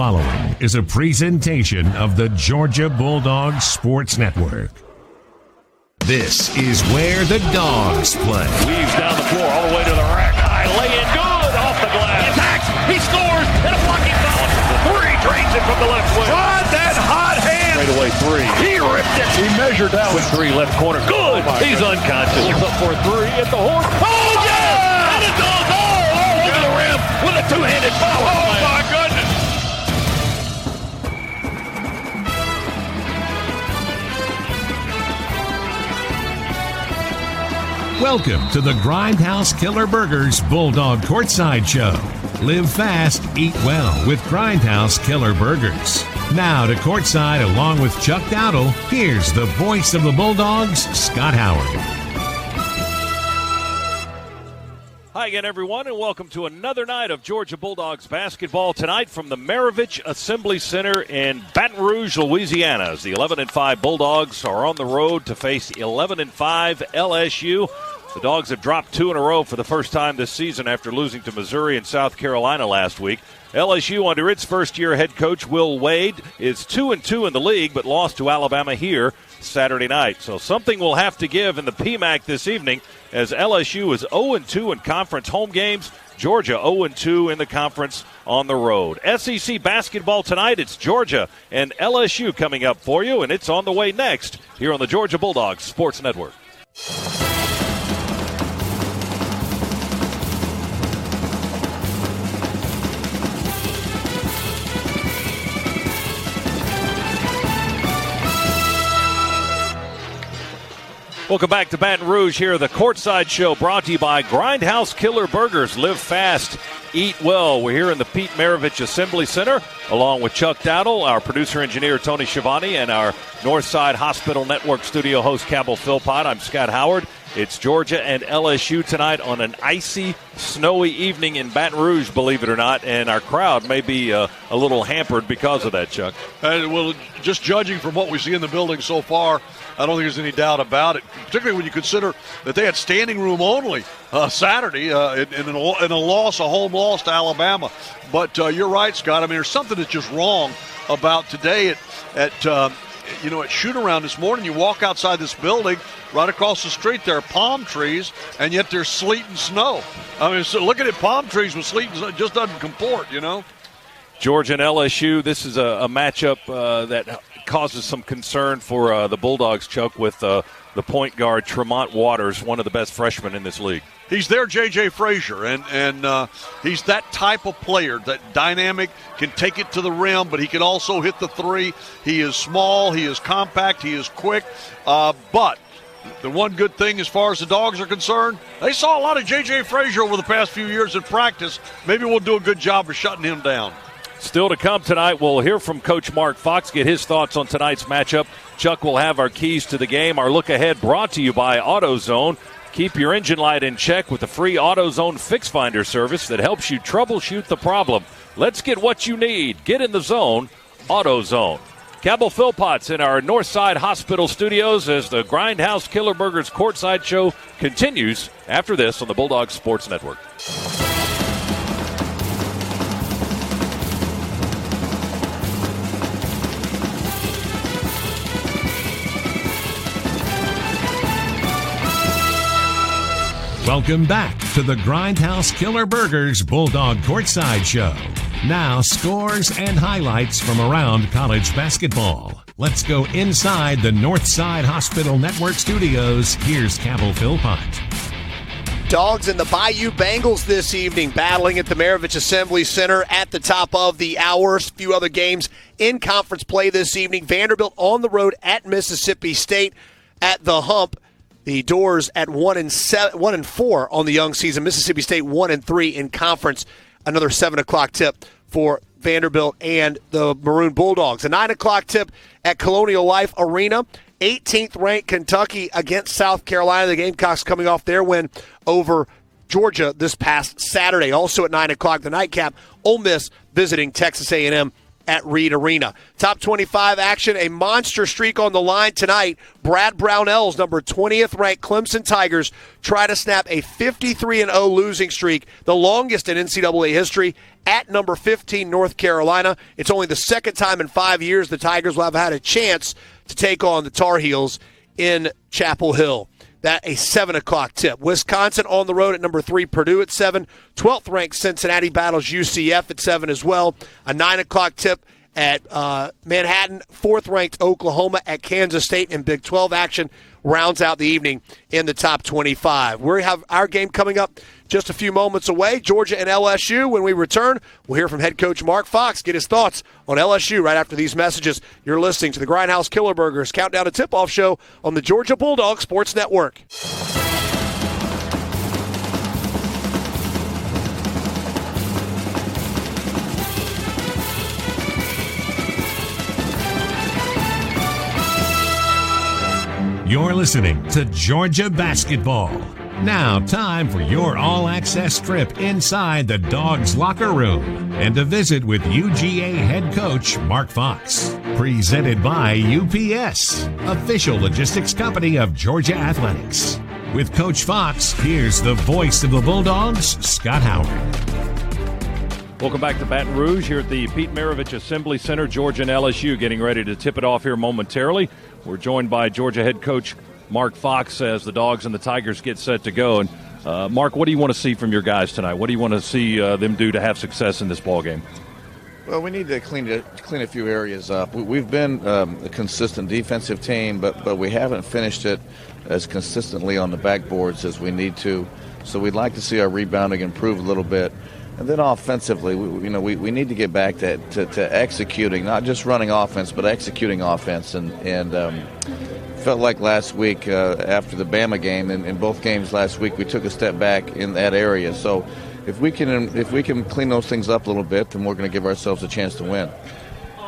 following is a presentation of the Georgia Bulldogs Sports Network. This is where the Dogs play. Weaves down the floor all the way to the rack. High lay-in, good off the glass. Attacks, he scores, and a blocking foul. Three, drains it from the left wing. Rod that hot hand. Straight away three. He ripped it. He measured out. With three, left corner, good. He's unconscious. He's up for three at the horn. Oh, yeah! And it goes all over the rim with a two-handed foul. Oh, my goodness. Welcome to the Grindhouse Killer Burgers Bulldog Courtside Show. Live fast, eat well with Grindhouse Killer Burgers. Now to courtside along with Chuck Dowdle, here's the voice of the Bulldogs, Scott Howard. Hi again, everyone, and welcome to another night of Georgia Bulldogs basketball tonight from the Maravich Assembly Center in Baton Rouge, Louisiana. As the 11-5 Bulldogs are on the road to face 11-5 LSU. The Dogs have dropped two in a row for the first time this season after losing to Missouri and South Carolina last week. LSU, under its first-year head coach, Will Wade, is 2-2 in the league, but lost to Alabama here Saturday night. So something will have to give in the PMAC this evening, as LSU is 0-2 in conference home games. Georgia 0-2 in the conference on the road. SEC basketball tonight, it's Georgia and LSU coming up for you, and it's on the way next here on the Georgia Bulldogs Sports Network. Welcome back to Baton Rouge here, the Courtside Show brought to you by Grindhouse Killer Burgers. Live fast, eat well. We're here in the Pete Maravich Assembly Center along with Chuck Dowdle, our producer-engineer Tony Schiavone, and our Northside Hospital Network studio host Cabell Philpott. I'm Scott Howard. It's Georgia and LSU tonight on an icy, snowy evening in Baton Rouge, believe it or not, and our crowd may be a little hampered because of that, Chuck. Well, just judging from what we see in the building so far, I don't think there's any doubt about it, particularly when you consider that they had standing room only Saturday in a home loss to Alabama. But you're right, Scott. I mean, there's something that's just wrong about today at shoot-around this morning. You walk outside this building, right across the street there are palm trees, and yet there's sleet and snow. I mean, so looking at palm trees with sleet and snow just doesn't comport, you know. Georgia and LSU, this is a matchup that causes some concern for the Bulldogs, Chuck, with the point guard Tremont Waters, one of the best freshmen in this league. He's their J.J. Frazier, and he's that type of player, that dynamic, can take it to the rim, but he can also hit the three. He is small, he is compact, he is quick, but the one good thing as far as the Dogs are concerned, they saw a lot of J.J. Frazier over the past few years in practice. Maybe we'll do a good job of shutting him down. Still to come tonight, we'll hear from Coach Mark Fox, get his thoughts on tonight's matchup. Chuck will have our keys to the game. Our look ahead brought to you by AutoZone. Keep your engine light in check with the free AutoZone Fix Finder service that helps you troubleshoot the problem. Let's get what you need. Get in the zone, AutoZone. Cabell Philpott's in our Northside Hospital studios as the Grindhouse Killer Burgers Courtside Show continues after this on the Bulldogs Sports Network. Welcome back to the Grindhouse Killer Burgers Bulldog Courtside Show. Now, scores and highlights from around college basketball. Let's go inside the Northside Hospital Network studios. Here's Cabell Philpott. Dogs and the Bayou Bengals this evening battling at the Maravich Assembly Center at the top of the hour. A few other games in conference play this evening. Vanderbilt on the road at Mississippi State at the Hump. The Doors at 1-4 on the young season. Mississippi State 1-3 in conference. Another 7 o'clock tip for Vanderbilt and the Maroon Bulldogs. A 9 o'clock tip at Colonial Life Arena. 18th ranked Kentucky against South Carolina. The Gamecocks coming off their win over Georgia this past Saturday. Also at 9 o'clock, the nightcap, Ole Miss visiting Texas A&M at Reed Arena. Top 25 action, a monster streak on the line tonight. Brad Brownell's number 20th ranked Clemson Tigers try to snap a 53-0 losing streak, the longest in NCAA history, at number 15 North Carolina. It's only the second time in 5 years the Tigers will have had a chance to take on the Tar Heels in Chapel Hill. That a 7 o'clock tip. Wisconsin on the road at number 3, Purdue at 7. 12th ranked Cincinnati battles UCF at 7 as well. A 9 o'clock tip at Manhattan. 4th ranked Oklahoma at Kansas State, and Big 12 action rounds out the evening in the top 25. We have our game coming up just a few moments away, Georgia and LSU. When we return, we'll hear from head coach Mark Fox, get his thoughts on LSU right after these messages. You're listening to the Grindhouse Killer Burgers Countdown to Tip-Off show on the Georgia Bulldog Sports Network. You're listening to Georgia Basketball. Now, time for your all-access trip inside the Dogs' locker room and a visit with UGA head coach Mark Fox. Presented by UPS, official logistics company of Georgia Athletics. With Coach Fox, here's the voice of the Bulldogs, Scott Howard. Welcome back to Baton Rouge here at the Pete Maravich Assembly Center. Georgia and LSU getting ready to tip it off here momentarily. We're joined by Georgia head coach Mark Fox as the Dogs and the Tigers get set to go. And Mark, what do you want to see from your guys tonight? What do you want to see them do to have success in this ball game? Well, we need to clean a few areas up. We've been a consistent defensive team, but we haven't finished it as consistently on the backboards as we need to. So we'd like to see our rebounding improve a little bit. And then offensively, we need to get back to executing, not just running offense, but executing offense. And felt like last week after the Bama game, in both games last week, we took a step back in that area. So if we can clean those things up a little bit, then we're going to give ourselves a chance to win.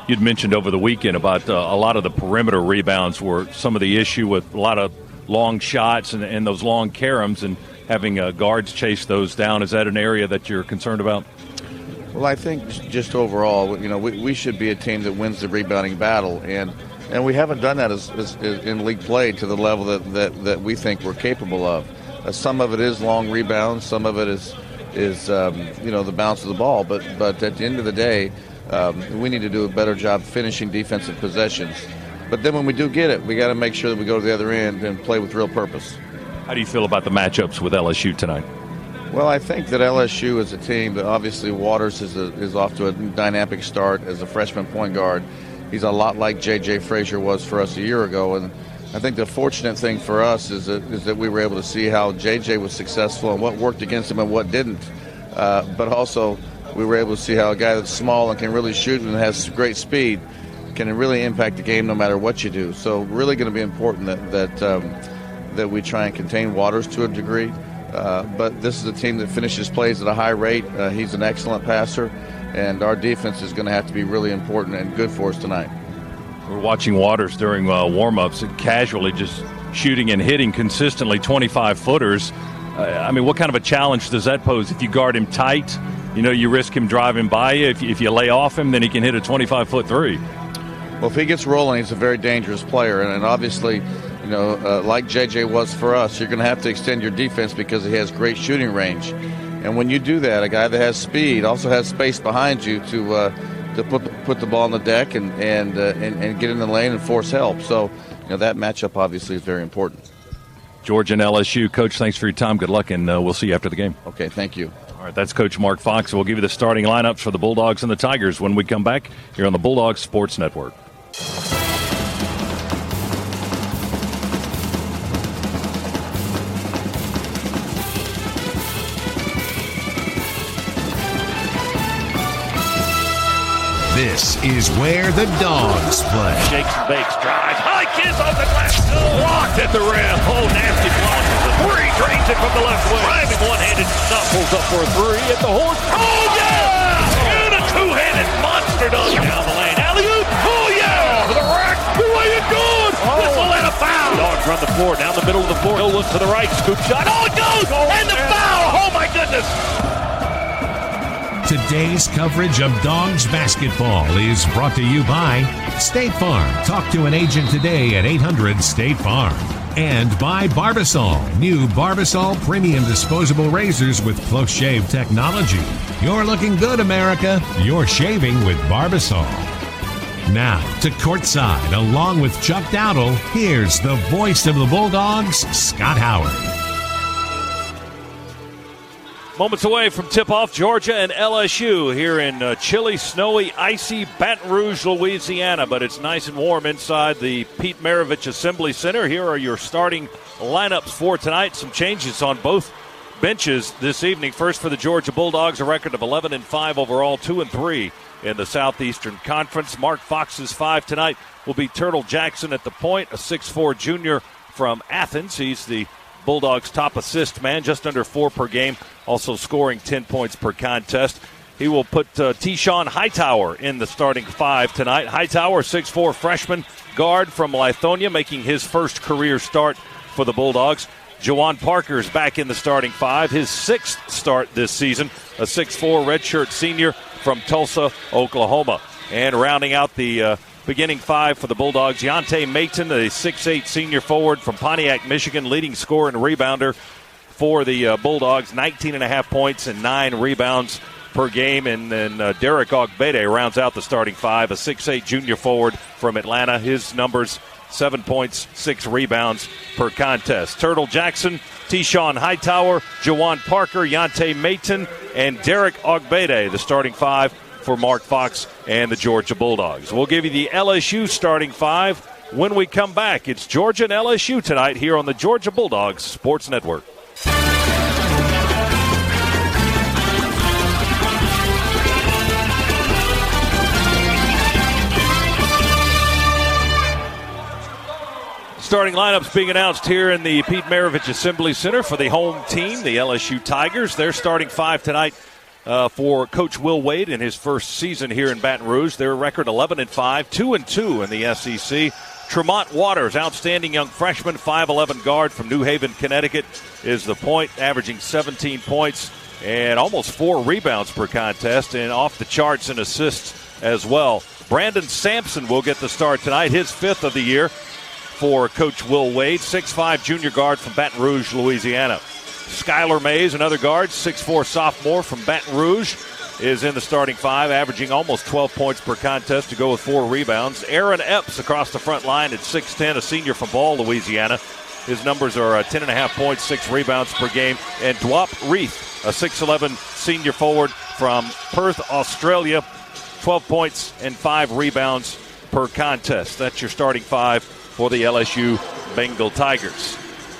You'd mentioned over the weekend about a lot of the perimeter rebounds were some of the issue with a lot of long shots and those long caroms and having guards chase those down. Is that an area that you're concerned about? Well, I think just overall, we should be a team that wins the rebounding battle, and we haven't done that as in league play to the level that we think we're capable of. Some of it is long rebounds, some of it is the bounce of the ball, but at the end of the day, we need to do a better job finishing defensive possessions. But then when we do get it, we got to make sure that we go to the other end and play with real purpose. How do you feel about the matchups with LSU tonight? Well, I think that LSU is a team that obviously Waters is off to a dynamic start as a freshman point guard. He's a lot like J.J. Frazier was for us a year ago, and I think the fortunate thing for us is that we were able to see how J.J. was successful and what worked against him and what didn't. But also we were able to see how a guy that's small and can really shoot and has great speed can really impact the game no matter what you do. So really going to be important that we try and contain Waters to a degree. But this is a team that finishes plays at a high rate. He's an excellent passer, and our defense is going to have to be really important and good for us tonight. We're watching Waters during warm-ups and casually just shooting and hitting consistently 25-footers. What kind of a challenge does that pose? If you guard him tight, you risk him driving by you. If you lay off him, then he can hit a 25-foot three. Well, if he gets rolling, he's a very dangerous player, and obviously – like J.J. was for us, you're going to have to extend your defense because he has great shooting range. And when you do that, a guy that has speed also has space behind you to put the ball on the deck and get in the lane and force help. So, that matchup obviously is very important. Georgia and LSU. Coach, thanks for your time. Good luck, and we'll see you after the game. Okay, thank you. All right, that's Coach Mark Fox. We'll give you the starting lineups for the Bulldogs and the Tigers when we come back here on the Bulldogs Sports Network. This is where the Dogs play. Shakes and bakes, drives, high kiss off the glass, blocked at the rim. Oh, nasty block. The three drains it from the left wing. Driving one-handed stop, pulls up for a three at the horn. Oh, yeah! And a two-handed monster dunk down the lane. Alley-oop. Oh, yeah! To the rack. The way it goes. Whistle and a foul. Dogs run the floor, down the middle of the floor. Hill looks to the right, scoop shot. Oh, it goes! And the foul! Oh, my goodness! Today's coverage of Dogs basketball is brought to you by State Farm. Talk to an agent today at 800-STATE-FARM. And by Barbasol, new Barbasol premium disposable razors with close shave technology. You're looking good, America. You're shaving with Barbasol. Now to courtside, along with Chuck Dowdle, here's the voice of the Bulldogs, Scott Howard. Moments away from tip-off, Georgia and LSU here in chilly, snowy, icy Baton Rouge, Louisiana. But it's nice and warm inside the Pete Maravich Assembly Center. Here are your starting lineups for tonight. Some changes on both benches this evening. First for the Georgia Bulldogs, a record of 11-5 overall, 2-3 in the Southeastern Conference. Mark Fox's 5 tonight will be Turtle Jackson at the point, a 6'4 junior from Athens. He's the Bulldogs' top assist man, just under 4 per game, also scoring 10 points per contest. He will put T-Shawn Hightower in the starting 5 tonight. Hightower, 6'4 freshman guard from Lithonia, making his first career start for the Bulldogs. Juwan Parker is back in the starting 5, his 6th start this season, a 6'4 redshirt senior from Tulsa, Oklahoma. And rounding out the beginning 5 for the Bulldogs, Yante Mayton, a 6'8 senior forward from Pontiac, Michigan, leading scorer and rebounder for the Bulldogs, 19.5 points and 9 rebounds per game. And then Derek Ogbede rounds out the starting 5, a 6'8 junior forward from Atlanta. His numbers, 7 points, 6 rebounds per contest. Turtle Jackson, T-Shawn Hightower, Juwan Parker, Yante Mayton, and Derek Ogbede, the starting 5 for Mark Fox and the Georgia Bulldogs. We'll give you the LSU starting 5 when we come back. It's Georgia and LSU tonight here on the Georgia Bulldogs Sports Network. Starting lineups being announced here in the Pete Maravich Assembly Center for the home team, the LSU Tigers. Their starting 5 tonight for Coach Will Wade in his first season here in Baton Rouge. Their record 11-5, 2-2 in the SEC. Tremont Waters, outstanding young freshman, 5'11 guard from New Haven, Connecticut, is the point, averaging 17 points and almost 4 rebounds per contest, and off the charts in assists as well. Brandon Sampson will get the start tonight, his 5th of the year for Coach Will Wade, 6'5 junior guard from Baton Rouge, Louisiana. Skylar Mays, another guard, 6'4 sophomore from Baton Rouge, is in the starting 5, averaging almost 12 points per contest to go with 4 rebounds. Aaron Epps across the front line at 6'10, a senior from Ball, Louisiana. His numbers are 10.5 points, 6 rebounds per game. And Dwap Reith, a 6'11 senior forward from Perth, Australia, 12 points and 5 rebounds per contest. That's your starting 5 for the LSU Bengal Tigers.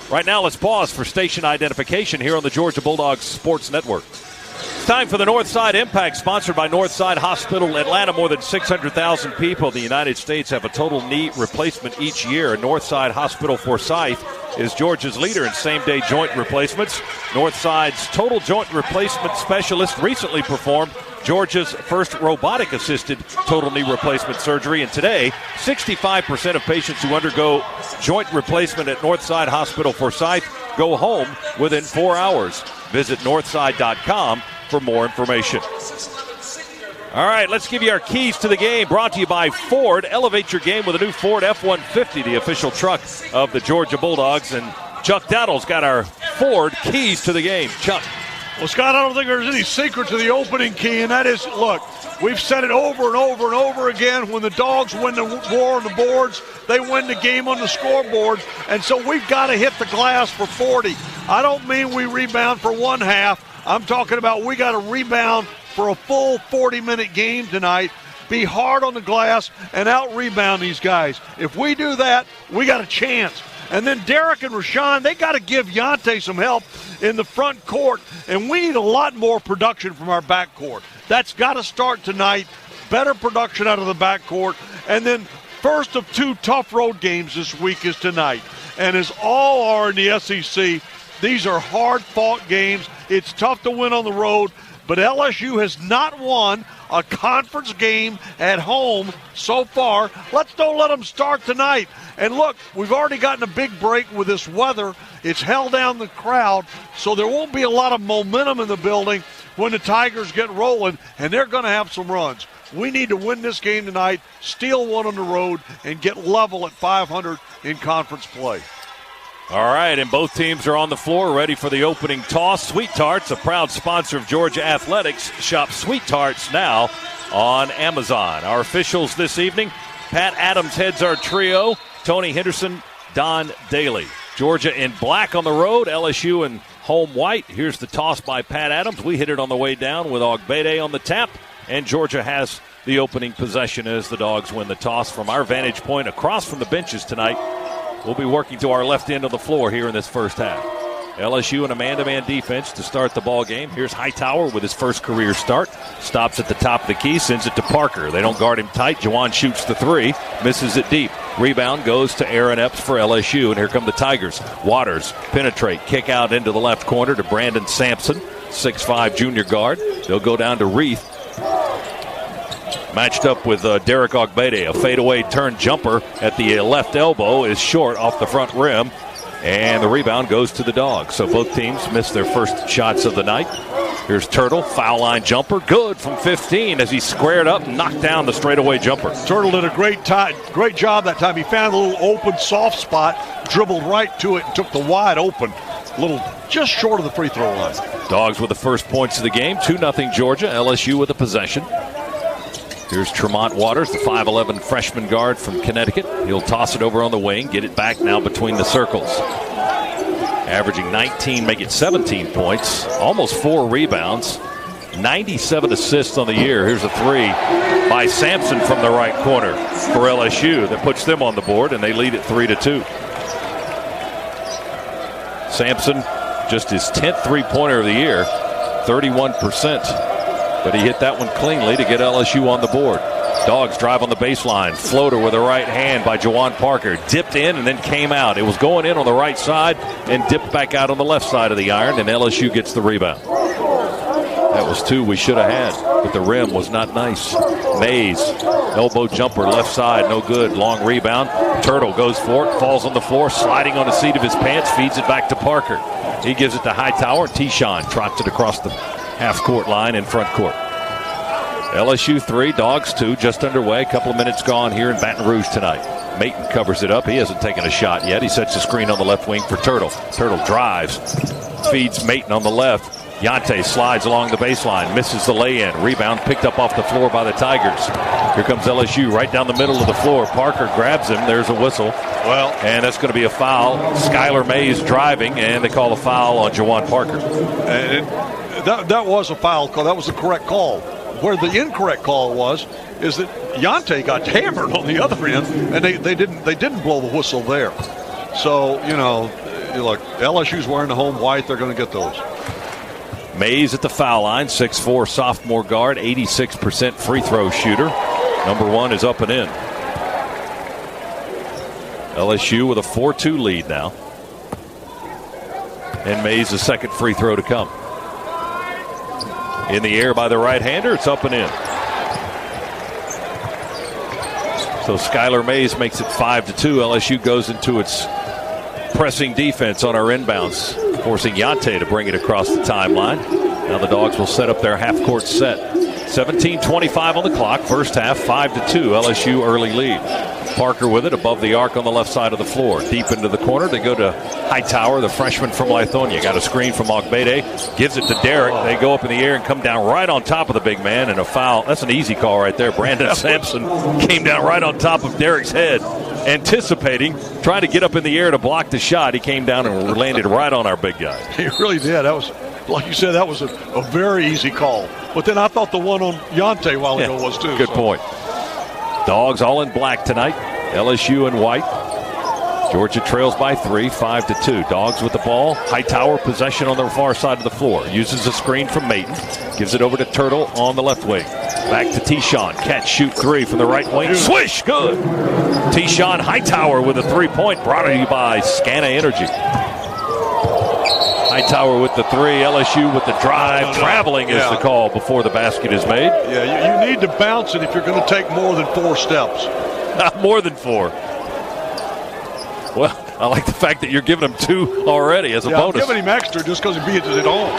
Right now, let's pause for station identification here on the Georgia Bulldogs Sports Network. It's time for the Northside Impact, sponsored by Northside Hospital Atlanta. More than 600,000 people in the United States have a total knee replacement each year. Northside Hospital Forsyth is Georgia's leader in same-day joint replacements. Northside's total joint replacement specialist recently performed Georgia's first robotic-assisted total knee replacement surgery. And today, 65% of patients who undergo joint replacement at Northside Hospital Forsyth go home within 4 hours. Visit northside.com for more information. All right, let's give you our keys to the game, brought to you by Ford. Elevate your game with a new Ford F-150, the official truck of the Georgia Bulldogs. And Chuck Dowdle's got our Ford keys to the game. Chuck. Well, Scott, I don't think there's any secret to the opening key, and that is, look, we've said it over and over and over again. When the Dogs win the war on the boards, they win the game on the scoreboard. And so we've got to hit the glass for 40. I don't mean we rebound for one half. I'm talking about we got to rebound for a full 40-minute game tonight, be hard on the glass, and out-rebound these guys. If we do that, we got a chance. And then Derek and Rashawn, they got to give Yante some help in the front court, and we need a lot more production from our backcourt. That's got to start tonight. Better production out of the backcourt. And then first of 2 tough road games this week is tonight. And as all are in the SEC, these are hard-fought games. It's tough to win on the road, but LSU has not won a conference game at home so far. Let's don't let them start tonight. And look, we've already gotten a big break with this weather. It's held down the crowd, so there won't be a lot of momentum in the building when the Tigers get rolling, and they're going to have some runs. We need to win this game tonight, steal one on the road, and get level at 500 in conference play. All right, and both teams are on the floor ready for the opening toss. Sweet Tarts, a proud sponsor of Georgia Athletics. Shop Sweet Tarts now on Amazon. Our officials this evening, Pat Adams heads our trio, Tony Henderson, Don Daly. Georgia in black on the road, LSU in home white. Here's the toss by Pat Adams. We hit it on the way down with Ogbede on the tap, and Georgia has the opening possession as the Dogs win the toss. From our vantage point across from the benches tonight, we'll be working to our left end of the floor here in this first half. LSU in a man-to-man defense to start the ball game. Here's Hightower with his first career start. Stops at the top of the key, sends it to Parker. They don't guard him tight. Juwan shoots the three, misses it deep. Rebound goes to Aaron Epps for LSU, and here come the Tigers. Waters penetrate, kick out into the left corner to Brandon Sampson, 6'5" junior guard. They'll go down to Reith. Matched up with Derek Ogbede. A fadeaway turn jumper at the left elbow is short off the front rim. And the rebound goes to the Dogs. So both teams missed their first shots of the night. Here's Turtle, foul line jumper. Good from 15 as he squared up and knocked down the straightaway jumper. Turtle did a great job that time. He found a little open, soft spot, dribbled right to it, and took the wide open, just short of the free throw line. Dogs with the first points of the game, 2-0 Georgia. LSU with a possession. Here's Tremont Waters, the 5'11" freshman guard from Connecticut. He'll toss it over on the wing, get it back now between the circles. Averaging 19, make it 17 points, almost 4 rebounds, 97 assists on the year. Here's a three by Sampson from the right corner for LSU that puts them on the board, and they lead it 3-2. Sampson, just his 10th three-pointer of the year, 31%. But he hit that one cleanly to get LSU on the board. Dogs drive on the baseline. Floater with a right hand by Juwan Parker. Dipped in and then came out. It was going in on the right side and dipped back out on the left side of the iron, and LSU gets the rebound. That was 2 we should have had, but the rim was not nice. Mays, elbow jumper, left side, no good. Long rebound. Turtle goes for it, falls on the floor, sliding on the seat of his pants, feeds it back to Parker. He gives it to Hightower. Tishon trots it across the half-court line in front court. LSU 3, Dogs 2, just underway. A couple of minutes gone here in Baton Rouge tonight. Maton covers it up. He hasn't taken a shot yet. He sets the screen on the left wing for Turtle. Turtle drives, feeds Maton on the left. Yante slides along the baseline, misses the lay-in. Rebound picked up off the floor by the Tigers. Here comes LSU right down the middle of the floor. Parker grabs him. There's a whistle. And that's going to be a foul. Skylar Mays driving, and they call a foul on Juwan Parker. And that was a foul call. That was the correct call. Where the incorrect call is that Yante got hammered on the other end, and they didn't blow the whistle there. So, look, LSU's wearing the home white. They're going to get those. Mays at the foul line, 6'4" sophomore guard, 86% free throw shooter. Number 1 is up and in. LSU with a 4-2 lead now. And Mays, the second free throw to come. In the air by the right-hander, it's up and in. So Skylar Mays makes it 5-2. LSU goes into its pressing defense on our inbounds, forcing Yante to bring it across the timeline. Now the Dogs will set up their half-court set. 17:25 on the clock. First half, 5-2. LSU early lead. Parker with it above the arc on the left side of the floor. Deep into the corner. They go to Hightower, the freshman from Lithonia. Got a screen from Ogbede. Gives it to Derek. They go up in the air and come down right on top of the big man, and a foul. That's an easy call right there. Brandon Sampson came down right on top of Derek's head, anticipating, trying to get up in the air to block the shot. He came down and landed right on our big guy. He really did. That was, like you said, that was a very easy call. But then I thought the one on Yante a while ago was too. Good point. Dogs all in black tonight. LSU in white. Georgia trails by 3, 5-2. Dogs with the ball. Hightower possession on the far side of the floor. Uses a screen from Maton. Gives it over to Turtle on the left wing. Back to Tishon. Catch, shoot 3 from the right wing. Swish, good. Tishon Hightower with a 3-point. Brought to you by Scana Energy. Hightower with the 3. LSU with the drive. Traveling is the call before the basket is made. Yeah, you need to bounce it if you're going to take more than 4 steps. Not more than 4. Well, I like the fact that you're giving him 2 already as a bonus. I'm giving him extra just because he beat it on.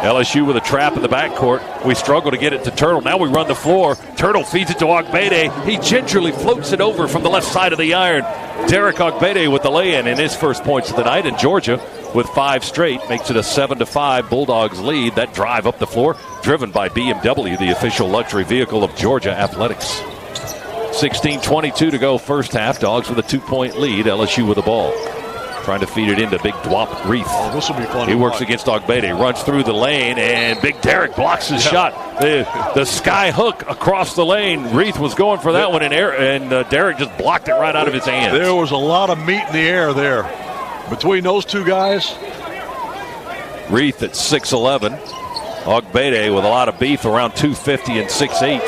LSU with a trap in the backcourt. We struggle to get it to Turtle. Now we run the floor. Turtle feeds it to Ogbede. He gingerly floats it over from the left side of the iron. Derek Ogbede with the lay-in his first points of the night. And Georgia, with 5 straight, makes it a 7-5 Bulldogs lead. That drive up the floor, driven by BMW, the official luxury vehicle of Georgia Athletics. 16:22 to go first half. Dogs with a 2-point lead. LSU with the ball. Trying to feed it into Big Dwop Reith. Oh, this will be fun. He works against Ogbede, runs through the lane, and Big Derek blocks his shot. The sky hook across the lane. Reith was going for that one, and Derek just blocked it right out of his hands. There was a lot of meat in the air there between those two guys. Reith at 6'11". Ogbede with a lot of beef, around 250 and 6'8".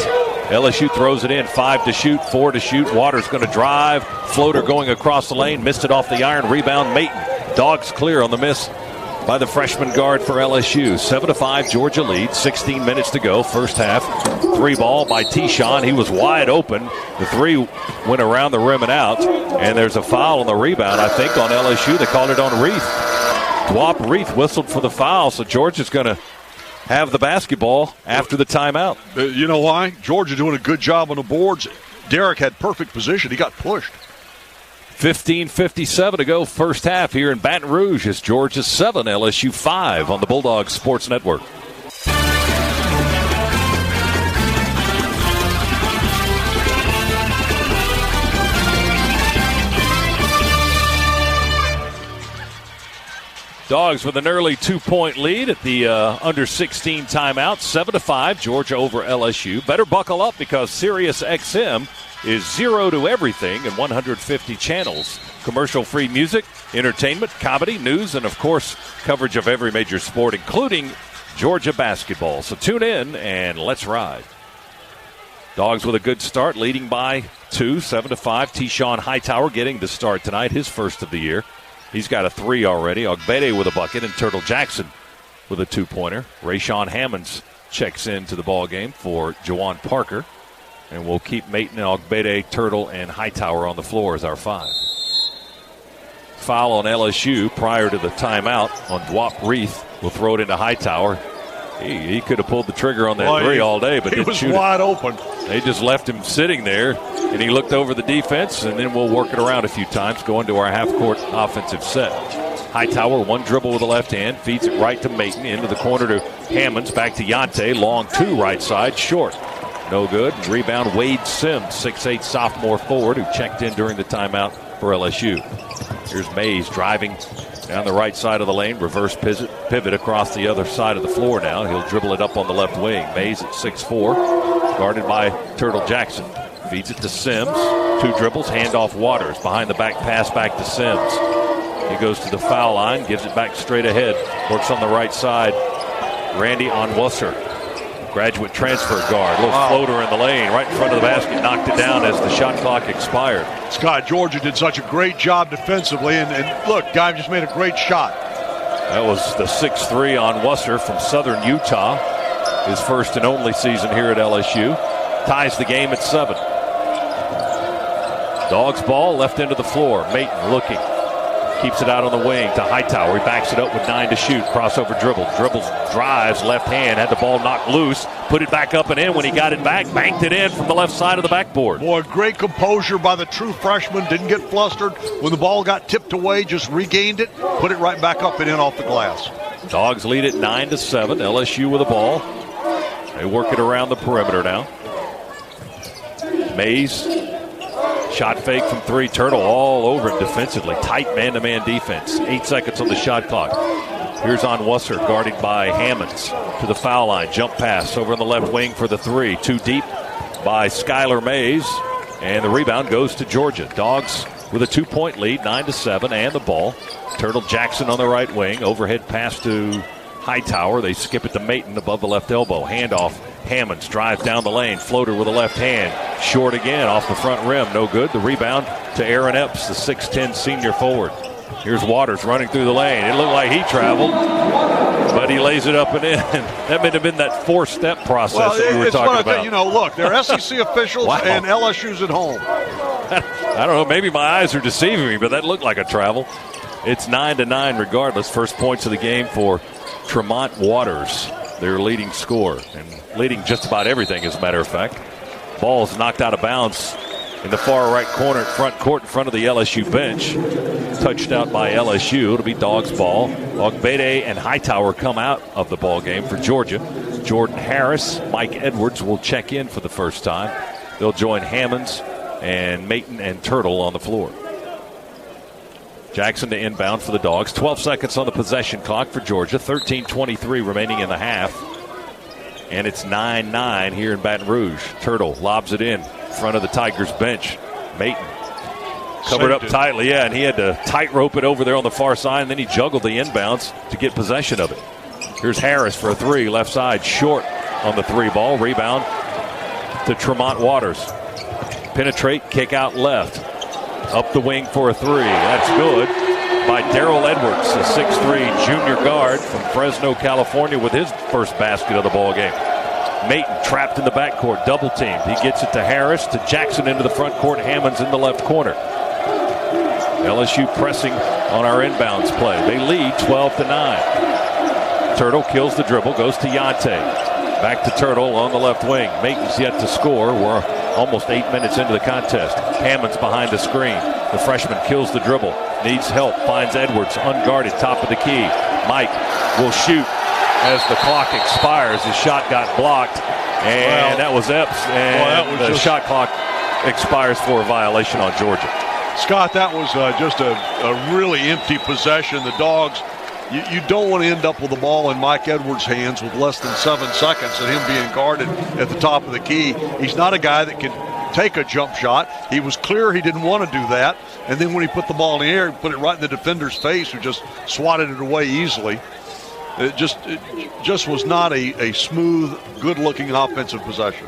LSU throws it in, 5 to shoot, 4 to shoot. Waters going to drive. Floater going across the lane. Missed it off the iron. Rebound, Mayton. Dogs clear on the miss by the freshman guard for LSU. 7-5 Georgia lead. 16 minutes to go. First half. 3 ball by T-Shawn. He was wide open. The 3 went around the rim and out. And there's a foul on the rebound, I think, on LSU. They called it on Reith. Dwop Reith whistled for the foul, so Georgia's going to have the basketball after the timeout. You know why? Georgia doing a good job on the boards. Derek had perfect position. He got pushed. 15:57 to go first half here in Baton Rouge. It's Georgia 7, LSU 5 on the Bulldogs Sports Network. Dogs with an early 2-point lead at the under 16 timeout. 7-5, Georgia over LSU. Better buckle up because Sirius XM is 0 to everything and 150 channels. Commercial-free music, entertainment, comedy, news, and, of course, coverage of every major sport, including Georgia basketball. So tune in and let's ride. Dogs with a good start, leading by 2, 7-5. T-Shawn Hightower getting the start tonight, his first of the year. He's got a 3 already. Ogbede with a bucket and Turtle Jackson with a 2-pointer. Rayshawn Hammonds checks into the ball game for Jawan Parker. And we'll keep Mayton, Ogbede, Turtle, and Hightower on the floor as our 5. Foul on LSU prior to the timeout on Dwop Reith. We'll throw it into Hightower. He could have pulled the trigger on that 3 all day, but he was wide open. They just left him sitting there, and he looked over the defense, and then we'll work it around a few times, go into our half-court offensive set. Hightower, 1 dribble with the left hand, feeds it right to Mayton, into the corner to Hammonds, back to Yante, long 2 right side, short. No good. Rebound, Wade Sims, 6'8" sophomore forward who checked in during the timeout for LSU. Here's Mays driving down the right side of the lane, reverse pivot across the other side of the floor now. He'll dribble it up on the left wing. Mays at 6'4", guarded by Turtle Jackson. Feeds it to Sims. 2 dribbles, handoff Waters. Behind the back pass back to Sims. He goes to the foul line, gives it back straight ahead. Works on the right side. Randy Onwusser, graduate transfer guard. Little floater in the lane, right in front of the basket. Knocked it down as the shot clock expired. Scott, Georgia did such a great job defensively. And look, guy just made a great shot. That was the 6'3" Onwusser from Southern Utah. His first and only season here at LSU. Ties the game at 7. Dogs ball, left end of the floor. Mayton looking. Keeps it out on the wing to Hightower. He backs it up with 9 to shoot. Crossover dribble. Dribbles, drives, left hand. Had the ball knocked loose. Put it back up and in. When he got it back, banked it in from the left side of the backboard. Boy, great composure by the true freshman. Didn't get flustered. When the ball got tipped away, just regained it. Put it right back up and in off the glass. Dogs lead it 9-7. LSU with the ball. They work it around the perimeter now. Mays. Shot fake from 3. Turtle all over it defensively. Tight man-to-man defense. 8 seconds on the shot clock. Here's Onwusser, guarded by Hammonds. To the foul line. Jump pass over on the left wing for the 3. Too deep by Skylar Mays. And the rebound goes to Georgia. Dogs with a 2-point lead, 9-7, and the ball. Turtle Jackson on the right wing. Overhead pass to Hightower. They skip it to Mayton above the left elbow. Handoff. Hammonds drives down the lane. Floater with a left hand. Short again off the front rim. No good. The rebound to Aaron Epps, the 6'10 senior forward. Here's Waters running through the lane. It looked like he traveled, but he lays it up and in. That may have been that 4-step process that you were talking about. You know, look, they're SEC officials and LSU's at home. I don't know. Maybe my eyes are deceiving me, but that looked like a travel. It's 9-9 regardless. First points of the game for Tremont Waters, their leading scorer, and leading just about everything, as a matter of fact. Ball's knocked out of bounds in the far right corner at front court in front of the LSU bench. Touched out by LSU. It'll be Dogs ball. Ogbede and Hightower come out of the ball game for Georgia. Jordan Harris, Mike Edwards will check in for the first time. They'll join Hammonds and Mayton and Turtle on the floor. Jackson to inbound for the Dogs. 12 seconds on the possession clock for Georgia. 13:23 remaining in the half. And it's 9-9 here in Baton Rouge. Turtle lobs it in front of the Tigers bench. Mayton covered up tightly, and he had to tightrope it over there on the far side, and then he juggled the inbounds to get possession of it. Here's Harris for a three, left side, short on the three ball. Rebound to Tremont Waters. Penetrate, kick out left. Up the wing for a three. That's good by Darrell Edwards, a 6'3 junior guard from Fresno, California, with his first basket of the ball game. Mayton trapped in the backcourt, double teamed. He gets it to Harris, to Jackson into the front court. Hammonds in the left corner. LSU pressing on our inbounds play. They lead 12-9. Turtle kills the dribble, goes to Yante. Back to Turtle on the left wing. Mayton's yet to score. We're almost 8 minutes into the contest. Hammonds behind the screen. The freshman kills the dribble. Needs help. Finds Edwards unguarded, top of the key. Mike will shoot as the clock expires. His shot got blocked, and that was Epps. And the shot clock expires for a violation on Georgia. Scott, that was just a really empty possession. The Dogs, you don't want to end up with the ball in Mike Edwards' hands with less than 7 seconds and him being guarded at the top of the key. He's not a guy that can take a jump shot. He was clear he didn't want to do that. And then when he put the ball in the air, he put it right in the defender's face, who just swatted it away easily. It just was not a smooth, good-looking offensive possession.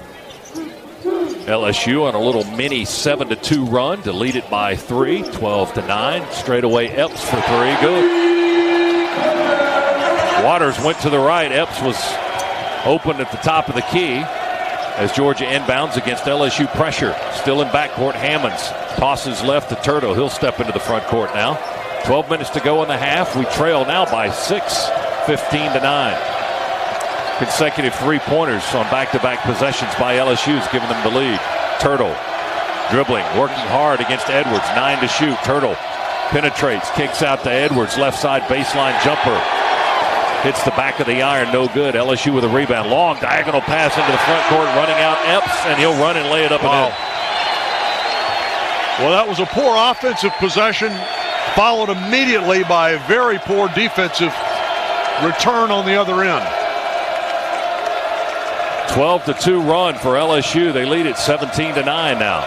LSU on a little mini 7-2 run to lead it by 3, 12-9. Straight away, Epps for 3, good. Waters went to the right. Epps was open at the top of the key as Georgia inbounds against LSU pressure. Still in backcourt, Hammonds tosses left to Turtle. He'll step into the front court now. 12 minutes to go in the half. We trail now by 6, 15-9. Consecutive three-pointers on back-to-back possessions by LSU has given them the lead. Turtle dribbling, working hard against Edwards. 9 to shoot. Turtle penetrates, kicks out to Edwards. Left side baseline jumper. Hits the back of the iron, no good. LSU with a rebound. Long diagonal pass into the front court, running out Epps, and he'll run and lay it up and in. Well, that was a poor offensive possession, followed immediately by a very poor defensive return on the other end. 12-2 run for LSU. They lead it 17-9 now.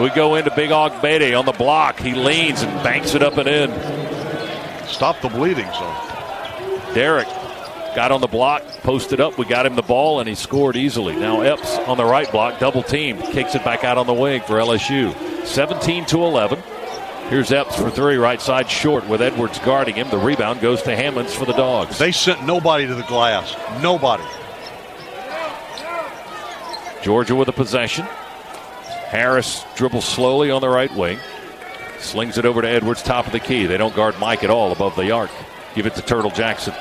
We go into Big Ogbede on the block. He leans and banks it up and in. Stop the bleeding, son. Derek got on the block, posted up. We got him the ball, and he scored easily. Now Epps on the right block, double teamed, kicks it back out on the wing for LSU. 17-11. Here's Epps for 3, right side short with Edwards guarding him. The rebound goes to Hammonds for the Dogs. They sent nobody to the glass. Nobody. Georgia with a possession. Harris dribbles slowly on the right wing. Slings it over to Edwards, top of the key. They don't guard Mike at all above the arc. Give it to Turtle Jackson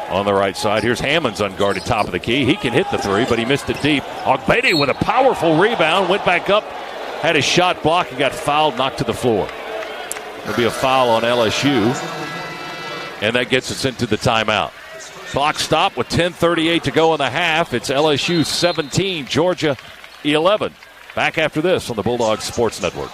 on the right side. Here's Hammonds unguarded, top of the key. He can hit the 3, but he missed it deep. Ogbede with a powerful rebound. Went back up, had his shot blocked, and got fouled, knocked to the floor. There'll be a foul on LSU, and that gets us into the timeout. Clock stop with 10:38 to go in the half. It's LSU 17, Georgia 11. Back after this on the Bulldogs Sports Network.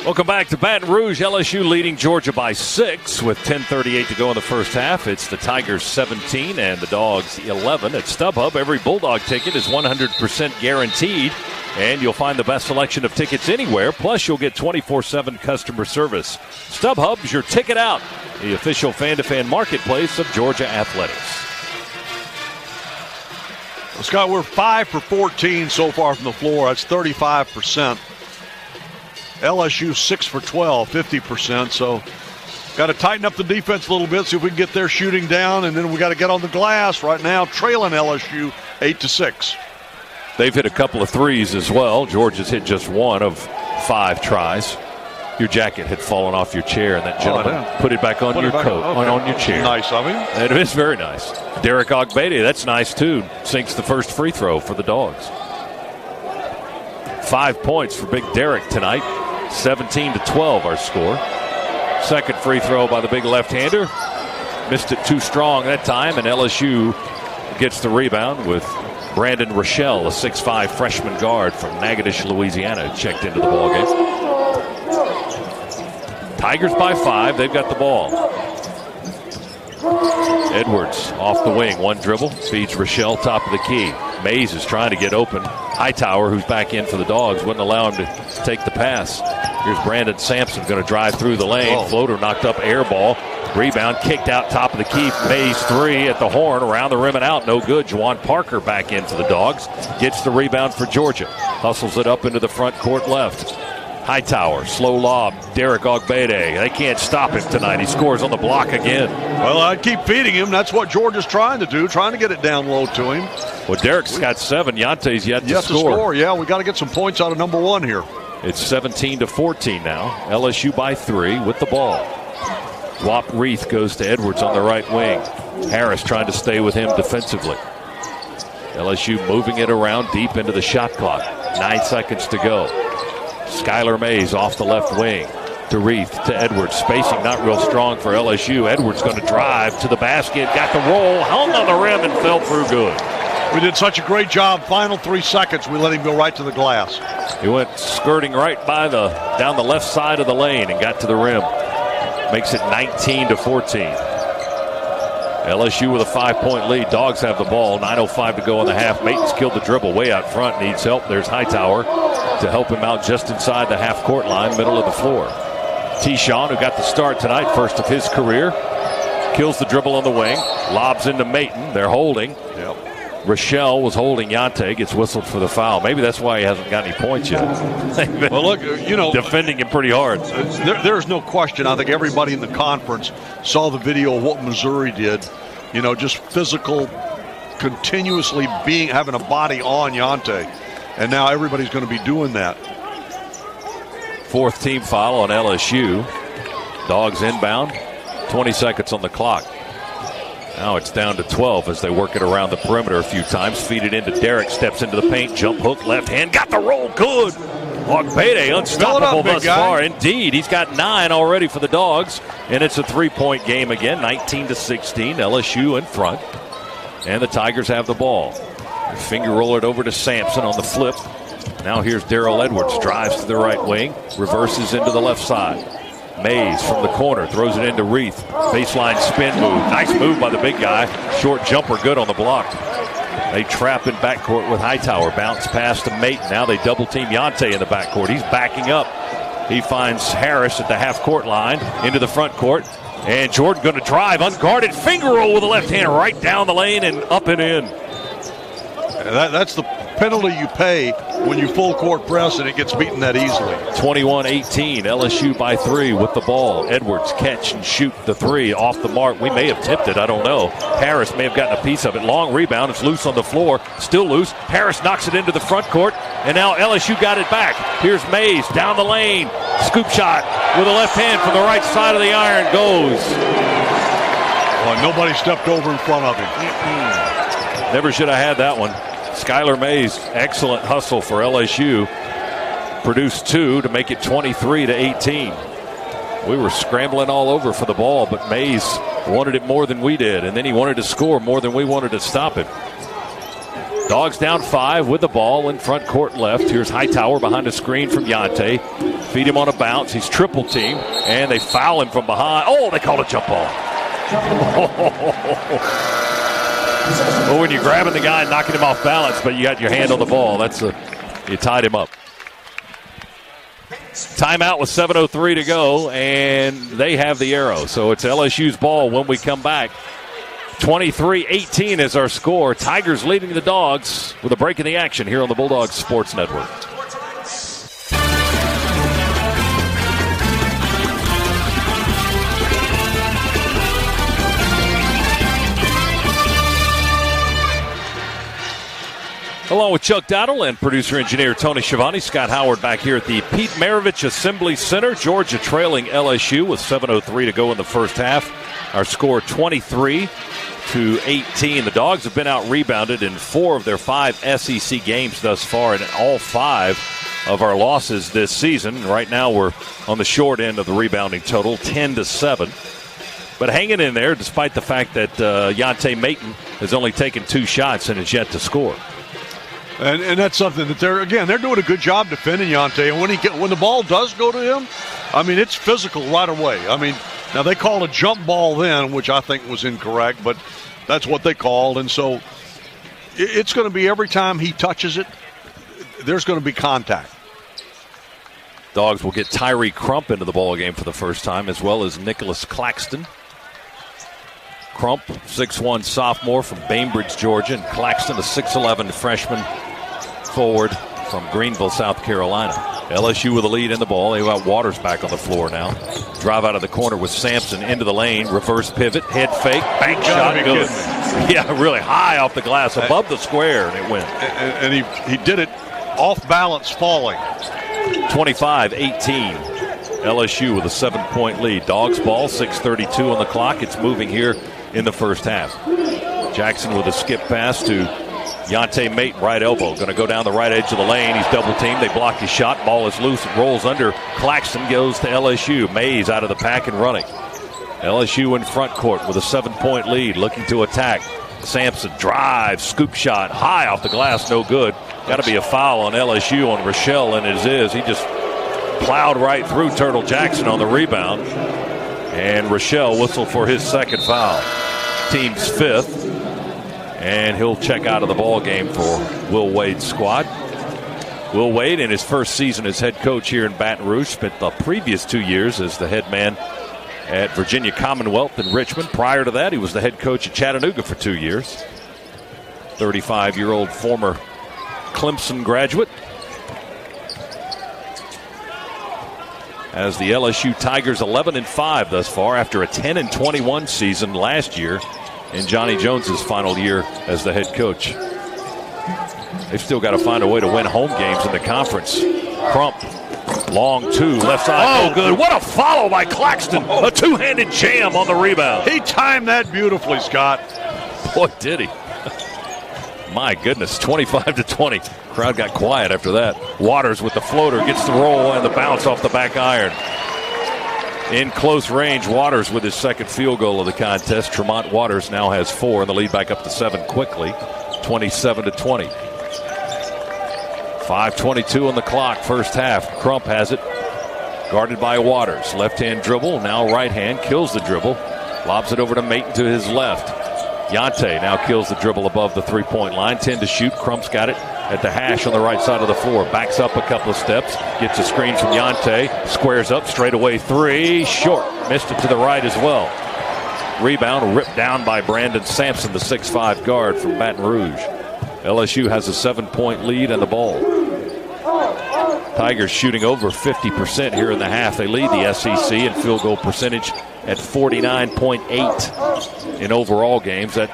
Welcome back to Baton Rouge. LSU leading Georgia by 6 with 10:38 to go in the first half. It's the Tigers 17 and the Dogs 11. At StubHub, every Bulldog ticket is 100% guaranteed, and you'll find the best selection of tickets anywhere. Plus, you'll get 24/7 customer service. StubHub's your ticket out, the official fan-to-fan marketplace of Georgia athletics. Well, Scott, we're 5 for 14 so far from the floor. That's 35%. LSU 6 for 12, 50%. So got to tighten up the defense a little bit, see if we can get their shooting down, and then we got to get on the glass right now, trailing LSU 8-6. They've hit a couple of threes as well. Georgia's hit just one of 5 tries. Your jacket had fallen off your chair, and that gentleman put it back on your coat, on your chair. Nice of him. It is very nice. Derek Ogbede, that's nice too. Sinks the first free throw for the Dogs. 5 points for Big Derek tonight. 17-12 our score. Second free throw by the big left-hander. Missed it too strong that time, and LSU gets the rebound with Brandon Rochelle, a 6'5 freshman guard from Natchitoches, Louisiana, checked into the ballgame. Tigers by 5. They've got the ball. Edwards off the wing. One dribble. Feeds Rochelle top of the key. Mays is trying to get open. Hightower, who's back in for the Dogs, wouldn't allow him to take the pass. Here's Brandon Sampson going to drive through the lane. Floater knocked up, air ball. Rebound kicked out top of the key. Mays 3 at the horn, around the rim and out. No good. Juwan Parker back in for the Dogs. Gets the rebound for Georgia. Hustles it up into the front court left. Hightower, slow lob, Derek Ogbede. They can't stop him tonight. He scores on the block again. Well, I'd keep feeding him. That's what Georgia's trying to do, trying to get it down low to him. Well, Derek's got 7. Yante's yet to score. Yeah, we got to get some points out of number 1 here. It's 17-14 now. LSU by 3 with the ball. Wap Reith goes to Edwards on the right wing. Harris trying to stay with him defensively. LSU moving it around deep into the shot clock. 9 seconds to go. Skylar Mays off the left wing to Reith to Edwards. Spacing not real strong for LSU. Edwards going to drive to the basket. Got the roll, hung on the rim, and fell through good. We did such a great job. Final 3 seconds, we let him go right to the glass. He went skirting right by down the left side of the lane and got to the rim. Makes it 19-14. LSU with a 5-point lead. Dogs have the ball. 9:05 to go in the half. Maton's killed the dribble way out front. Needs help. There's Hightower to help him out just inside the half-court line, middle of the floor. T-Shawn, who got the start tonight, first of his career, kills the dribble on the wing. Lobs into Maton. They're holding. Yep. Rochelle was holding Yante. Gets whistled for the foul. Maybe that's why he hasn't got any points yet. Well, look, defending him pretty hard. There's no question. I think everybody in the conference saw the video of what Missouri did. Just physical, continuously having a body on Yante. And now everybody's going to be doing that. 4th team foul on LSU. Dogs inbound. 20 seconds on the clock. Now it's down to 12 as they work it around the perimeter a few times. Feed it into Derek. Steps into the paint. Jump hook. Left hand. Got the roll. Good. Ogbede unstoppable thus far. Indeed. He's got 9 already for the Dogs. And it's a 3-point game again. 19-16. LSU in front. And the Tigers have the ball. Finger roll it over to Sampson on the flip. Now here's Darrell Edwards. Drives to the right wing. Reverses into the left side. Mays from the corner throws it into Reith. Baseline spin move. Nice move by the big guy. Short jumper good on the block. They trap in backcourt with Hightower. Bounce pass to Maton. Now they double team Yante in the backcourt. He's backing up. He finds Harris at the half-court line into the front court. And Jordan going to drive unguarded. Finger roll with the left hand right down the lane and up and in. That's the penalty you pay when you full court press and it gets beaten that easily. 21-18, LSU by 3 with the ball. Edwards catch and shoot the 3 off the mark. We may have tipped it, I don't know. Harris may have gotten a piece of it. Long rebound, it's loose on the floor, still loose. Harris knocks it into the front court, and now LSU got it back. Here's Mays down the lane. Scoop shot with a left hand from the right side of the iron goes. Well, nobody stepped over in front of him. Never should have had that one. Skylar Mays, excellent hustle for LSU. Produced 2 to make it 23-18. We were scrambling all over for the ball, but Mays wanted it more than we did, and then he wanted to score more than we wanted to stop it. Dogs down 5 with the ball in front court left. Here's Hightower behind a screen from Yante. Feed him on a bounce. He's triple teamed, and they foul him from behind. Oh, they called a jump ball. Well, when you're grabbing the guy and knocking him off balance, but you got your hand on the ball, you tied him up. Timeout with 7:03 to go, and they have the arrow. So it's LSU's ball when we come back. 23-18 is our score. Tigers leading the Dogs with a break in the action here on the Bulldogs Sports Network. Along with Chuck Dowdle and producer-engineer Tony Schiavone, Scott Howard back here at the Pete Maravich Assembly Center. Georgia trailing LSU with 7:03 to go in the first half. Our score 23-18. The Dogs have been out-rebounded in 4 of their 5 SEC games thus far, and all 5 of our losses this season. Right now we're on the short end of the rebounding total, 10-7. But hanging in there despite the fact that Yante Maton has only taken 2 shots and is yet to score. And that's something that they're doing a good job defending Yante. And when the ball does go to him, I mean, it's physical right away. I mean, now they called a jump ball then, which I think was incorrect, but that's what they called. And so it's going to be every time he touches it, there's going to be contact. Dogs will get Tyree Crump into the ball game for the first time, as well as Nicholas Claxton. Crump, 6'1 sophomore from Bainbridge, Georgia, and Claxton, a 6'11 freshman forward from Greenville, South Carolina. LSU with the lead in the ball. They've got Waters back on the floor now. Drive out of the corner with Sampson into the lane. Reverse pivot, head fake, bank shot, good. Yeah, really high off the glass, above the square, and it went. And he did it off balance, falling. 25-18. LSU with a 7-point lead. Dogs ball, 6:32 on the clock. It's moving here in the first half. Jackson with a skip pass to Yante Maton, right elbow. Going to go down the right edge of the lane. He's double teamed. They block his shot. Ball is loose. It rolls under. Claxton goes to LSU. Mays out of the pack and running. LSU in front court with a 7-point lead, looking to attack. Sampson drive, scoop shot, high off the glass, no good. Got to be a foul on LSU on Rochelle, and it is. He just plowed right through Turtle Jackson on the rebound. And Rochelle whistled for his second foul. Team's 5th. And he'll check out of the ball game for Will Wade's squad. Will Wade, in his first season as head coach here in Baton Rouge, spent the previous 2 years as the head man at Virginia Commonwealth in Richmond. Prior to that, he was the head coach at Chattanooga for 2 years. 35-year-old former Clemson graduate. As the LSU Tigers 11-5 thus far after a 10-21 season last year in Johnny Jones's final year as the head coach. They've still got to find a way to win home games in the conference. Crump, long 2, left side, no good. What a follow by Claxton. A 2-handed jam on the rebound. He timed that beautifully, Scott. Boy, did he. My goodness, 25-20. Crowd got quiet after that. Waters with the floater, gets the roll and the bounce off the back iron. In close range, Waters with his second field goal of the contest. Tremont Waters now has 4, and the lead back up to 7 quickly. 27-20. 5:22 on the clock, first half. Crump has it, guarded by Waters. Left-hand dribble, now right hand, kills the dribble. Lobs it over to Maton to his left. Yante now kills the dribble above the 3-point line. 10 to shoot. Crump's got it at the hash on the right side of the floor. Backs up a couple of steps. Gets a screen from Yante. Squares up. Straightaway 3. Short. Missed it to the right as well. Rebound ripped down by Brandon Sampson, the 6'5 guard from Baton Rouge. LSU has a 7-point lead and the ball. Tigers shooting over 50% here in the half. They lead the SEC in field goal percentage at 49.8 in overall games. That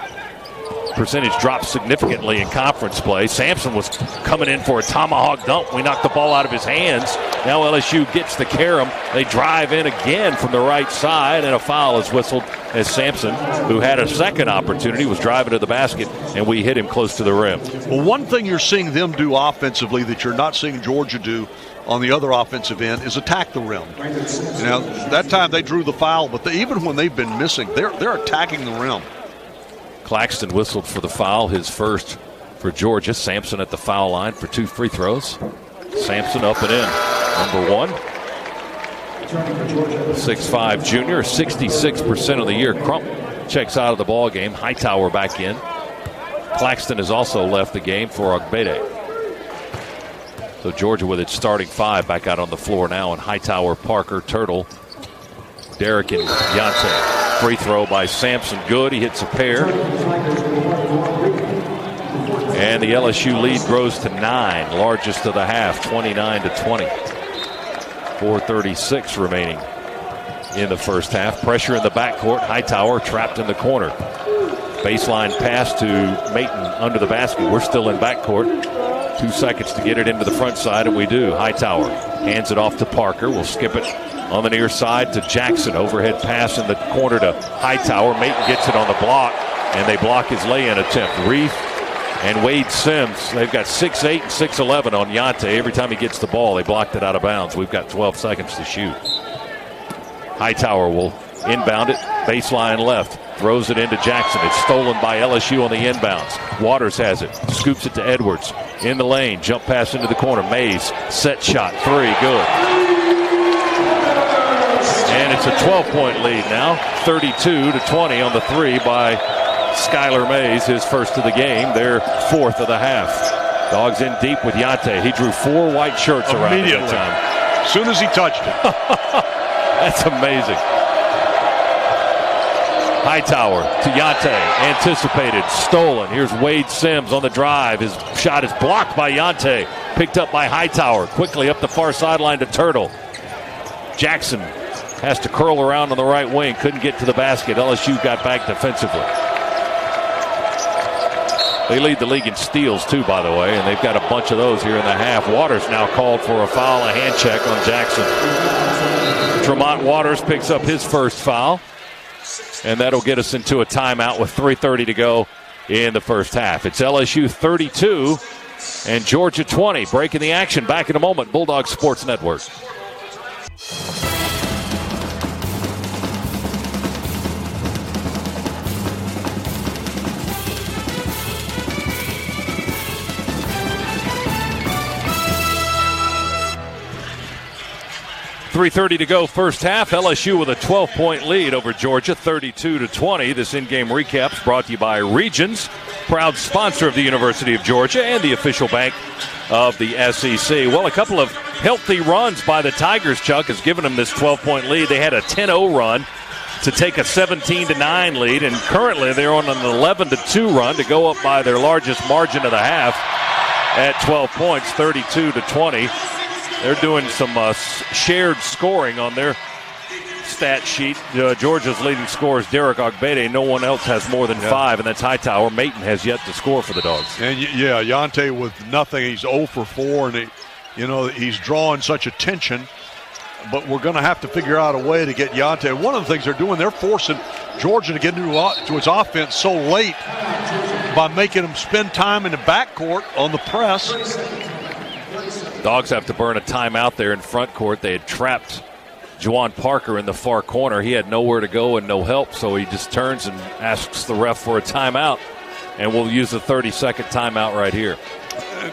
percentage dropped significantly in conference play. Sampson was coming in for a tomahawk dunk. We knocked the ball out of his hands. Now LSU gets the carom. They drive in again from the right side, and a foul is whistled as Sampson, who had a second opportunity, was driving to the basket, and we hit him close to the rim. Well, one thing you're seeing them do offensively that you're not seeing Georgia do on the other offensive end is attack the rim. You know, that time they drew the foul, but even when they've been missing, they're attacking the rim. Claxton whistled for the foul, his first for Georgia. Sampson at the foul line for 2 free throws. Sampson up and in. Number 1. 6'5 junior, 66% of the year. Crump checks out of the ball game. Hightower back in. Claxton has also left the game for Ogbede. So Georgia with its starting 5 back out on the floor now, and Hightower, Parker, Turtle, Derrick, and Yante. Free throw by Sampson, good. He hits a pair. And the LSU lead grows to 9, largest of the half, 29-20. 4:36 remaining in the first half. Pressure in the backcourt. Hightower trapped in the corner. Baseline pass to Maton under the basket. We're still in backcourt. 2 seconds to get it into the front side, and we do. Hightower hands it off to Parker. We'll skip it on the near side to Jackson. Overhead pass in the corner to Hightower. Maton gets it on the block, and they block his lay-in attempt. Reef and Wade Sims, they've got 6'8" and 6'11" on Yante. Every time he gets the ball, they blocked it out of bounds. We've got 12 seconds to shoot. Hightower will inbound it, baseline left. Throws it into Jackson. It's stolen by LSU on the inbounds. Waters has it. Scoops it to Edwards. In the lane. Jump pass into the corner. Mays. Set shot. 3. Good. And it's a 12-point lead now. 32-20 on the 3 by Skylar Mays. His first of the game. Their 4th of the half. Dogs in deep with Yante. He drew 4 white shirts around him that time. As soon as he touched it. That's amazing. Hightower to Yante, anticipated, stolen. Here's Wade Sims on the drive. His shot is blocked by Yante, picked up by Hightower. Quickly up the far sideline to Turtle. Jackson has to curl around on the right wing, couldn't get to the basket. LSU got back defensively. They lead the league in steals too, by the way, and they've got a bunch of those here in the half. Waters now called for a foul, a hand check on Jackson. Tremont Waters picks up his first foul. And that'll get us into a timeout with 3:30 to go in the first half. It's LSU 32 and Georgia 20. Breaking the action. Back in a moment. Bulldog Sports Network. .330 to go first half. LSU with a 12-point lead over Georgia, 32-20. This in-game recap's brought to you by Regions, proud sponsor of the University of Georgia and the official bank of the SEC. Well, a couple of healthy runs by the Tigers, Chuck, has given them this 12-point lead. They had a 10-0 run to take a 17-9 lead, and currently they're on an 11-2 run to go up by their largest margin of the half at 12 points, 32-20. They're doing some shared scoring on their stat sheet. Georgia's leading scorer is Derek Ogbede. No one else has more than 5, and that's Hightower. Maton has yet to score for the Dogs. And, yeah, Yante with nothing. He's 0 for 4, and, he's drawing such attention. But we're going to have to figure out a way to get Yante. One of the things they're doing, they're forcing Georgia to get into its offense so late by making them spend time in the backcourt on the press. Dogs have to burn a timeout there in front court. They had trapped Juwan Parker in the far corner. He had nowhere to go and no help, so he just turns and asks the ref for a timeout, and we'll use the 30-second timeout right here.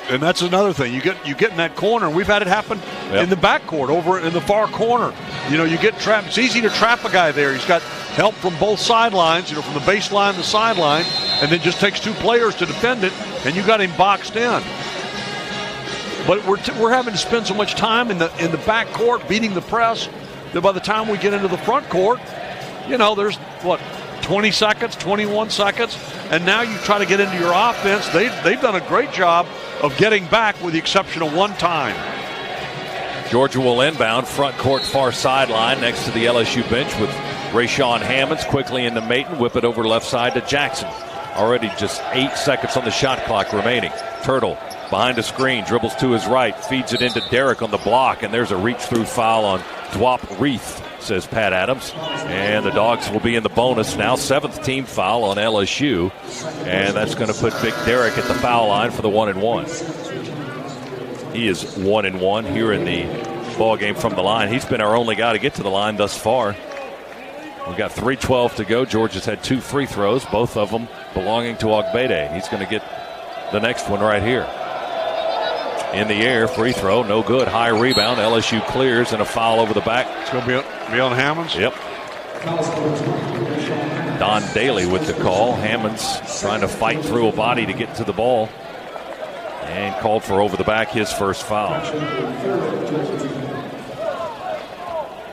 And that's another thing. You get in that corner, and we've had it happen in the backcourt over in the far corner. You get trapped. It's easy to trap a guy there. He's got help from both sidelines, from the baseline to the sideline, and then just takes 2 players to defend it, and you got him boxed in. But we're having to spend so much time in the backcourt beating the press that by the time we get into the front court, there's 20 seconds, 21 seconds, and now you try to get into your offense. They've done a great job of getting back, with the exception of one time. Georgia will inbound front court far sideline next to the LSU bench with Rayshawn Hammonds quickly into Maton. Whip it over left side to Jackson. Already just 8 seconds on the shot clock remaining. Turtle behind a screen, dribbles to his right, feeds it into Derek on the block, and there's a reach-through foul on Dwop Reith, says Pat Adams. And the Dogs will be in the bonus now. 7th team foul on LSU, and that's going to put Big Derek at the foul line for the 1-and-1. He is 1-and-1 here in the ball game from the line. He's been our only guy to get to the line thus far. We've got 3:12 to go. Georgia's had 2 free throws, both of them belonging to Ogbede. He's going to get the next one right here. In the air, free throw, no good. High rebound, LSU clears, and a foul over the back. It's going to be on Hammonds? Yep. Don Daly with the call. Hammonds trying to fight through a body to get to the ball. And called for over the back, his first foul.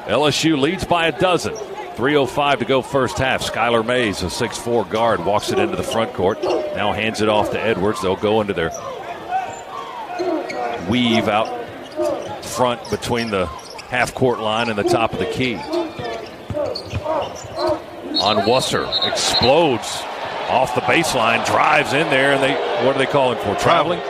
LSU leads by a dozen. 3:05 to go first half. Skylar Mays, a 6'4" guard, walks it into the front court. Now hands it off to Edwards. They'll go into their weave out front between the half-court line and the top of the key. On Wusser, explodes Off the baseline, drives in there, and what are they calling for? Traveling?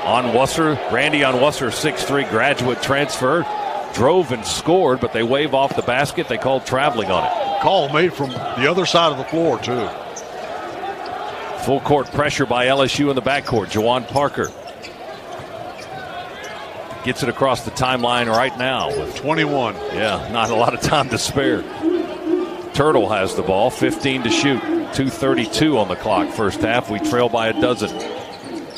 Onwusser, Randy Onwusser, 6'3", graduate transfer. Drove and scored, but they wave off the basket. They called traveling on it. Call made from the other side of the floor, too. Full court pressure by LSU in the backcourt. Juwan Parker gets it across the timeline right now with 21. Yeah, not a lot of time to spare. Turtle has the ball, 15 to shoot. 2:32 on the clock first half. We trail by a dozen.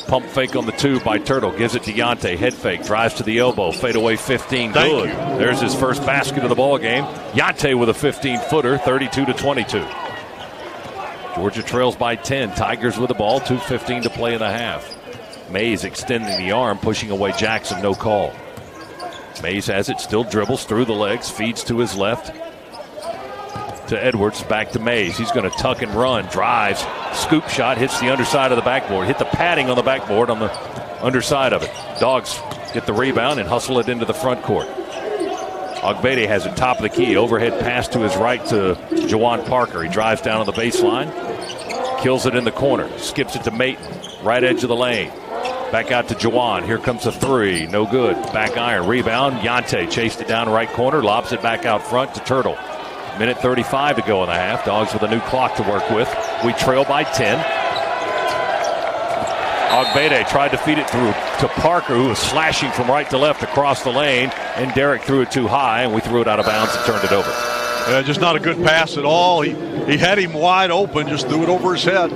Pump fake on the 2 by Turtle. Gives it to Yante. Head fake. Drives to the elbow. Fade away 15. Good. There's his first basket of the ball game. Yante with a 15-footer. 32-22. Georgia trails by 10. Tigers with the ball. 2:15 to play in the half. Mays extending the arm. Pushing away Jackson. No call. Mays has it. Still dribbles through the legs. Feeds to his left. To Edwards, back to Mays. He's going to tuck and run, drives, scoop shot, hits the underside of the backboard. Hit the padding on the backboard on the underside of it. Dogs get the rebound and hustle it into the front court. Ogbede has it top of the key. Overhead pass to his right to Juwan Parker. He drives down on the baseline, kills it in the corner, skips it to Maton, right edge of the lane. Back out to Juwan. Here comes a 3. No good. Back iron. Rebound. Yante chased it down right corner, lobs it back out front to Turtle. Minute 35 to go in the half. Dogs with a new clock to work with. We trail by 10. Ogbede tried to feed it through to Parker, who was slashing from right to left across the lane, and Derek threw it too high, and we threw it out of bounds and turned it over. Yeah, just not a good pass at all. He had him wide open, just threw it over his head.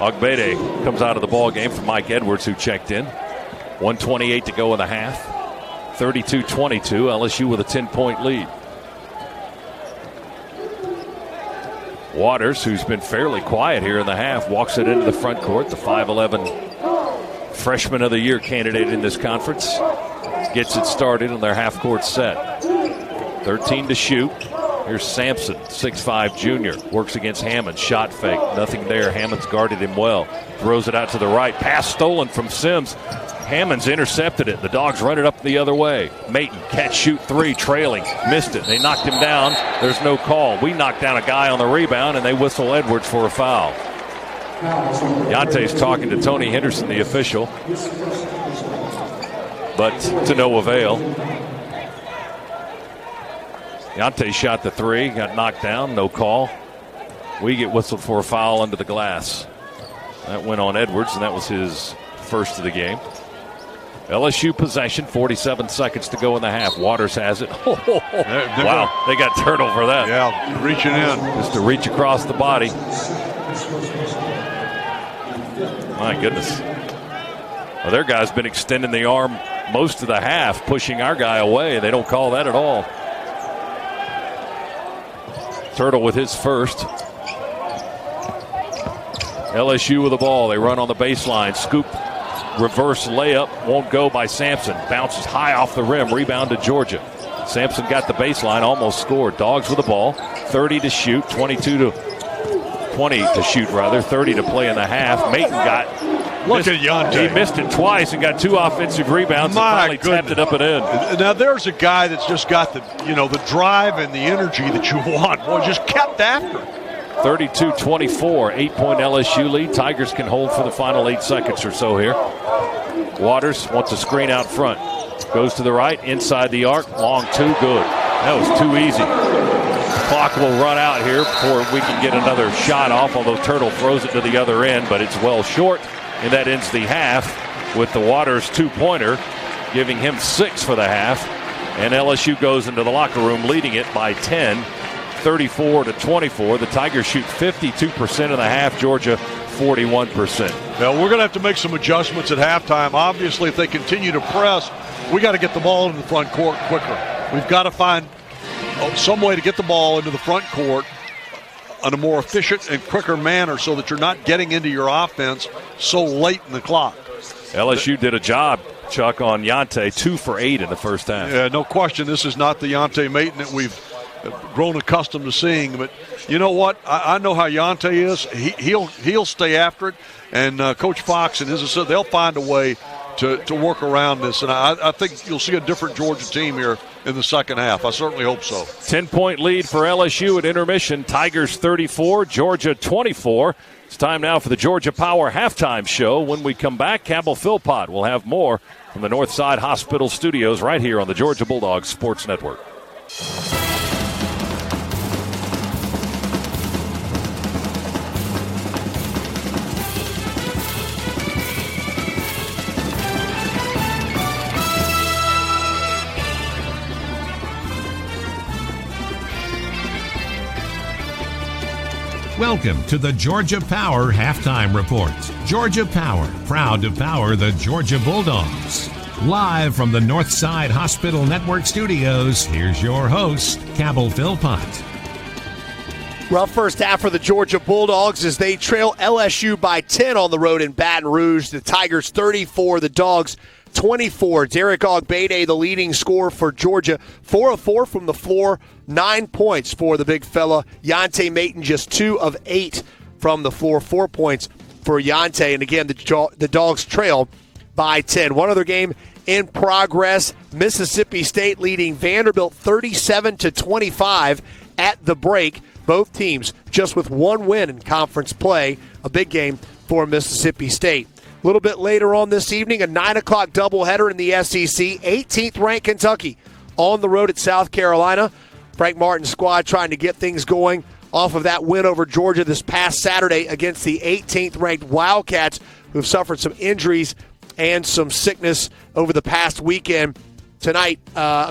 Ogbede comes out of the ball game for Mike Edwards, who checked in. 1:28 to go in the half. 32-22. LSU with a 10-point lead. Waters, who's been fairly quiet here in the half, walks it into the front court. The 5'11" freshman of the year candidate in this conference gets it started on their half-court set. 13 to shoot. Here's Sampson, 6'5" junior. Works against Hammond. Shot fake. Nothing there. Hammond's guarded him well. Throws it out to the right. Pass stolen from Sims. Hammond's intercepted it. The Dogs run it up the other way. Maton, catch, shoot 3, trailing. Missed it. They knocked him down. There's no call. We knocked down a guy on the rebound, and they whistle Edwards for a foul. Yante's talking to Tony Henderson, the official, but to no avail. Yante shot the 3, got knocked down, no call. We get whistled for a foul under the glass. That went on Edwards, and that was his first of the game. LSU possession, 47 seconds to go in the half. Waters has it. Wow, they got Turtle for that. Yeah, reaching in. Just to reach across the body. My goodness. Well, their guy's been extending the arm most of the half, pushing our guy away. They don't call that at all. Turtle with his first. LSU with the ball. They run on the baseline. Scoop. Reverse layup won't go by Sampson. Bounces high off the rim. Rebound to Georgia. Sampson got the baseline, almost scored. Dogs with the ball. 30 to shoot. 20 to shoot rather. 30 to play in the half. Maton got. Look at Yante. He missed it twice and got 2 offensive rebounds. And finally tapped it up and in. Now there's a guy that's just got the drive and the energy that you want. Boy, just kept after it. 32-24, 8-point LSU lead. Tigers can hold for the final 8 seconds or so here. Waters wants a screen out front. Goes to the right, inside the arc. Long 2, good. That was too easy. Clock will run out here before we can get another shot off, although Turtle throws it to the other end, but it's well short, and that ends the half with the Waters 2-pointer, giving him 6 for the half, and LSU goes into the locker room leading it by 10. 34-24. The Tigers shoot 52% in the half. Georgia 41%. Now we're going to have to make some adjustments at halftime. Obviously, if they continue to press, we got to get the ball into the front court quicker. We've got to find some way to get the ball into the front court in a more efficient and quicker manner so that you're not getting into your offense so late in the clock. LSU did a job, Chuck, on Yante, 2 for 8 in the first half. Yeah, no question. This is not the Yante Maton that we've grown accustomed to seeing, but you know what? I know how Yante is. He'll stay after it, and Coach Fox and his assistant, they'll find a way to work around this. And I think you'll see a different Georgia team here in the second half. I certainly hope so. 10-point lead for LSU at intermission. Tigers 34, Georgia 24. It's time now for the Georgia Power halftime show. When we come back, Cabell Philpott will have more from the Northside Hospital Studios right here on the Georgia Bulldogs Sports Network. Welcome to the Georgia Power Halftime Report. Georgia Power, proud to power the Georgia Bulldogs. Live from the Northside Hospital Network Studios, here's your host, Cabell Philpott. Rough first half for the Georgia Bulldogs as they trail LSU by 10 on the road in Baton Rouge. The Tigers 34, the Dogs 24. Derek Ogbede, the leading scorer for Georgia, 4 of 4 from the floor, 9 points for the big fella. Yante Maton just 2 of 8 from the floor, 4 points for Yante. And again, the Dogs trail by 10. One other game in progress, Mississippi State leading Vanderbilt 37-25 at the break. Both teams just with one win in conference play, a big game for Mississippi State. A little bit later on this evening, a 9 o'clock doubleheader in the SEC. 18th-ranked Kentucky on the road at South Carolina. Frank Martin's squad trying to get things going off of that win over Georgia this past Saturday against the 18th-ranked Wildcats, who have suffered some injuries and some sickness over the past weekend. Tonight,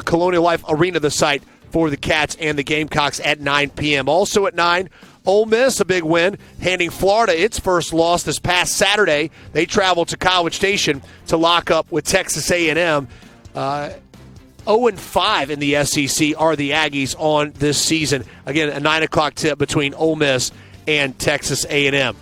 Colonial Life Arena, the site for the Cats and the Gamecocks at 9 p.m. Also at 9, Ole Miss, a big win, handing Florida its first loss this past Saturday. They traveled to College Station to lock up with Texas A&M. 0-5 in the SEC are the Aggies on this season. Again, a 9 o'clock tip between Ole Miss and Texas A&M.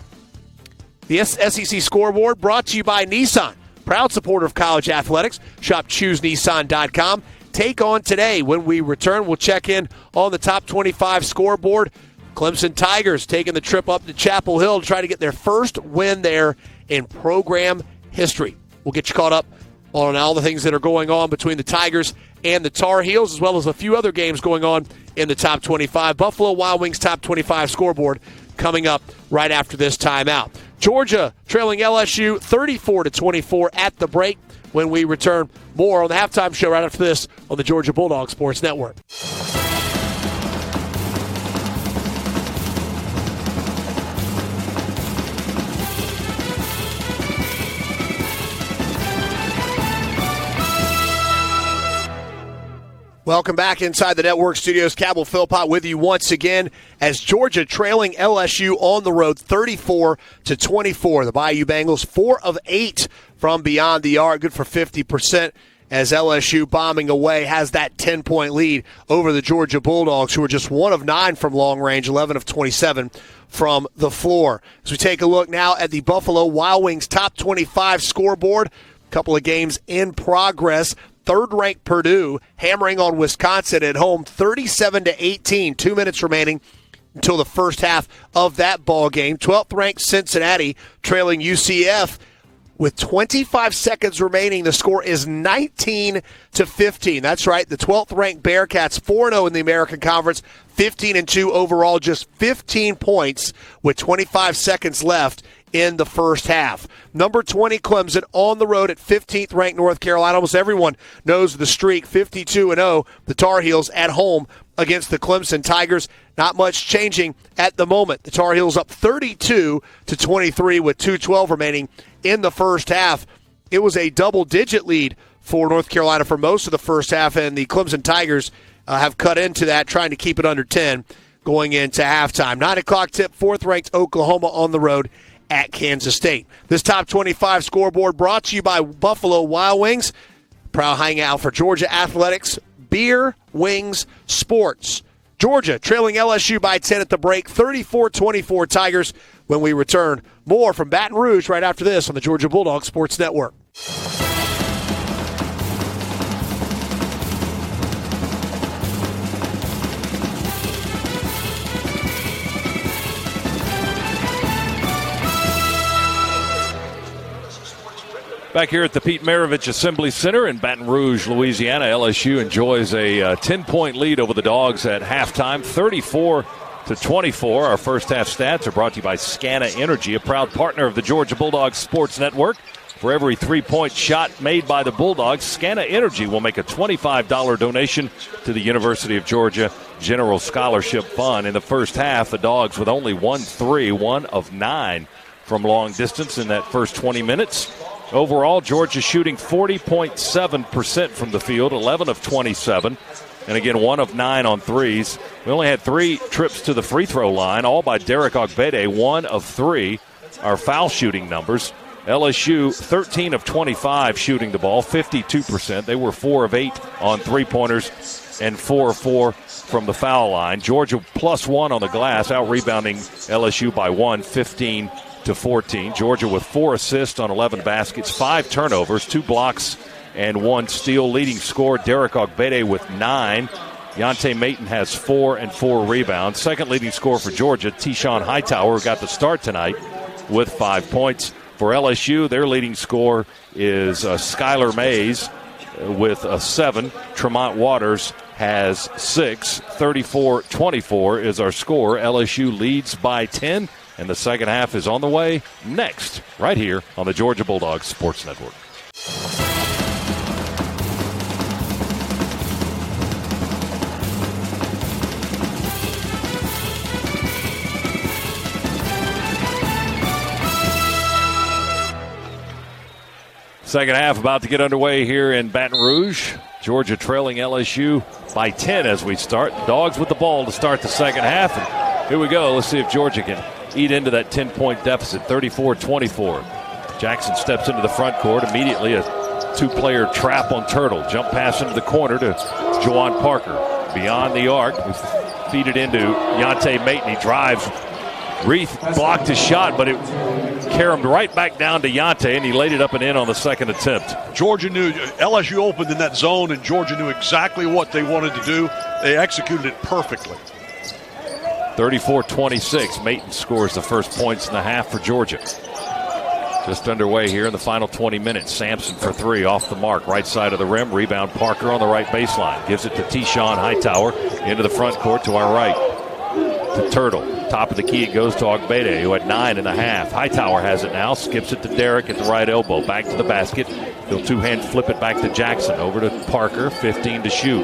The SEC scoreboard brought to you by Nissan, proud supporter of college athletics. Shop ChooseNissan.com. Take on today. When we return, we'll check in on the top 25 scoreboard. Clemson Tigers taking the trip up to Chapel Hill to try to get their first win there in program history. We'll get you caught up on all the things that are going on between the Tigers and the Tar Heels, as well as a few other games going on in the top 25. Buffalo Wild Wings top 25 scoreboard coming up right after this timeout. Georgia trailing LSU 34-24 at the break. When we return, more on the halftime show right after this on the Georgia Bulldogs Sports Network. Welcome back inside the network studios. Cabell Philpott with you once again as Georgia trailing LSU on the road 34-24. The Bayou Bengals 4 of 8 from beyond the arc, good for 50%, as LSU bombing away has that 10-point lead over the Georgia Bulldogs, who are just 1 of 9 from long range, 11 of 27 from the floor. As we take a look now at the Buffalo Wild Wings top 25 scoreboard, a couple of games in progress. Third-ranked Purdue hammering on Wisconsin at home 37-18. 2 minutes remaining until the first half of that ball game. 12th-ranked Cincinnati trailing UCF with 25 seconds remaining. The score is 19-15. That's right. The 12th-ranked Bearcats 4-0 in the American Conference, 15-2 overall, just 15 points with 25 seconds left in the first half. Number 20 Clemson on the road at 15th ranked North Carolina. Almost everyone knows the streak, 52-0. The Tar Heels at home against the Clemson Tigers. Not much changing at the moment. The Tar Heels up 32-23 with 2:12 remaining in the first half. It was a double-digit lead for North Carolina for most of the first half, and the Clemson Tigers have cut into that, trying to keep it under 10 going into halftime. 9 o'clock tip, 4th-ranked Oklahoma on the road at Kansas State. This top 25 scoreboard brought to you by Buffalo Wild Wings. Proud hangout for Georgia Athletics, Beer, Wings, Sports. Georgia trailing LSU by 10 at the break, 34-24 Tigers. When we return, more from Baton Rouge right after this on the Georgia Bulldogs Sports Network. Back here at the Pete Maravich Assembly Center in Baton Rouge, Louisiana, LSU enjoys a 10-point lead over the Dogs at halftime, 34-24. Our first half stats are brought to you by Scana Energy, a proud partner of the Georgia Bulldogs Sports Network. For every 3-point shot made by the Bulldogs, Scana Energy will make a $25 donation to the University of Georgia General Scholarship Fund. In the first half, the Dogs with only 1 of 9 from long distance in that first 20 minutes. Overall, Georgia shooting 40.7% from the field, 11 of 27. And again, 1 of 9 on threes. We only had 3 trips to the free throw line, all by Derek Ogbede, 1 of 3. Our foul shooting numbers. LSU, 13 of 25 shooting the ball, 52%. They were 4 of 8 on three-pointers and 4 of 4 from the foul line. Georgia +1 on the glass, out-rebounding LSU by 1, 15-14. Georgia with 4 assists on 11 baskets, 5 turnovers, 2 blocks, and 1 steal. Leading scorer, Derek Ogbede with 9. Yante Mayton has 4 and 4 rebounds. Second leading scorer for Georgia, Tyshawn Hightower, who got the start tonight with 5 points. For LSU, their leading scorer is Skylar Mays with 7. Tremont Waters has 6. 34-24 is our score. LSU leads by 10, and the second half is on the way next, right here on the Georgia Bulldogs Sports Network. Second half about to get underway here in Baton Rouge. Georgia trailing LSU by 10 as we start. Dogs with the ball to start the second half. And here we go. Let's see if Georgia can eat into that 10-point deficit, 34-24. Jackson steps into the front court. Immediately a 2-player trap on Turtle. Jump pass into the corner to Juwan Parker. Beyond the arc, we feed it into Yante Mayton. He drives. Reith blocked his shot, but it carried him right back down to Yante, and he laid it up and in on the second attempt. Georgia knew, LSU opened in that zone, and Georgia knew exactly what they wanted to do. They executed it perfectly. 34-26. Mayton scores the first points in the half for Georgia. Just underway here in the final 20 minutes. Sampson for 3 off the mark. Right side of the rim. Rebound Parker on the right baseline. Gives it to Tyshawn Hightower into the front court to our right. To Turtle. Top of the key, it goes to Ogbede, who at 9.5. Hightower has it now. Skips it to Derek at the right elbow. Back to the basket. He'll two-hand flip it back to Jackson. Over to Parker. 15 to shoot.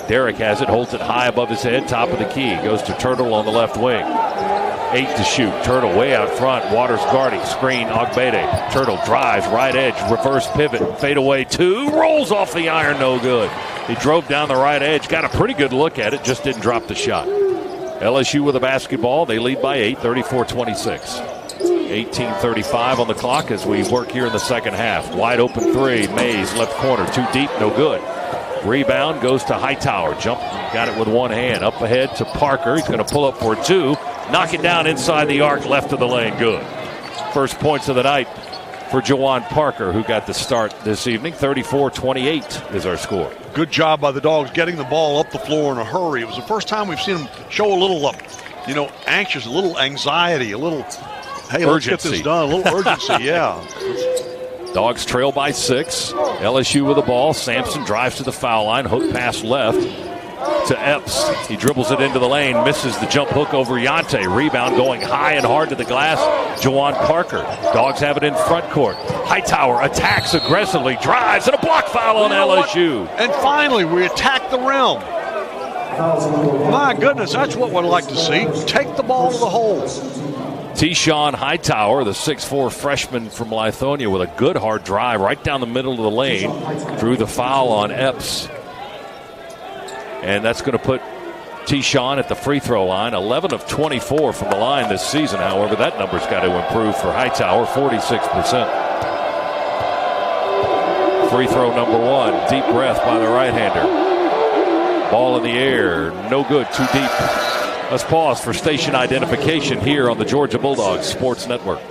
Derek has it. Holds it high above his head. Top of the key. Goes to Turtle on the left wing. 8 to shoot. Turtle way out front. Waters guarding. Screen. Ogbede. Turtle drives. Right edge. Reverse pivot. Fade away 2. Rolls off the iron. No good. He drove down the right edge. Got a pretty good look at it. Just didn't drop the shot. LSU with a basketball. They lead by 8, 34-26. 18:35 on the clock as we work here in the second half. Wide open 3. Mays, left corner. Too deep, no good. Rebound goes to Hightower. Jump, got it with one hand. Up ahead to Parker. He's going to pull up for 2. Knock it down inside the arc, left of the lane. Good. First points of the night for Juwan Parker, who got the start this evening. 34-28 is our score. Good job by the Dogs getting the ball up the floor in a hurry. It was the first time we've seen them show a little, anxious, a little anxiety, a little, hey, let's get this done, a little urgency, yeah. Dogs trail by 6. LSU with the ball. Sampson drives to the foul line. Hook pass left to Epps. He dribbles it into the lane, misses the jump hook over Yante. Rebound going high and hard to the glass. Juwan Parker. Dogs have it in front court. Hightower attacks aggressively, drives, and a block foul on LSU. And finally, we attack the rim. My goodness, that's what we'd like to see. Take the ball to the hole. Tyshawn Hightower, the 6'4 freshman from Lithonia, with a good hard drive right down the middle of the lane. Drew the foul on Epps. And that's going to put Tyshawn at the free throw line. 11 of 24 from the line this season. However, that number's got to improve for Hightower, 46%. Free throw number 1. Deep breath by the right-hander. Ball in the air. No good. Too deep. Let's pause for station identification here on the Georgia Bulldogs Sports Network.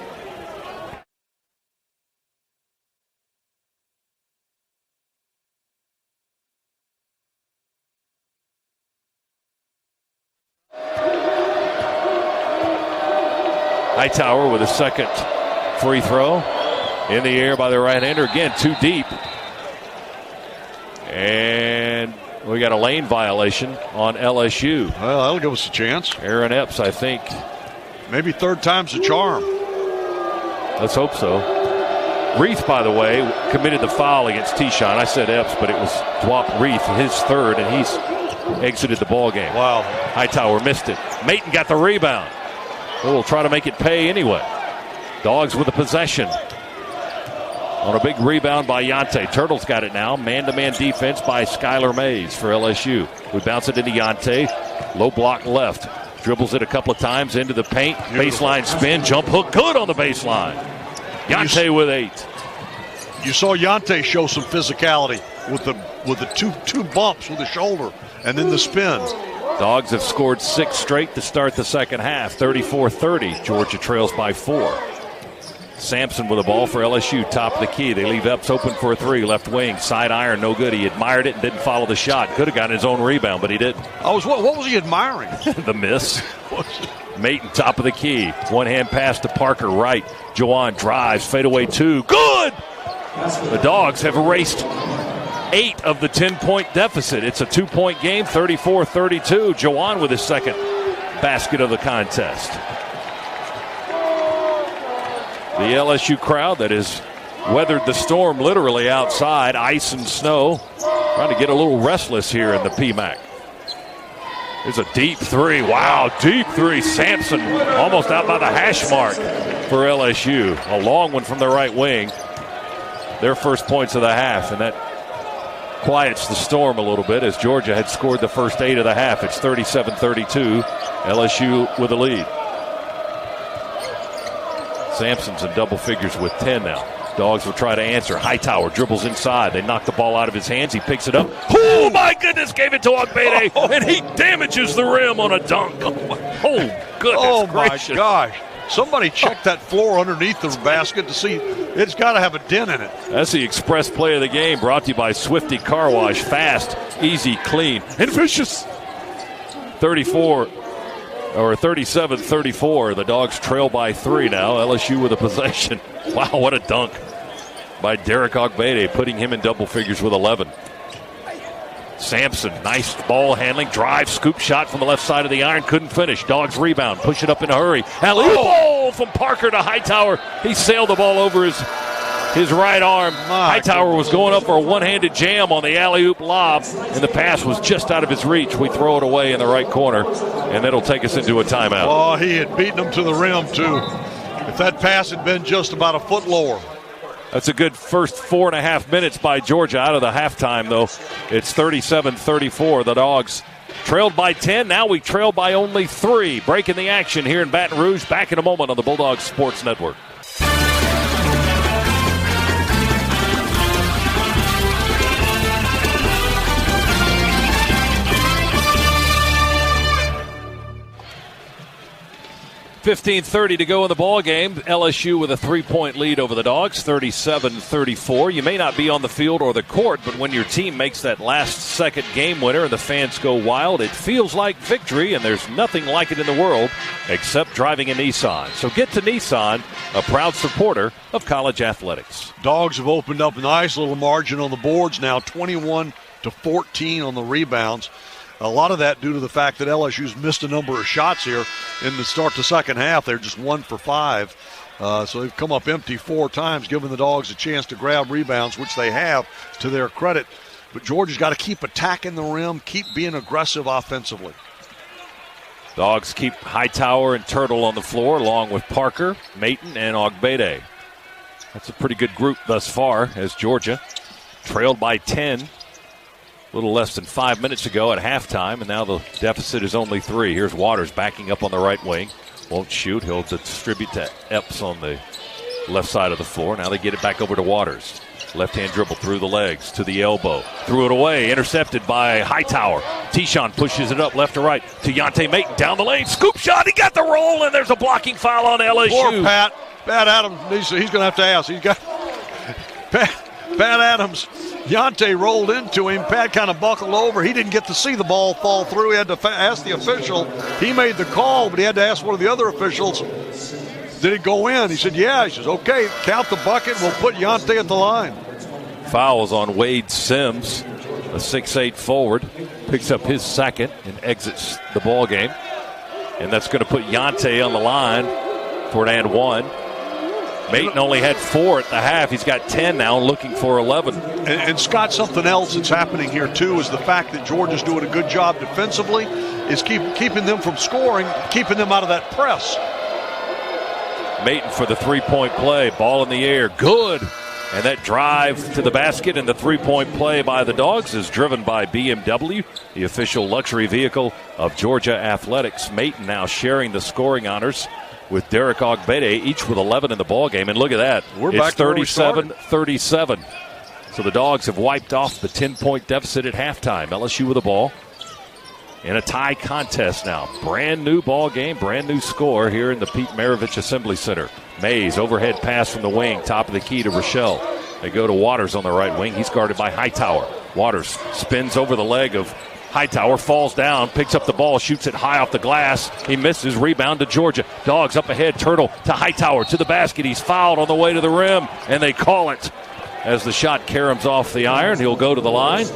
Hightower with a second free throw. In the air by the right-hander. Again, too deep. And we got a lane violation on LSU. Well, that'll give us a chance. Aaron Epps, I think. Maybe third time's the charm. Let's hope so. Reith, by the way, committed the foul against T-Shon. I said Epps, but it was Dwop Reith, his third, and he's exited the ball game. Wow. Hightower missed it. Maton got the rebound. We'll try to make it pay anyway. Dogs with the possession. On a big rebound by Yante. Turtles got it now. Man-to-man defense by Skylar Mays for LSU. We bounce it into Yante. Low block left. Dribbles it a couple of times into the paint. Baseline spin. Jump hook. Good on the baseline. Yante with 8. You saw Yante show some physicality with the two bumps with the shoulder and then the spin. Dogs have scored 6 straight to start the second half. 34-30. Georgia trails by 4. Sampson with the ball for LSU, top of the key. They leave Epps open for a 3, left wing, side iron, no good. He admired it and didn't follow the shot. Could have gotten his own rebound, but he didn't. What was he admiring? The miss. Maton, top of the key. One-hand pass to Parker, right. Jawan drives, fadeaway 2. Good! The Dogs have erased 8 of the 10-point deficit. It's a 2-point game, 34-32. Jawan with his second basket of the contest. The LSU crowd that has weathered the storm literally outside, ice and snow, trying to get a little restless here in the PMAC. There's a deep 3. Wow, deep 3. Sampson almost out by the hash mark for LSU. A long one from the right wing. Their first points of the half, and that quiets the storm a little bit as Georgia had scored the first 8 of the half. It's 37-32. LSU with a lead. Sampson's in double figures with 10 now. Dogs will try to answer. Hightower dribbles inside. They knock the ball out of his hands. He picks it up. Oh, my goodness. Gave it to Ogbede, and he damages the rim on a dunk. Oh, goodness gracious. My gosh. Somebody check that floor underneath the basket to see. It's got to have a dent in it. That's the express play of the game, brought to you by Swifty Car Wash. Fast, easy, clean, and vicious. 37-34. The Dogs trail by 3 now. LSU with a possession. Wow, what a dunk by Derek Ogbede, putting him in double figures with 11. Sampson, nice ball handling, drive, scoop shot from the left side of the iron, couldn't finish. Dogs rebound, push it up in a hurry. Alley-oop ball from Parker to Hightower. He sailed the ball over his right arm. Hightower was going up for a one-handed jam on the alley-oop lob, and the pass was just out of his reach. We throw it away in the right corner, and that'll take us into a timeout. Oh, he had beaten him to the rim, too. If that pass had been just about a foot lower. That's a good first 4.5 minutes by Georgia out of the halftime, though. It's 37-34. The Dogs trailed by 10. Now we trail by only 3. Breaking the action here in Baton Rouge. Back in a moment on the Bulldogs Sports Network. 15:30 to go in the ball game. LSU with a 3-point lead over the Dogs, 37-34. You may not be on the field or the court, but when your team makes that last-second game winner and the fans go wild, it feels like victory, and there's nothing like it in the world except driving a Nissan. So get to Nissan, a proud supporter of college athletics. Dogs have opened up a nice little margin on the boards now, 21-14 on the rebounds. A lot of that due to the fact that LSU's missed a number of shots here in the start to second half. They're just 1 for 5. So they've come up empty 4 times, giving the Dogs a chance to grab rebounds, which they have to their credit. But Georgia's got to keep attacking the rim, keep being aggressive offensively. Dogs keep Hightower and Turtle on the floor, along with Parker, Maton, and Ogbede. That's a pretty good group thus far, as Georgia trailed by 10. A little less than 5 minutes ago at halftime, and now the deficit is only 3. Here's Waters backing up on the right wing. Won't shoot. He'll distribute to Epps on the left side of the floor. Now they get it back over to Waters. Left-hand dribble through the legs to the elbow. Threw it away. Intercepted by Hightower. T-Shon pushes it up left to right to Yante Maton down the lane. Scoop shot. He got the roll, and there's a blocking foul on LSU. Poor Pat. Pat Adams, he's going to have to ask. He's got Pat Adams. Yante rolled into him. Pat kind of buckled over. He didn't get to see the ball fall through. He had to ask the official. He made the call, but he had to ask one of the other officials. Did it go in? He said, yeah. He says, okay, count the bucket. We'll put Yante at the line. Fouls on Wade Sims, a 6'8 forward. Picks up his second and exits the ball game. And that's going to put Yante on the line for an and one. Maton only had 4 at the half. He's got 10 now, looking for 11. And Scott, something else that's happening here, too, is the fact that Georgia's doing a good job defensively, is keeping them from scoring, keeping them out of that press. Maton for the three-point play. Ball in the air. Good. And that drive to the basket and the three-point play by the Dogs is driven by BMW, the official luxury vehicle of Georgia Athletics. Maton now sharing the scoring honors with Derek Ogbede, each with 11 in the ballgame. And look at that. We're it's back to 37-37. So the Dogs have wiped off the 10-point deficit at halftime. LSU with the ball in a tie contest now. Brand new ball game, brand new score here in the Pete Maravich Assembly Center. Mays, overhead pass from the wing, top of the key to Rochelle. They go to Waters on the right wing. He's guarded by Hightower. Waters spins over the leg of Hightower, falls down, picks up the ball, shoots it high off the glass. He misses, rebound to Georgia. Dogs up ahead, Turtle to Hightower, to the basket. He's fouled on the way to the rim, and they call it. As the shot caroms off the iron, he'll go to the line.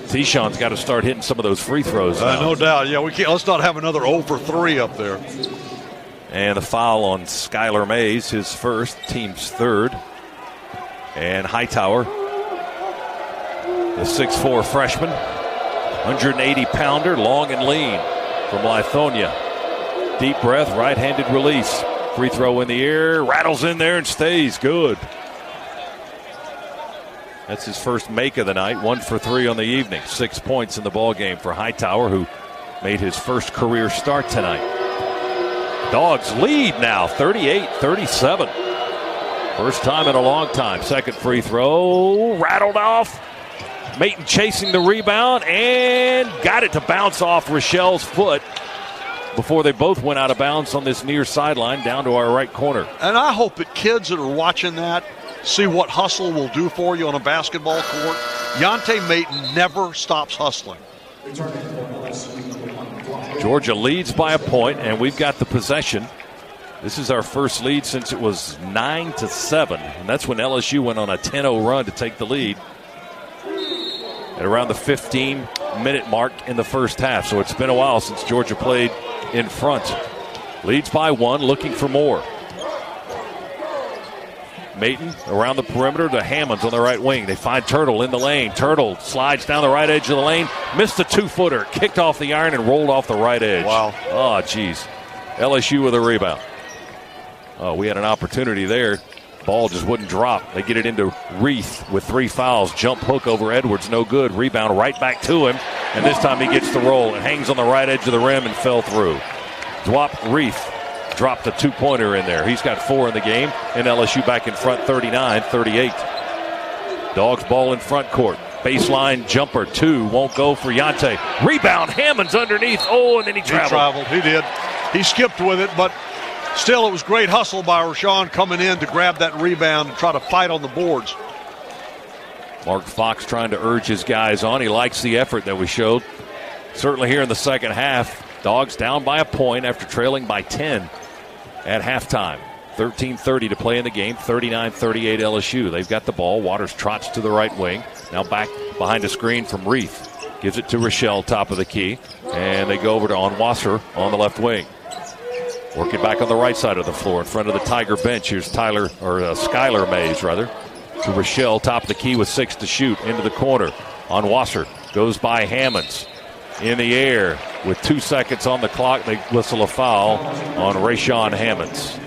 T-Shaw's got to start hitting some of those free throws now. No doubt. Yeah, we can't. Let's not have another 0 for 3 up there. And the foul on Skylar Mays, his first, team's third. And Hightower, the 6'4 freshman, 180-pounder, long and lean from Lithonia. Deep breath, right-handed release. Free throw in the air, rattles in there and stays good. That's his first make of the night, 1 for 3 on the evening. 6 points in the ball game for Hightower, who made his first career start tonight. Dogs lead now, 38-37. First time in a long time. Second free throw, rattled off. Maton chasing the rebound and got it to bounce off Rochelle's foot before they both went out of bounds on this near sideline down to our right corner. And I hope that kids that are watching that see what hustle will do for you on a basketball court. Yante Maton never stops hustling. Georgia leads by a point, and we've got the possession. This is our first lead since it was 9-7, and that's when LSU went on a 10-0 run to take the lead at around the 15-minute mark in the first half. So it's been a while since Georgia played in front. Leads by 1, looking for more. Maton around the perimeter to Hammonds on the right wing. They find Turtle in the lane. Turtle slides down the right edge of the lane. Missed the 2-footer. Kicked off the iron and rolled off the right edge. Wow. Oh, geez. LSU with a rebound. Oh, we had an opportunity there. Ball just wouldn't drop. They get it into Reith with 3 fouls. Jump hook over Edwards. No good. Rebound right back to him. And this time he gets the roll. It hangs on the right edge of the rim and fell through. Dwop Reith dropped a 2-pointer in there. He's got 4 in the game, and LSU back in front 39-38. Dogs ball in front court. Baseline jumper, 2, won't go for Yante. Rebound, Hammonds underneath. Oh, and then he traveled. He did. He skipped with it, but still it was great hustle by Rashawn coming in to grab that rebound and try to fight on the boards. Mark Fox trying to urge his guys on. He likes the effort that we showed. Certainly here in the second half. Dogs down by a point after trailing by 10 at halftime. 13:30 to play in the game. 39-38 LSU. They've got the ball. Waters trots to the right wing. Now back behind a screen from Reith. Gives it to Rochelle, top of the key. And they go over to Onwasser on the left wing. Work it back on the right side of the floor in front of the Tiger bench. Here's Skylar Mays, rather. To Rochelle, top of the key with 6 to shoot. Into the corner. Onwasser goes by Hammonds. In the air with 2 seconds on the clock. They whistle a foul on Rashawn Hammonds.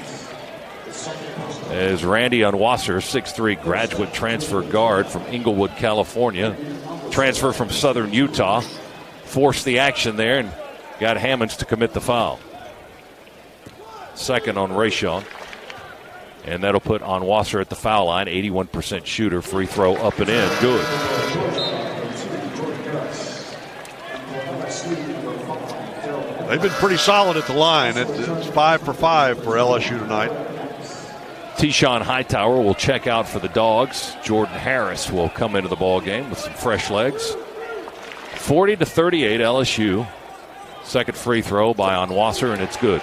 As Randy Onwasser, 6'3", graduate transfer guard from Inglewood, California. Transfer from Southern Utah. Forced the action there and got Hammonds to commit the foul. Second on Rashawn. And that'll put Onwasser at the foul line. 81% shooter. Free throw up and in. Good. They've been pretty solid at the line. It's 5 for 5 for LSU tonight. T-Shaw's Hightower will check out for the Dogs. Jordan Harris will come into the ball game with some fresh legs. 40-38 LSU. Second free throw by Onwasser, and it's good.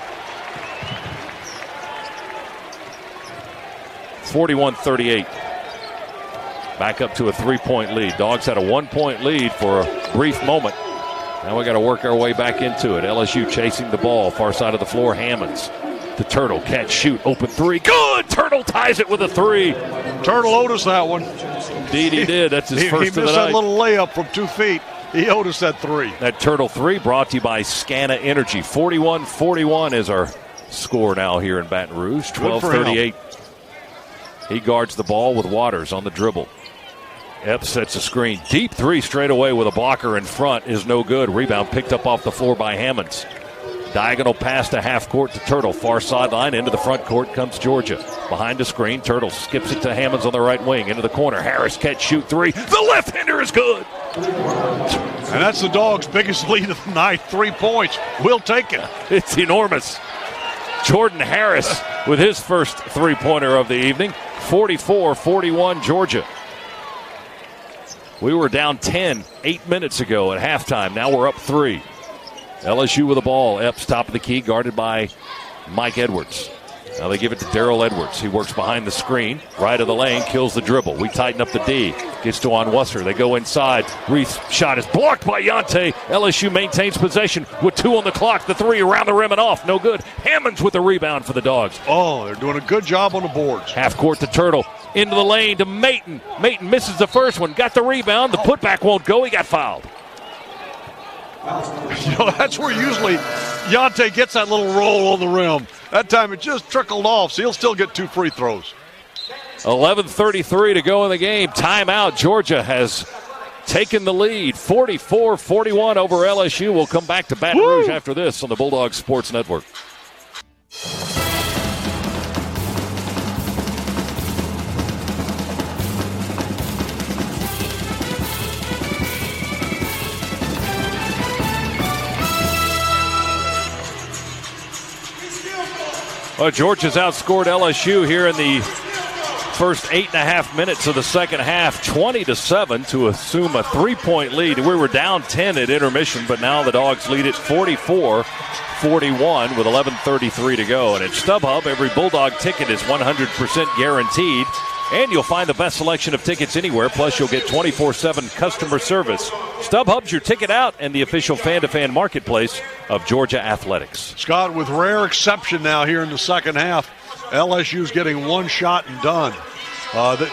41-38. Back up to a 3-point lead. Dogs had a 1-point lead for a brief moment. Now we got to work our way back into it. LSU chasing the ball. Far side of the floor, Hammonds. The Turtle, catch, shoot, open three. Good! Turtle ties it with a 3. Turtle owed us that one. Indeed he did. That's his first of the night. He missed that little layup from 2 feet. He owed us that 3. That Turtle 3 brought to you by Scana Energy. 41-41 is our score now here in Baton Rouge. 12:38. He guards the ball with Waters on the dribble. Epps sets a screen. Deep 3 straight away with a blocker in front is no good. Rebound picked up off the floor by Hammonds. Diagonal pass to half court to Turtle. Far sideline into the front court comes Georgia. Behind the screen, Turtle skips it to Hammonds on the right wing. Into the corner. Harris catch, shoot 3. The left-hander is good. And that's the Dogs' biggest lead of the night. 3 points. We'll take it. It's enormous. Jordan Harris with his first 3-pointer of the evening. 44-41 Georgia. We were down 10 8 minutes ago at halftime. Now we're up 3. LSU with the ball. Epps top of the key, guarded by Mike Edwards. Now they give it to Darrell Edwards. He works behind the screen. Right of the lane, kills the dribble. We tighten up the D. Gets to Onwusser. They go inside. Reith's shot is blocked by Yante. LSU maintains possession with 2 on the clock. The 3 around the rim and off. No good. Hammonds with the rebound for the Dogs. Oh, they're doing a good job on the boards. Half court to Turtle. Into the lane to Maton. Maton misses the first one. Got the rebound. The putback won't go. He got fouled. You know, that's where usually Yante gets that little roll on the rim. That time it just trickled off, so he'll still get 2 free throws. 11:33 to go in the game. Timeout. Georgia has taken the lead. 44-41 over LSU. We'll come back to Baton Rouge after this on the Bulldog Sports Network. Well, Georgia's outscored LSU here in the first 8.5 minutes of the second half, 20-7 to assume a 3-point lead. We were down 10 at intermission, but now the Dogs lead it 44-41 with 11:33 to go. And at StubHub, every Bulldog ticket is 100% guaranteed, and you'll find the best selection of tickets anywhere. Plus, you'll get 24/7 customer service. StubHub's your ticket out and the official fan-to-fan marketplace of Georgia Athletics. Scott, with rare exception now here in the second half, LSU's getting 1 shot and done.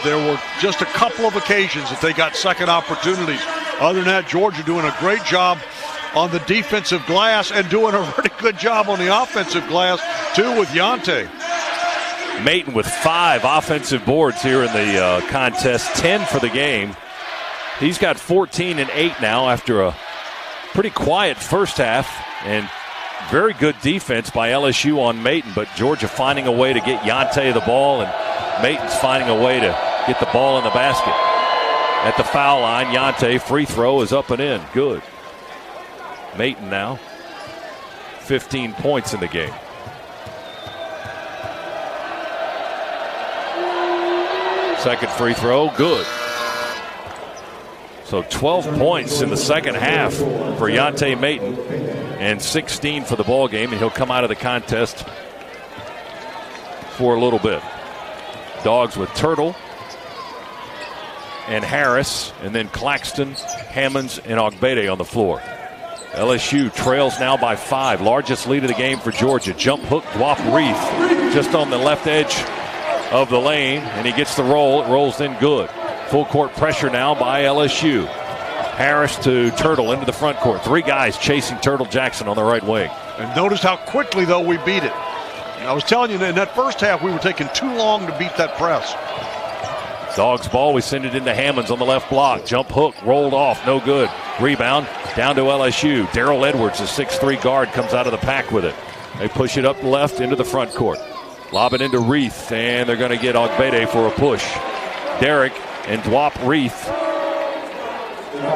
There were just a couple of occasions that they got second opportunities. Other than that, Georgia doing a great job on the defensive glass and doing a really good job on the offensive glass, too, with Yante. Maton with 5 offensive boards here in the contest, 10 for the game. He's got 14 and 8 now after a pretty quiet first half, and very good defense by LSU on Maton, but Georgia finding a way to get Yante the ball, and Maton's finding a way to get the ball in the basket. At the foul line, Yante, free throw is up and in. Good. Maton now, 15 points in the game. Second free throw, good. So 12 points in the second half for Yante Maton and 16 for the ball game, and he'll come out of the contest for a little bit. Dogs with Turtle and Harris, and then Claxton, Hammonds, and Ogbede on the floor. LSU trails now by 5. Largest lead of the game for Georgia. Jump hook, Dwop Reith just on the left edge of the lane, and he gets the roll. It rolls in good. Full court pressure now by LSU. Harris to Turtle into the front court. 3 guys chasing Turtle Jackson on the right wing. And notice how quickly, though, we beat it. I was telling you, in that first half, we were taking too long to beat that press. Dogs ball, we send it into Hammonds on the left block. Jump hook, rolled off, no good. Rebound, down to LSU. Darrell Edwards, the 6'3 guard, comes out of the pack with it. They push it up left into the front court. Lob it into Reith, and they're going to get Ogbede for a push. Derrick and Dwop Reith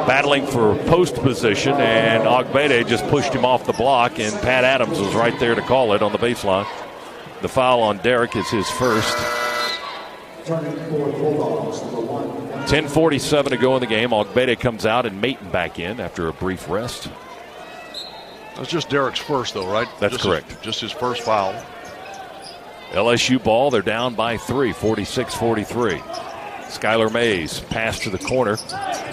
battling for post position, and Ogbede just pushed him off the block, and Pat Adams was right there to call it on the baseline. The foul on Derrick is his first. 10:47 to go in the game. Ogbede comes out and Maton back in after a brief rest. That's just Derrick's first, though, right? That's correct. Just his first foul. LSU ball. They're down by 3, 46-43. Skylar Mays pass to the corner,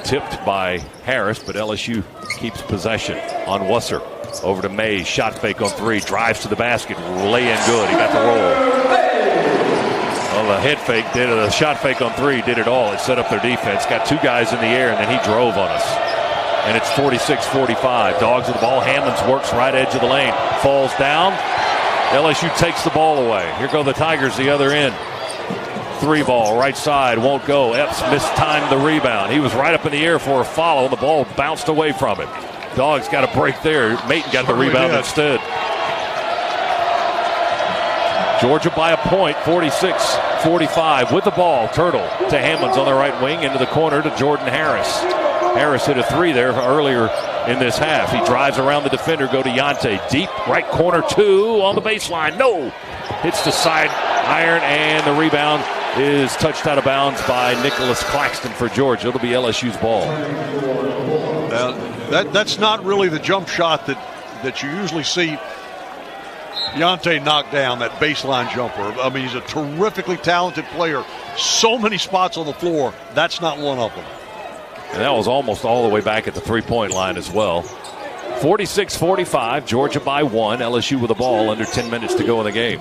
tipped by Harris, but LSU keeps possession on Wusser. Over to Mays, shot fake on 3, drives to the basket, lay in good. He got the roll. Well, the head fake did it. The shot fake on 3 did it all. It set up their defense. Got 2 guys in the air, and then he drove on us. And it's 46-45. Dogs with the ball. Hammonds works right edge of the lane. Falls down. LSU takes the ball away. Here go the Tigers the other end. 3 ball, right side, won't go. Epps mistimed the rebound. He was right up in the air for a follow. The ball bounced away from him. Dogs got a break there. Maton got the rebound instead. Georgia by a point, 46-45 with the ball. Turtle to Hammonds on the right wing, into the corner to Jordan Harris. Harris hit a 3 there earlier in this half. He drives around the defender, go to Yante. Deep right corner, 2 on the baseline. No! Hits the side iron, and the rebound is touched out of bounds by Nicholas Claxton for Georgia. It'll be LSU's ball. That's not really the jump shot that you usually see Yante knock down, that baseline jumper. I mean, he's a terrifically talented player. So many spots on the floor. That's not one of them. And that was almost all the way back at the three-point line as well. 46-45, Georgia by 1. LSU with the ball, under 10 minutes to go in the game.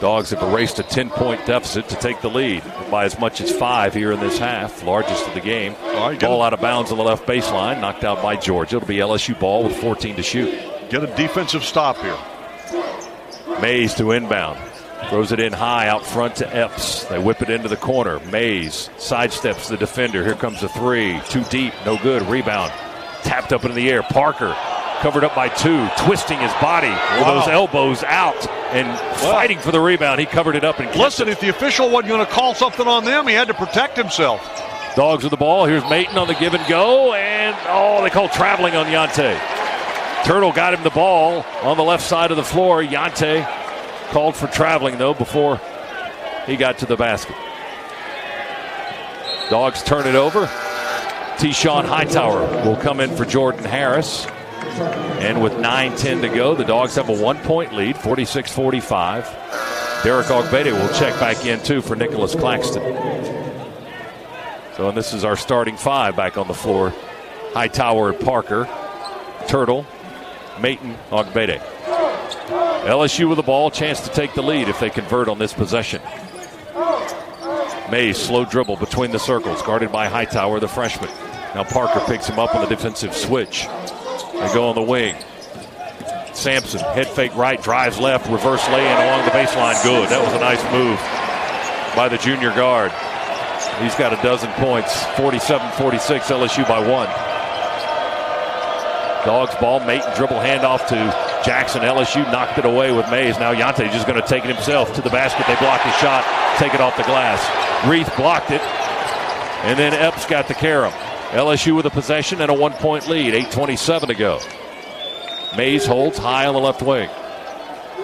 Dogs have erased a 10-point deficit to take the lead by as much as 5 here in this half, largest of the game. Ball out of bounds on the left baseline, knocked out by Georgia. It'll be LSU ball with 14 to shoot. Get a defensive stop here. Mays to inbound. Throws it in high out front to Epps. They whip it into the corner. Mays sidesteps the defender. Here comes the 3. Too deep, no good. Rebound. Tapped up into the air. Parker covered up by 2, twisting his body with those elbows out and fighting for the rebound. He covered it up and listen, if the official wasn't going to call something on them, he had to protect himself. Dogs with the ball. Here's Maton on the give and go, and they call traveling on Yante. Turtle got him the ball on the left side of the floor. Yante called for traveling, though, before he got to the basket. Dogs turn it over. T-Shawn Hightower will come in for Jordan Harris. And with 9:10 to go, the Dogs have a 1-point lead, 46-45. Derek Ogbede will check back in, too, for Nicholas Claxton. So, and this is our starting 5 back on the floor. Hightower and Parker, Turtle, Maton, Ogbede. LSU with the ball, chance to take the lead if they convert on this possession. Mays, slow dribble between the circles, guarded by Hightower, the freshman. Now Parker picks him up on the defensive switch. They go on the wing. Sampson, head fake right, drives left, reverse lay-in along the baseline. Good. That was a nice move by the junior guard. He's got a dozen points. 47-46, LSU by 1. Dogs ball, Maton dribble handoff to Jackson. LSU knocked it away with Mays. Now Yante just going to take it himself to the basket. They block his shot, take it off the glass. Reith blocked it, and then Epps got the carom. LSU with a possession and a 1-point lead, 8:27 to go. Mays holds high on the left wing,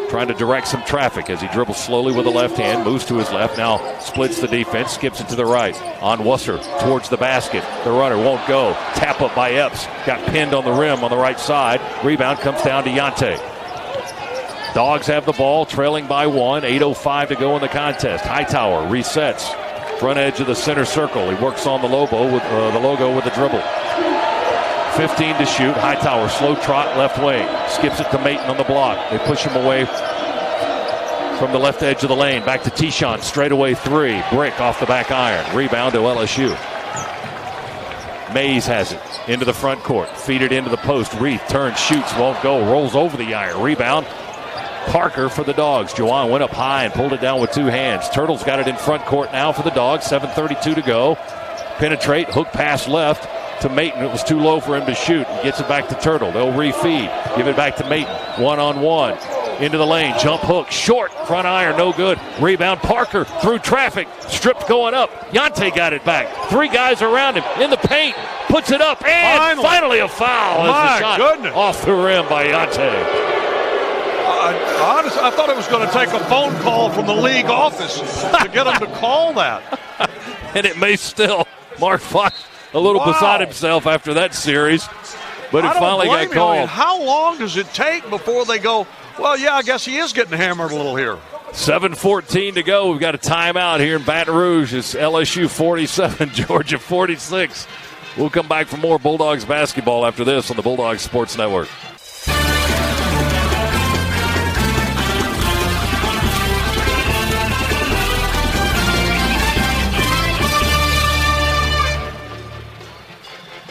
trying to direct some traffic as he dribbles slowly with the left hand, moves to his left, now splits the defense, skips it to the right. On Wusser, towards the basket. The runner won't go. Tap up by Epps. Got pinned on the rim on the right side. Rebound comes down to Yante. Dogs have the ball, trailing by 1. 8:05 to go in the contest. Hightower resets. Front edge of the center circle. He works on the logo with the dribble. 15 to shoot. Hightower, slow trot, left wing. Skips it to Maton on the block. They push him away from the left edge of the lane. Back to T-Shawn, straightaway 3. Brick off the back iron. Rebound to LSU. Mays has it into the front court. Feed it into the post. Reith turns, shoots, won't go. Rolls over the iron. Rebound. Parker for the Dogs. Juwan went up high and pulled it down with 2 hands. Turtle's got it in front court now for the Dogs. 7:32 to go. Penetrate, hook pass left to Maton. It was too low for him to shoot. He gets it back to Turtle. They'll refeed. Give it back to Maton. 1-on-1. Into the lane. Jump hook. Short. Front iron. No good. Rebound. Parker through traffic. Stripped going up. Yante got it back. 3 guys around him. In the paint. Puts it up. And finally a foul. My shot goodness. Off the rim by Yante. I thought it was going to take a phone call from the league office to get him to call that. And it may still. Mark Fox a little beside himself after that series. But it finally got called. How long does it take before they go, well, yeah, I guess he is getting hammered a little here? 7:14 to go. We've got a timeout here in Baton Rouge. It's LSU 47, Georgia 46. We'll come back for more Bulldogs basketball after this on the Bulldogs Sports Network.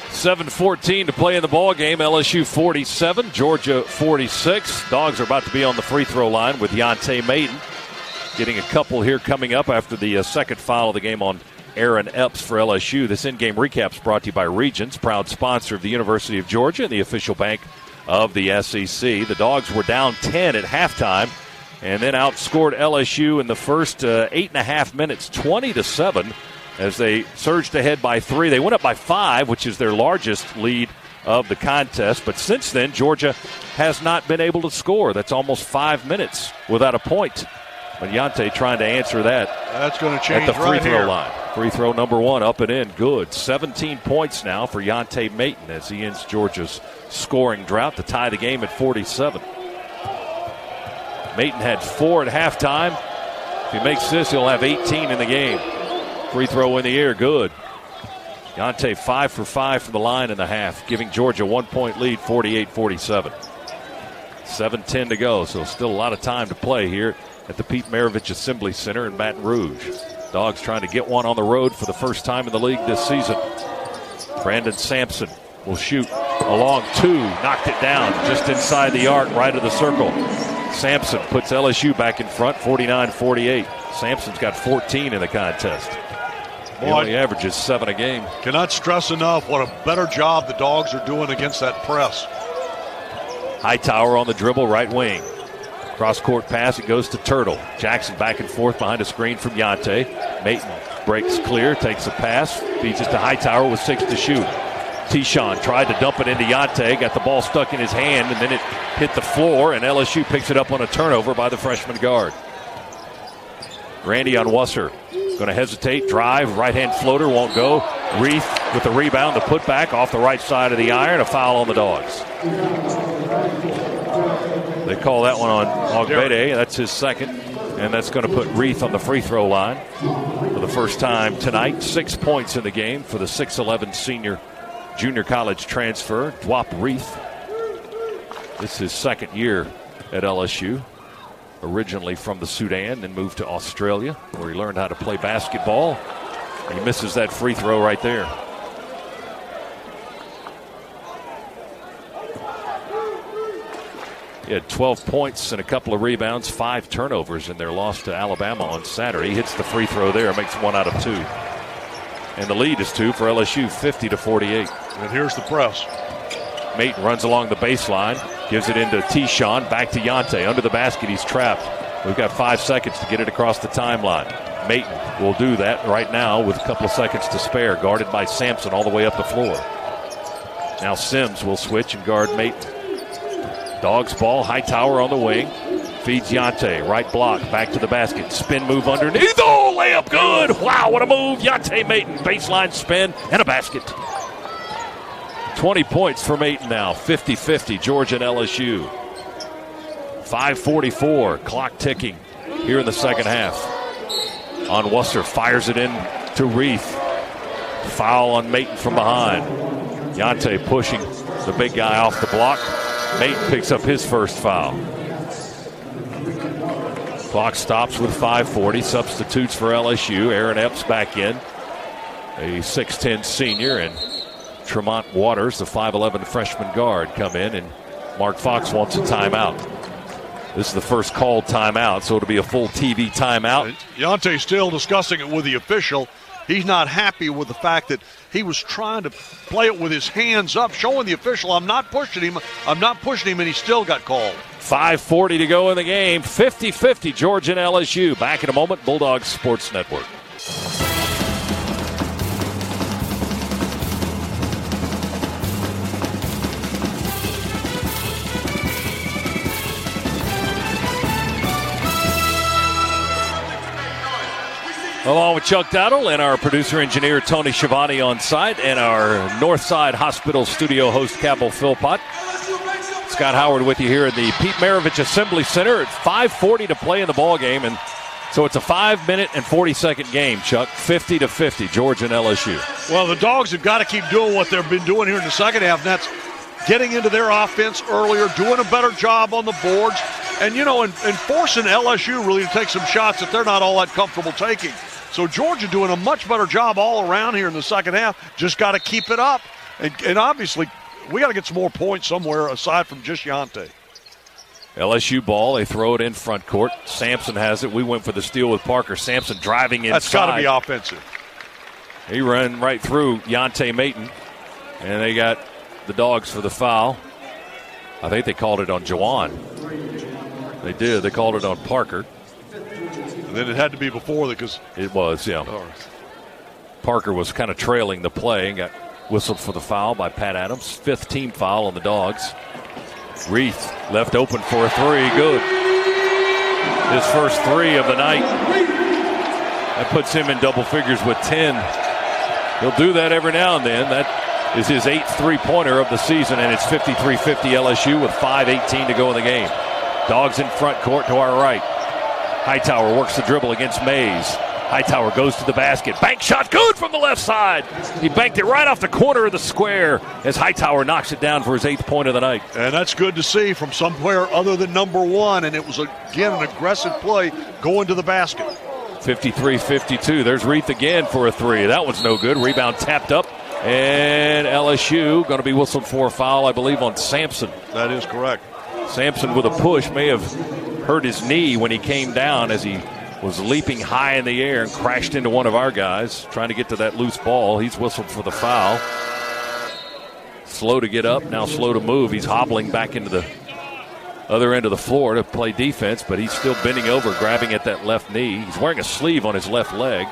$7:14 to play in the ball game. LSU 47, Georgia 46. Dogs are about to be on the free throw line with Yante Maiden. Getting a couple here coming up after the second foul of the game on Aaron Epps for LSU. This in-game recap is brought to you by Regions, proud sponsor of the University of Georgia and the official bank of the SEC. The Dogs were down 10 at halftime and then outscored LSU in the first 8.5 minutes, 20-7. As they surged ahead by 3. They went up by 5, which is their largest lead of the contest. But since then, Georgia has not been able to score. That's almost 5 minutes without a point. But Yante trying to answer that. That's going to change at the free throw here. line. Free throw number 1 up and in. Good. 17 points now for Yante Maiden as he ends Georgia's scoring drought to tie the game at 47. Maiden had 4 at halftime. If he makes this, he'll have 18 in the game. Free throw in the air, good. Yante 5 for 5 from the line in the half, giving Georgia 1 point lead, 48-47. 7:10 to go, so still a lot of time to play here at the Pete Maravich Assembly Center in Baton Rouge. Dogs trying to get one on the road for the first time in the league this season. Brandon Sampson will shoot a long 2, knocked it down just inside the arc, right of the circle. Sampson puts LSU back in front, 49-48. Sampson's got 14 in the contest. He only averages 7 a game. Cannot stress enough what a better job the Dogs are doing against that press. Hightower on the dribble, right wing. Cross-court pass, it goes to Turtle. Jackson back and forth behind a screen from Yante. Maiten breaks clear, takes a pass, feeds it to Hightower with 6 to shoot. Tishon tried to dump it into Yante, got the ball stuck in his hand, and then it hit the floor, and LSU picks it up on a turnover by the freshman guard. Randy Onwusser going to hesitate, drive, right-hand floater, won't go. Reith with the rebound, the putback off the right side of the iron, a foul on the Dogs. They call that one on Ogbede, that's his second, and that's going to put Reith on the free throw line for the first time tonight. 6 points in the game for the 6'11" junior college transfer, Dwap Reith. This is his second year at LSU. Originally from the Sudan, then moved to Australia, where he learned how to play basketball. He misses that free throw right there. He had 12 points and a couple of rebounds, 5 turnovers in their loss to Alabama on Saturday. He hits the free throw there, makes 1 out of 2. And the lead is 2 for LSU, 50-48. And here's the press. Maiten runs along the baseline, gives it into Tishon, back to Yante. Under the basket, he's trapped. We've got 5 seconds to get it across the timeline. Maiten will do that right now with a couple of seconds to spare, guarded by Sampson all the way up the floor. Now Sims will switch and guard Maiten. Dogs ball, Hightower on the wing. Feeds Yante, right block, back to the basket. Spin move underneath, oh, layup good. Wow, what a move. Yante Maiten, baseline spin, and a basket. 20 points for Maiten now, 50-50, Georgia and LSU. 5:44, clock ticking here in the second half. Onwusser fires it in to Reith. Foul on Maiten from behind. Yante pushing the big guy off the block. Maiten picks up his first foul. Clock stops with 5:40. Substitutes for LSU. Aaron Epps back in. A 6'10 senior, and Tremont Waters, the 5'11 freshman guard, come in, and Mark Fox wants a timeout. This is the first called timeout, so it'll be a full TV timeout. Yante still discussing it with the official. He's not happy with the fact that he was trying to play it with his hands up, showing the official, I'm not pushing him, and he still got called. 5:40 to go in the game. 50-50, Georgia and LSU. Back in a moment, Bulldogs Sports Network. Along with Chuck Dowdle and our producer-engineer Tony Schiavone on site, and our Northside Hospital studio host Cabell Philpott. It's Scott Howard with you here at the Pete Maravich Assembly Center at 5:40 to play in the ball game, and so it's a 5-minute and 40-second game, Chuck. 50-50, Georgia and LSU. Well, the Dogs have got to keep doing what they've been doing here in the second half, and that's getting into their offense earlier, doing a better job on the boards, and, and forcing LSU really to take some shots that they're not all that comfortable taking. So Georgia doing a much better job all around here in the second half. Just got to keep it up. And obviously, we got to get some more points somewhere aside from just Yante. LSU ball, they throw it in front court. Sampson has it. We went for the steal with Parker. Sampson driving inside. That's got to be offensive. He ran right through Yante Maton, and they got the Dogs for the foul. I think they called it on Jawan. They did. They called it on Parker. And then it had to be before because it was, yeah. Parker was kind of trailing the play and got whistled for the foul by Pat Adams. 5th team foul on the Dogs. Reith left open for a three. Good. His first three of the night. That puts him in double figures with 10. He'll do that every now and then. That is his 8th three-pointer of the season, and it's 53-50 LSU with 5:18 to go in the game. Dogs in front court to our right. Hightower works the dribble against Mays. Hightower goes to the basket. Bank shot good from the left side. He banked it right off the corner of the square as Hightower knocks it down for his 8th point of the night. And that's good to see from somewhere other than number one. And it was, again, an aggressive play going to the basket. 53-52. There's Reith again for a three. That one's no good. Rebound tapped up. And LSU going to be whistled for a foul, I believe, on Sampson. That is correct. Sampson with a push may have hurt his knee when he came down as he was leaping high in the air and crashed into one of our guys trying to get to that loose ball. He's whistled for the foul. Slow to get up, now slow to move. He's hobbling back into the other end of the floor to play defense, but he's still bending over, grabbing at that left knee. He's wearing a sleeve on his left leg.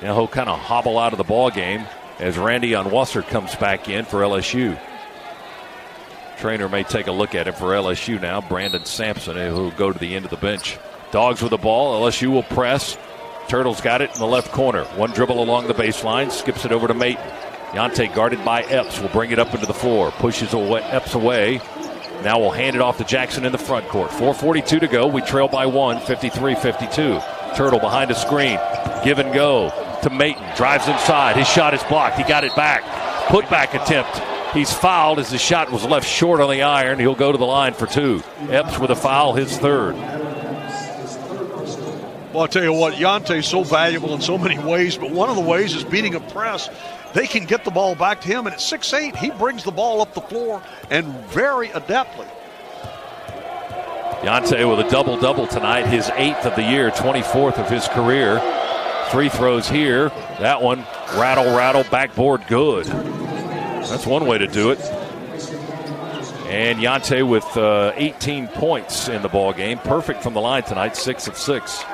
Now he'll kind of hobble out of the ball game as Randy Onwusser comes back in for LSU. Trainer may take a look at him for LSU now. Brandon Sampson, who will go to the end of the bench. Dogs with the ball. LSU will press. Turtles got it in the left corner. One dribble along the baseline. Skips it over to Maton. Yante guarded by Epps will bring it up into the floor. Pushes Epps away. Now we'll hand it off to Jackson in the front court. 4:42 to go. We trail by one. 53-52. Turtle behind a screen. Give and go to Maton. Drives inside. His shot is blocked. He got it back. Put back attempt. He's fouled as the shot was left short on the iron. He'll go to the line for two. Epps with a foul, his 3rd. Well, I'll tell you what, Yante's so valuable in so many ways, but one of the ways is beating a press. They can get the ball back to him, and at 6'8", he brings the ball up the floor and very adeptly. Yante with a double-double tonight, his 8th of the year, 24th of his career. 3 throws here. That one, rattle, backboard, good. That's one way to do it. And Yante with 18 points in the ball game. Perfect from the line tonight, 6 of 6.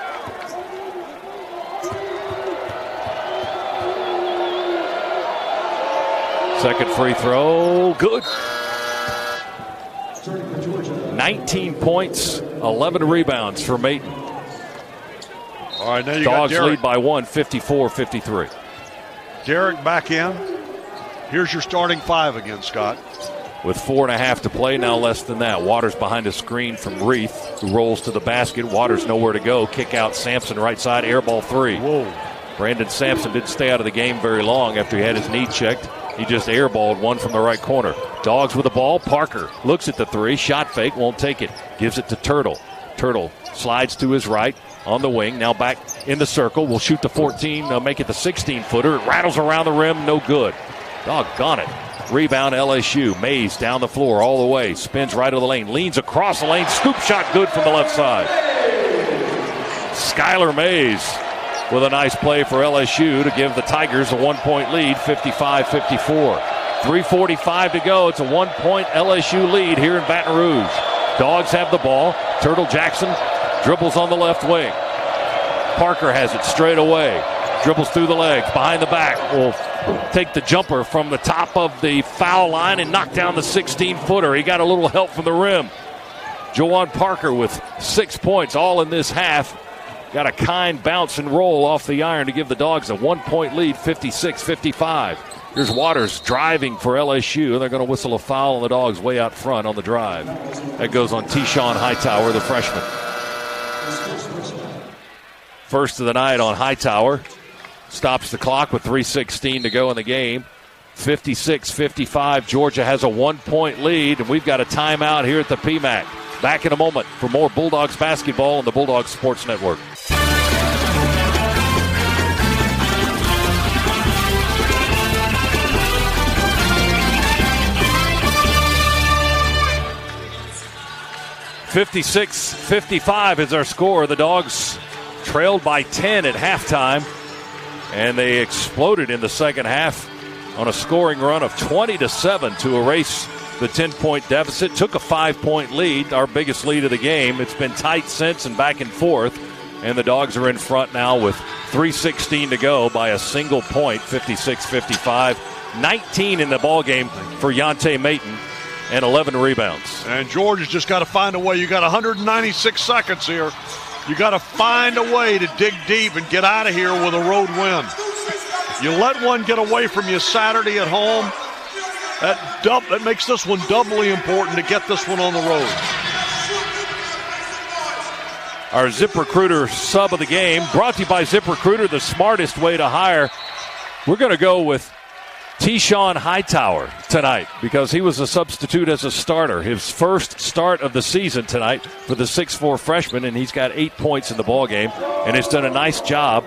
Second free throw, good. 19 points, 11 rebounds for Maton. All right, now you Dogs got Derek. lead by one, 54-53. Derek back in. Here's your starting 5 again, Scott. With 4.5 to play, now less than that. Waters behind a screen from Reith, who rolls to the basket. Waters nowhere to go. Kick out Sampson right side, air ball 3. Whoa. Brandon Sampson didn't stay out of the game very long after he had his knee checked. He just airballed one from the right corner. Dogs with the ball. Parker looks at the 3. Shot fake, won't take it. Gives it to Turtle. Turtle slides to his right on the wing. Now back in the circle. Will shoot the 14, make it the 16-footer. It rattles around the rim, no good. Doggone it. Rebound LSU. Mays down the floor all the way. Spins right of the lane. Leans across the lane. Scoop shot good from the left side. Skylar Mays with a nice play for LSU to give the Tigers a 1-point lead, 55-54. 3:45 to go. It's a 1-point LSU lead here in Baton Rouge. Dogs have the ball. Turtle Jackson dribbles on the left wing. Parker has it straight away. Dribbles through the legs, behind the back. Will take the jumper from the top of the foul line and knock down the 16-footer. He got a little help from the rim. Jawan Parker with 6 points all in this half. Got a kind bounce and roll off the iron to give the Dogs a 1-point lead, 56-55. Here's Waters driving for LSU. They're going to whistle a foul on the Dogs way out front on the drive. That goes on T-Shawn Hightower, the freshman. First of the night on Hightower. Stops the clock with 3:16 to go in the game. 56-55. Georgia has a 1-point lead, and we've got a timeout here at the PMAC. Back in a moment for more Bulldogs basketball on the Bulldogs Sports Network. (56-55) is our score. The Dogs trailed by 10 at halftime, and they exploded in the second half on a scoring run of 20-7 to erase the 10-point deficit. Took a 5-point lead, our biggest lead of the game. It's been tight since and back and forth, and the Dogs are in front now with 3:16 to go by a single point, 56-55. 19 in the ball game for Yante Maton and 11 rebounds. And Georgia's just got to find a way. You got 196 seconds here. You got to find a way to dig deep and get out of here with a road win. You let one get away from you Saturday at home, that makes this one doubly important to get this one on the road. Our ZipRecruiter sub of the game, brought to you by ZipRecruiter, the smartest way to hire. We're going to go with T-Shawn Hightower tonight because he was a substitute as a starter. His first start of the season tonight for the 6'4 freshman, and he's got 8 points in the ballgame and has done a nice job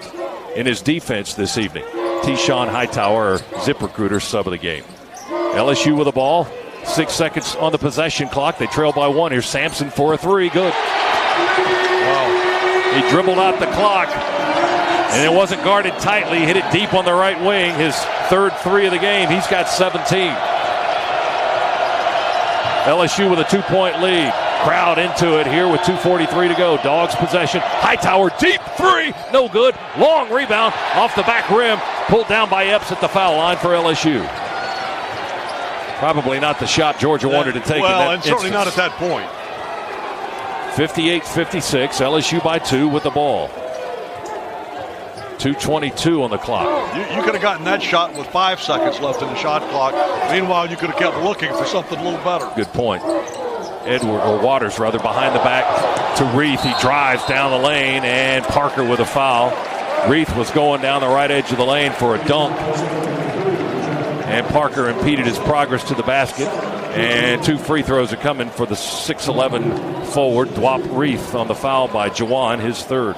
in his defense this evening. T-Shawn Hightower, ZipRecruiter sub of the game. LSU with the ball. 6 seconds on the possession clock. They trail by 1. Here's Sampson for a three. Good. Wow. He dribbled out the clock, and it wasn't guarded tightly. He hit it deep on the right wing. His third three of the game. He's got 17. LSU with a 2-point lead. Crowd into it here with 2:43 to go. Dogs possession. Hightower deep three. No good. Long rebound off the back rim. Pulled down by Epps at the foul line for LSU. Probably not the shot Georgia wanted to take. Well, in that and certainly instance. not at that point. 58-56. LSU by 2 with the ball. 2:22 on the clock. You could have gotten that shot with 5 seconds left in the shot clock. Meanwhile, you could have kept looking for something a little better. Good point. Waters behind the back to Reith. He drives down the lane, and Parker with a foul. Reith was going down the right edge of the lane for a dunk, and Parker impeded his progress to the basket. And 2 free throws are coming for the 6'11 forward, Dwop Reith, on the foul by Jawan, his third.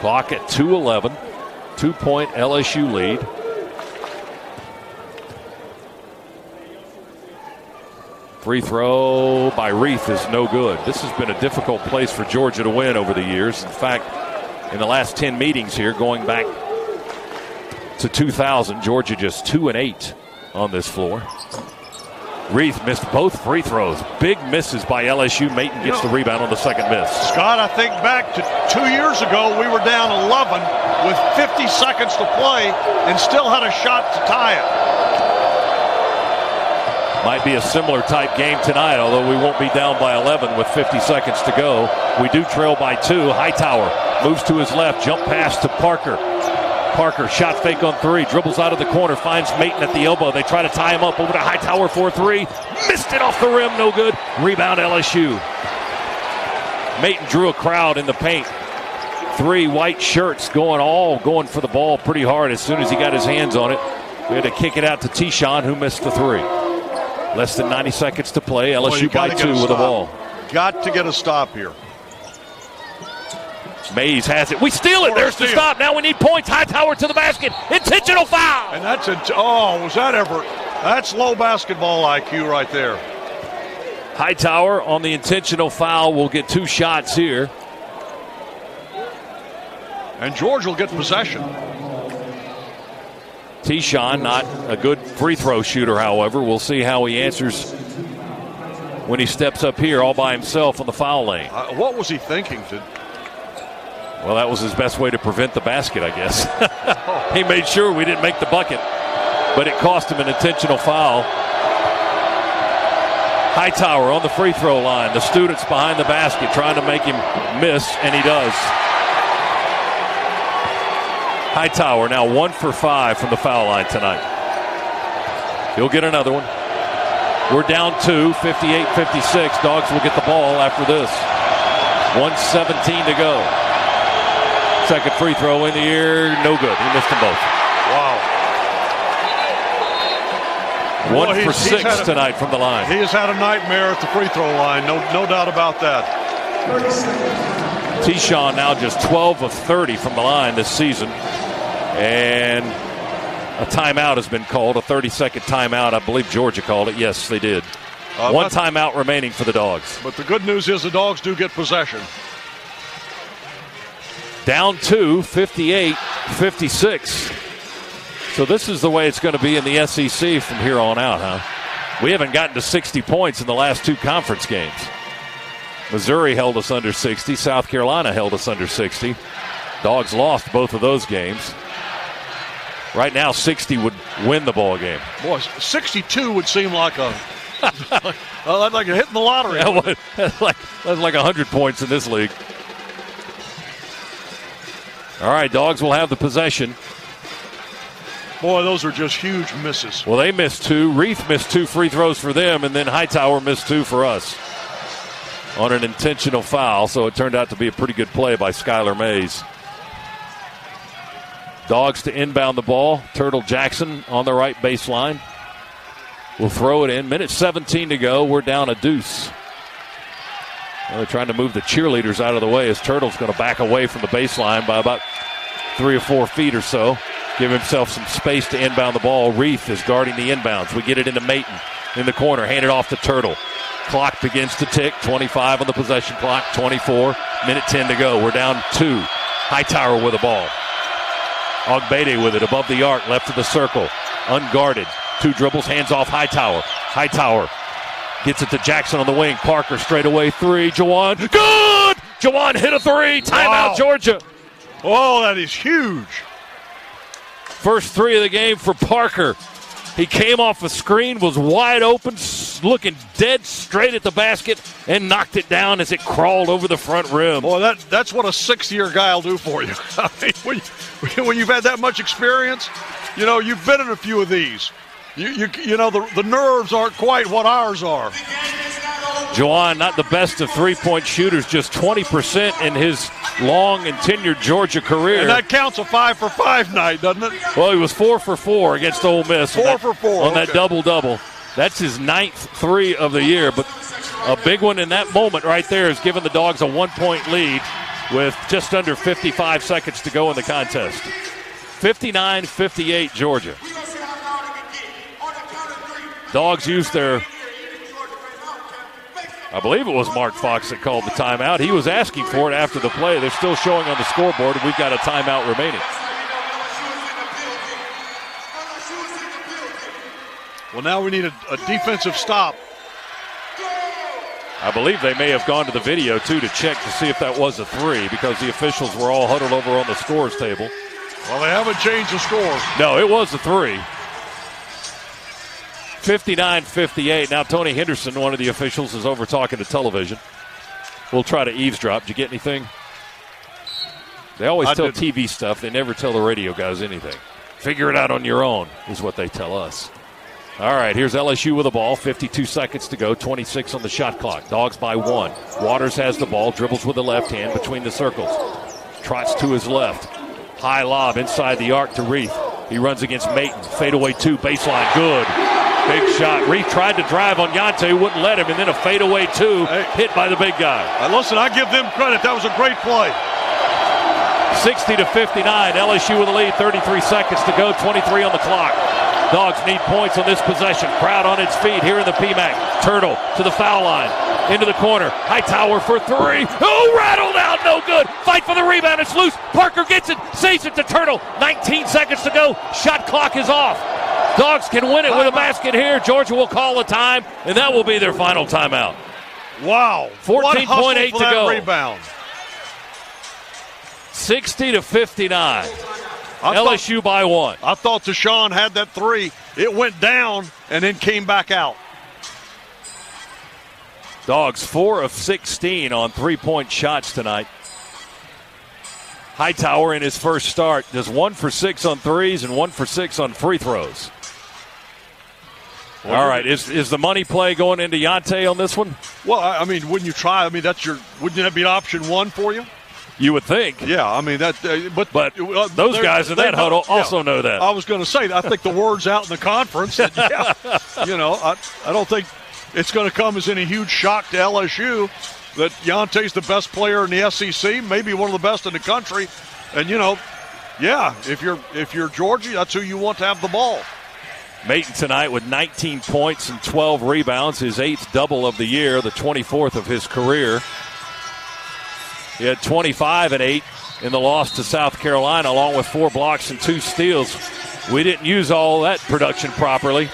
Clock at 2:11. 2-point LSU lead. Free throw by Reith is no good. This has been a difficult place for Georgia to win over the years. In fact, in the last 10 meetings here, going back to 2000, Georgia just 2-8 on this floor. Reith missed both free throws. Big misses by LSU. Maton gets the rebound on the second miss. Scott, I think back to 2 years ago, we were down 11 with 50 seconds to play and still had a shot to tie it. Might be a similar type game tonight, although we won't be down by 11 with 50 seconds to go. We do trail by 2. Hightower moves to his left, jump pass to Parker. Parker, shot fake on 3, dribbles out of the corner, finds Maton at the elbow. They try to tie him up over to Hightower for 3. Missed it off the rim, no good. Rebound LSU. Maton drew a crowd in the paint. 3 white shirts going for the ball pretty hard as soon as he got his hands on it. We had to kick it out to T-Shawn, who missed the 3. Less than 90 seconds to play. LSU by 2 with the ball. Got to get a stop here. Mays has it. We steal it. There's the stop. Now we need points. Hightower to the basket. Intentional foul. And that's was that ever? That's low basketball IQ right there. Hightower on the intentional foul will get 2 shots here. And Georgia will get possession. T-Shawn, not a good free throw shooter, however. We'll see how he answers when he steps up here all by himself on the foul lane. What was he thinking? Well, that was his best way to prevent the basket, I guess. He made sure we didn't make the bucket, but it cost him an intentional foul. Hightower on the free throw line. The students behind the basket trying to make him miss, and he does. Hightower now 1 for 5 from the foul line tonight. He'll get another one. We're down 2, 58-56. Dogs will get the ball after this. 1:17 to go. Second free throw in the air, no good. He missed them both. Wow. 1 for 6 tonight from the line. He has had a nightmare at the free throw line, no doubt about that. T-Shawn now just 12 of 30 from the line this season. And a timeout has been called, a 30-second timeout. I believe Georgia called it. Yes, they did. One timeout remaining for the Dogs. But the good news is the Dogs do get possession. Down 2, 58-56. So this is the way it's going to be in the SEC from here on out, huh? We haven't gotten to 60 points in the last 2 conference games. Missouri held us under 60. South Carolina held us under 60. Dogs lost both of those games. Right now, 60 would win the ball game. Boy, 62 would seem like a like you're hitting the lottery. Yeah, that's like 100 points in this league. All right, Dogs will have the possession. Boy, those are just huge misses. Well, they missed 2. Reith missed 2 free throws for them, and then Hightower missed 2 for us on an intentional foul, so it turned out to be a pretty good play by Skylar Mays. Dogs to inbound the ball. Turtle Jackson on the right baseline. We'll throw it in. Minute 17 to go. We're down a deuce. Well, they're trying to move the cheerleaders out of the way as Turtle's going to back away from the baseline by about 3 or 4 feet or so. Give himself some space to inbound the ball. Reith is guarding the inbounds. We get it into Maton in the corner. Hand it off to Turtle. Clock begins to tick. 25 on the possession clock. 24. Minute 10 to go. We're down 2. Hightower with the ball. Ogbede with it above the arc. Left of the circle. Unguarded. 2 dribbles. Hands off Hightower. Hightower gets it to Jackson on the wing. Parker straight away 3. Jawan. Good! Jawan hit a 3. Timeout, Wow. Georgia. Oh, that is huge. First 3 of the game for Parker. He came off a screen, was wide open, looking dead straight at the basket, and knocked it down as it crawled over the front rim. Boy, that's what a 6-year guy will do for you. I mean, when you've had that much experience, you've been in a few of these. You know, the nerves aren't quite what ours are. Juwan, not the best of three-point shooters, just 20% in his long and tenured Georgia career. And that counts a 5 for 5 night, doesn't it? Well, he was 4 for 4 against Ole Miss. 4 for 4 on that double-double. That's his 9th 3 of the year, but a big one in that moment right there is giving the Dogs a 1-point lead with just under 55 seconds to go in the contest. 59-58 Georgia. Dogs used their, I believe it was Mark Fox that called the timeout. He was asking for it after the play. They're still showing on the scoreboard, and we've got a timeout remaining. Well, now we need a defensive stop. I believe they may have gone to the video, too, to check to see if that was a 3 because the officials were all huddled over on the scores table. Well, they haven't changed the score. No, it was a 3. 59-58. Now Tony Henderson, one of the officials, is over talking to television. We'll try to eavesdrop. Did you get anything? They always tell TV stuff. They never tell the radio guys anything. Figure it out on your own is what they tell us. All right, here's LSU with the ball. 52 seconds to go. 26 on the shot clock. Dogs by 1. Waters has the ball. Dribbles with the left hand between the circles. Trots to his left. High lob inside the arc to Reith. He runs against Maton. Fadeaway 2. Baseline. Good. Big shot. Reith tried to drive on Yante, wouldn't let him, and then a fadeaway 2 hit by the big guy. Listen, I give them credit. That was a great play. 60-59. LSU with the lead. 33 seconds to go. 23 on the clock. Dogs need points on this possession. Crowd on its feet here in the PMAC. Turtle to the foul line. Into the corner. Hightower for 3. Oh, rattled out. No good. Fight for the rebound. It's loose. Parker gets it. Saves it to Turtle. 19 seconds to go. Shot clock is off. Dogs can win it with a basket here. Georgia will call a time, and that will be their final timeout. Wow. 14.8 to go. Rebound. 60-59. LSU by 1. I thought Deshaun had that 3. It went down and then came back out. Dogs 4 of 16 on 3-point shots tonight. Hightower in his first start does 1 for 6 on threes and 1 for 6 on free throws. All right, is the money play going into Yante on this one? Well, I mean, wouldn't you try? I mean, wouldn't that be option one for you? You would think. Yeah, I mean, but those guys in that huddle also know that. I was going to say, I think the word's out in the conference. That, I don't think it's going to come as any huge shock to LSU that Yante's the best player in the SEC, maybe one of the best in the country. And, if you're Georgia, that's who you want to have the ball. Maton tonight with 19 points and 12 rebounds, his 8th double of the year, the 24th of his career. He had 25 and 8 in the loss to South Carolina, along with 4 blocks and 2 steals. We didn't use all that production properly.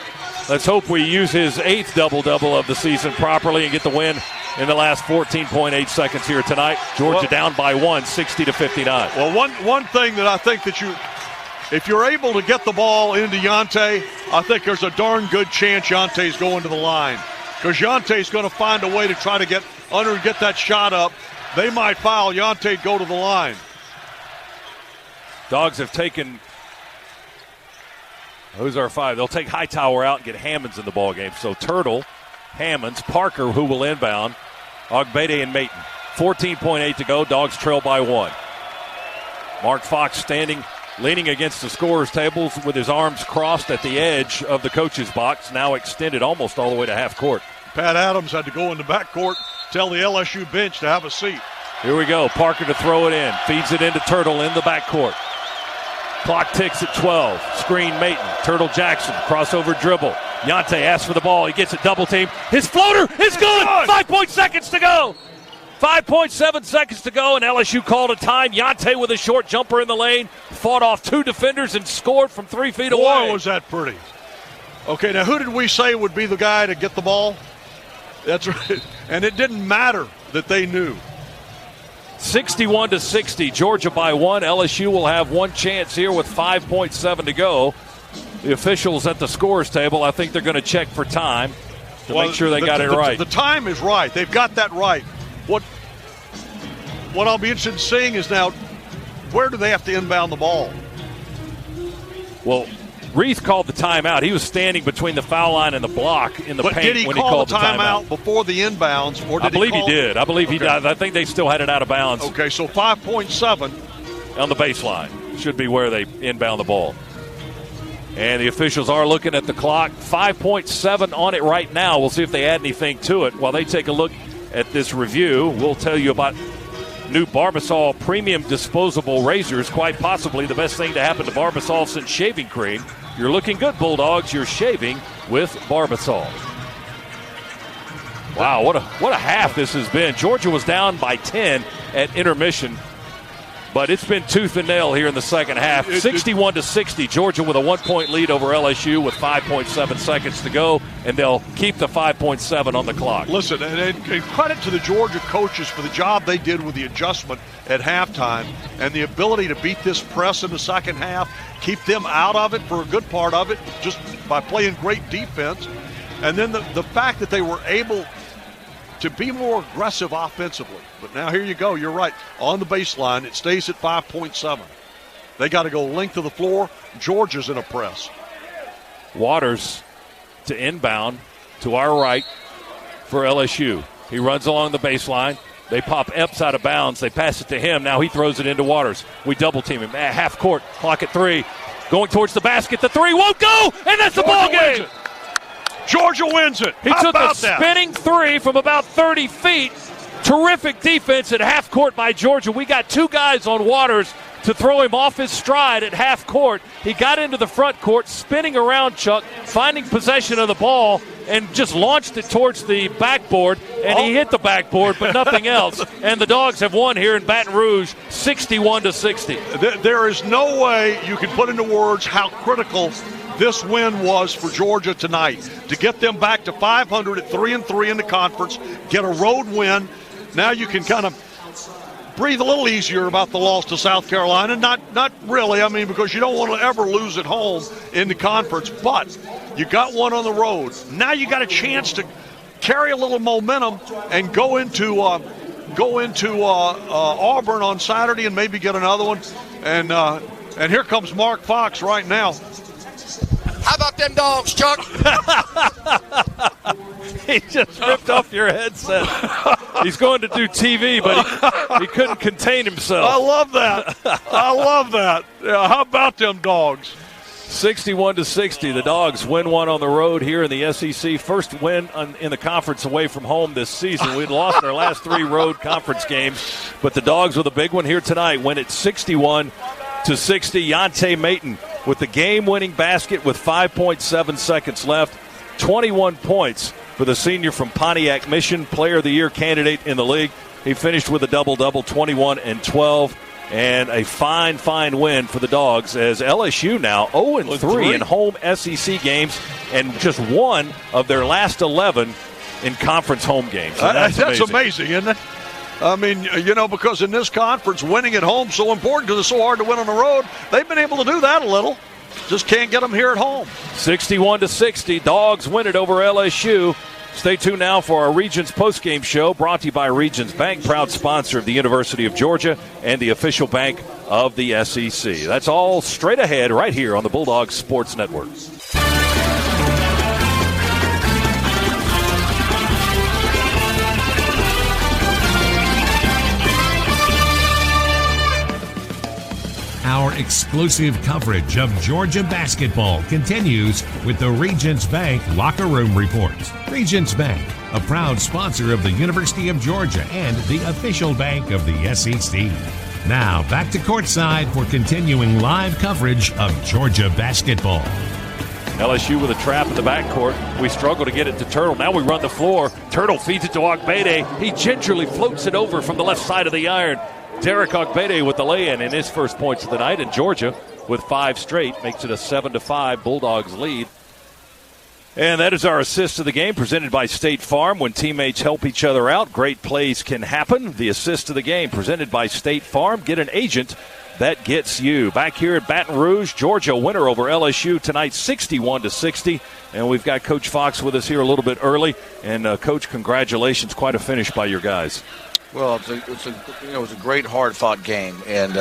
Let's hope we use his 8th double-double of the season properly and get the win in the last 14.8 seconds here tonight. Georgia down by 1, 60-59. Well, one thing that I think that if you're able to get the ball into Yante, I think there's a darn good chance Yante's going to the line. Because Yante's going to find a way to try to get under and get that shot up. They might foul. Yante go to the line. Dogs have taken. Who's our 5? They'll take Hightower out and get Hammonds in the ball game. So Turtle, Hammonds, Parker, who will inbound, Ogbede and Maton. 14.8 to go. Dogs trail by 1. Mark Fox standing, leaning against the scorer's tables with his arms crossed at the edge of the coach's box, now extended almost all the way to half court. Pat Adams had to go in the backcourt, tell the LSU bench to have a seat. Here we go. Parker to throw it in. Feeds it into Turtle in the backcourt. Clock ticks at 12. Screen Maton. Turtle Jackson. Crossover dribble. Yante asks for the ball. He gets a double team. His floater is good. 5.7 seconds to go. 5.7 seconds to go, and LSU called a time. Yante with a short jumper in the lane. Fought off 2 defenders and scored from 3 feet away. Boy, was that pretty. Okay, now who did we say would be the guy to get the ball? That's right. And it didn't matter that they knew. 61-60, Georgia by 1. LSU will have one chance here with 5.7 to go. The officials at the scorer's table, I think they're going to check for time to make sure they got it right. The time is right. They've got that right. What I'll be interested in seeing is now, where do they have to inbound the ball? Well, Reith called the timeout. He was standing between the foul line and the block in the paint when he called the timeout. Did he call the timeout before the inbounds? Or did I believe he did. I believe he did. I think they still had it out of bounds. Okay, so 5.7. On the baseline should be where they inbound the ball. And the officials are looking at the clock. 5.7 on it right now. We'll see if they add anything to it. While they take a look at this review, we'll tell you about new Barbasol premium disposable razors. Quite possibly the best thing to happen to Barbasol since shaving cream. You're looking good, Bulldogs. You're shaving with Barbasol. Wow, what a half this has been. Georgia was down by 10 at intermission, but it's been tooth and nail here in the second half. 61-60, Georgia with a 1-point lead over LSU with 5.7 seconds to go, and they'll keep the 5.7 on the clock. Listen, and credit to the Georgia coaches for the job they did with the adjustment at halftime and the ability to beat this press in the second half, keep them out of it for a good part of it just by playing great defense. And then the fact that they were able to be more aggressive offensively. But now here you go. You're right. On the baseline, it stays at 5.7. They got to go length of the floor. Georgia's in a press. Waters to inbound to our right for LSU. He runs along the baseline. They pop Epps out of bounds. They pass it to him. Now he throws it into Waters. We double team him. At half court. Clock at 3. Going towards the basket. The 3 won't go. And that's the ball game. Georgia wins it. He took a spinning 3 from about 30 feet. Terrific defense at half court by Georgia. We got 2 guys on Waters to throw him off his stride at half court. He got into the front court, spinning around, Chuck, finding possession of the ball, and just launched it towards the backboard, and he hit the backboard, but nothing else. And the Dogs have won here in Baton Rouge, 61-60. There is no way you can put into words how critical this win was for Georgia tonight. To get them back to 500 at 3-3 in the conference, get a road win. Now you can kind of breathe a little easier about the loss to South Carolina. Not really, I mean, because you don't want to ever lose at home in the conference, but you got one on the road. Now you got a chance to carry a little momentum and go into go into Auburn on Saturday and maybe get another one. And here comes Mark Fox right now. How about them dogs, Chuck? He just ripped off your headset. He's going to do TV, but he couldn't contain himself. I love that. I love that. Yeah, how about them dogs? 61-60. The Dogs win one on the road here in the SEC. First win in the conference away from home this season. We'd lost our last 3 road conference games, but the Dogs with a big one here tonight. Win it 61-60. Yante Mayton with the game-winning basket with 5.7 seconds left. 21 points for the senior from Pontiac Mission, Player of the Year candidate in the league. He finished with a double-double, 21 and 12. And a fine win for the Dogs as LSU now 0-3 in home SEC games and just one of their last 11 in conference home games. That's amazing, isn't it? I mean, because in this conference, winning at home is so important because it's so hard to win on the road. They've been able to do that a little. Just can't get them here at home. 61-60. Dogs win it over LSU. Stay tuned now for our Regions postgame show brought to you by Regions Bank, proud sponsor of the University of Georgia and the official bank of the SEC. That's all straight ahead right here on the Bulldogs Sports Network. Our exclusive coverage of Georgia basketball continues with the Regions Bank Locker Room Report. Regions Bank, a proud sponsor of the University of Georgia and the official bank of the SEC. Now, back to courtside for continuing live coverage of Georgia basketball. LSU with a trap in the backcourt. We struggle to get it to Turtle. Now we run the floor. Turtle feeds it to Ogbede. He gingerly floats it over from the left side of the iron. Derek Ogbede with the lay-in in his first points of the night, and Georgia with 5 straight makes it a 7-5 Bulldogs lead. And that is our assist of the game presented by State Farm. When teammates help each other out, great plays can happen. The assist of the game presented by State Farm. Get an agent that gets you. Back here at Baton Rouge, Georgia winner over LSU tonight, 61-60. And we've got Coach Fox with us here a little bit early. And Coach, congratulations, quite a finish by your guys. Well, it was a great, hard-fought game, and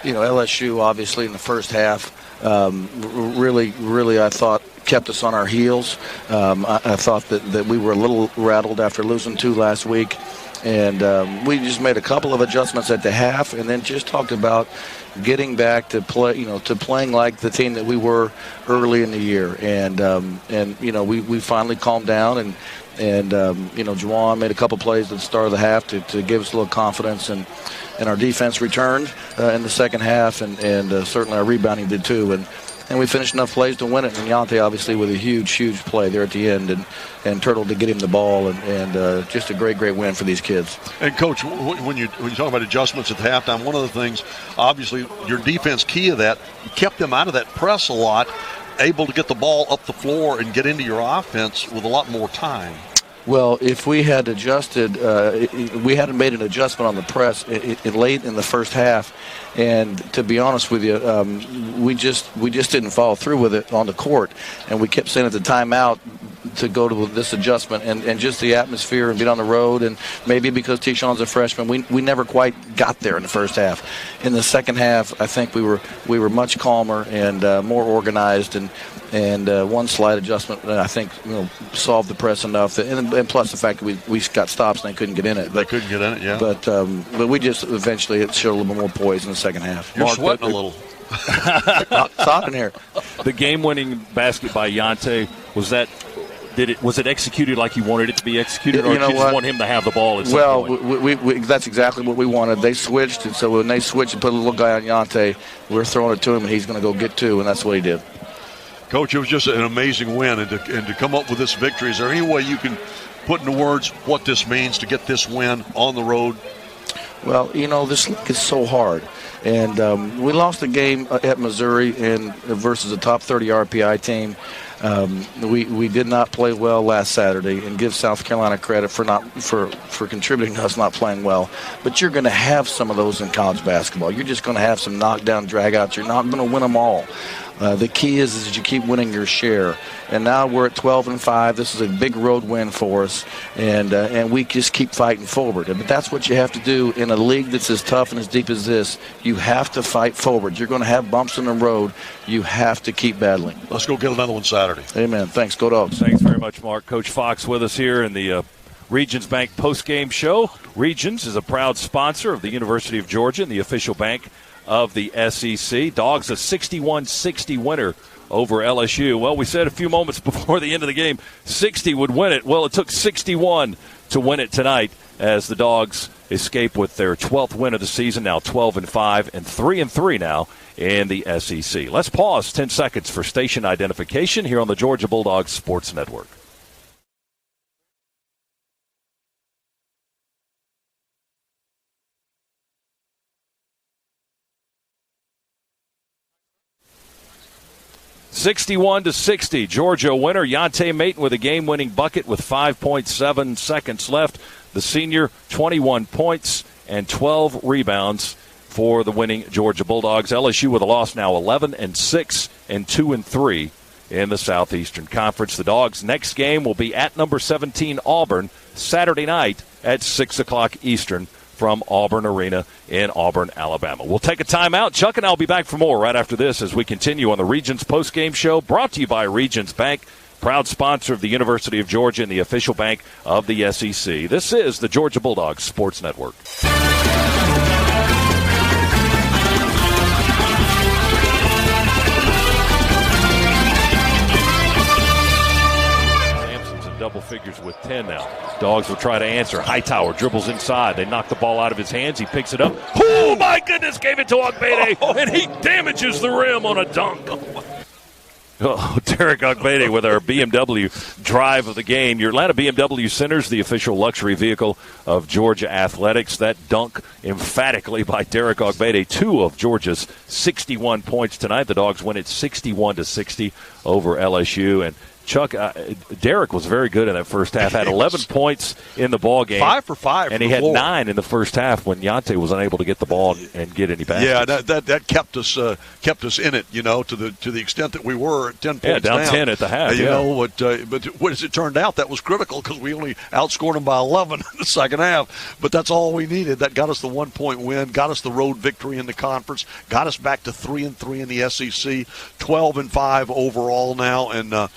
LSU obviously in the first half really I thought kept us on our heels. I thought that we were a little rattled after losing 2 last week, and we just made a couple of adjustments at the half, and then just talked about getting back to play, to playing like the team that we were early in the year, and we finally calmed down and. Juwan made a couple plays at the start of the half to give us a little confidence, and our defense returned in the second half, and certainly our rebounding did too. And we finished enough plays to win it. And Yante obviously with a huge play there at the end, and Turtle to get him the ball, and just a great win for these kids. And Coach, when you talk about adjustments at the halftime, one of the things, obviously, your defense key of that, you kept them out of that press a lot, able to get the ball up the floor and get into your offense with a lot more time. Well, if we had adjusted, we hadn't made an adjustment on the press late in the first half, and to be honest with you, we just didn't follow through with it on the court, and we kept saying at the timeout to go to this adjustment, and just the atmosphere and being on the road, and maybe because T-Shawn's a freshman, we never quite got there in the first half. In the second half, I think we were much calmer and more organized, and one slight adjustment, I think, solved the press enough. And plus the fact that we got stops and they couldn't get in it. They couldn't get in it, yeah. But we just eventually it showed a little bit more poise in the second half. You're sweating a little. Stop in here. The game-winning basket by Yante, was it executed like you wanted it to be executed, or did you just want him to have the ball at some point? Well, that's exactly what we wanted. They switched, and so when they switched and put a little guy on Yante, we're throwing it to him, and he's going to go get 2, and that's what he did. Coach, it was just an amazing win, and to come up with this victory, is there any way you can put into words what this means to get this win on the road? Well, this league is so hard. And we lost the game at Missouri versus a top 30 RPI team. We did not play well last Saturday, and give South Carolina credit for contributing to us not playing well. But you're going to have some of those in college basketball. You're just going to have some knockdown dragouts. You're not going to win them all. The key is that you keep winning your share. And now we're at 12-5. This is a big road win for us, and we just keep fighting forward. But that's what you have to do in a league that's as tough and as deep as this. You have to fight forward. You're going to have bumps in the road. You have to keep battling. Let's go get another one Saturday. Amen. Thanks. Go Dogs. Thanks very much, Mark. Coach Fox with us here in the Regions Bank postgame show. Regions is a proud sponsor of the University of Georgia and the official bank of the SEC. Dogs a 61-60 winner over LSU. Well, we said a few moments before the end of the game 60 would win it. Well, it took 61 to win it tonight as the Dogs escape with their 12th win of the season, now 12-5 and 3-3 now in the SEC. Let's pause 10 seconds for station identification here on the Georgia Bulldogs Sports Network. (61-60), Georgia winner. Yante Maton with a game-winning bucket with 5.7 seconds left. The senior, 21 points and 12 rebounds for the winning Georgia Bulldogs. LSU with a loss now 11-6 and 2-3 in the Southeastern Conference. The Dogs' next game will be at number 17 Auburn Saturday night at 6 o'clock Eastern from Auburn Arena in Auburn, Alabama. We'll take a timeout. Chuck and I will be back for more right after this as we continue on the Regions postgame show, brought to you by Regions Bank, proud sponsor of the University of Georgia and the official bank of the SEC. This is the Georgia Bulldogs Sports Network. Double figures with 10 now. Dogs will try to answer. Hightower dribbles inside. They knock the ball out of his hands. He picks it up. Oh, my goodness, gave it to Ogbede, and he damages the rim on a dunk. Oh, Derek Ogbede with our BMW drive of the game. Your Atlanta BMW Centers, the official luxury vehicle of Georgia Athletics. That dunk emphatically by Derek Ogbede, 2 of Georgia's 61 points tonight. The Dogs win it 61-60 over LSU. And Chuck, Derek was very good in that first half. Had 11 points in the ball game. 5 for 5, and he had 9 in the first half when Yante was unable to get the ball and get any baskets. Yeah, that kept us in it. You know, to the extent that we were at 10 points down 10 at the half. You know, but as it turned out, that was critical because we only outscored them by 11 in the second half. But that's all we needed. That got us the 1-point win, got us the road victory in the conference, got us back to 3-3 in the SEC, 12-5 overall now, and.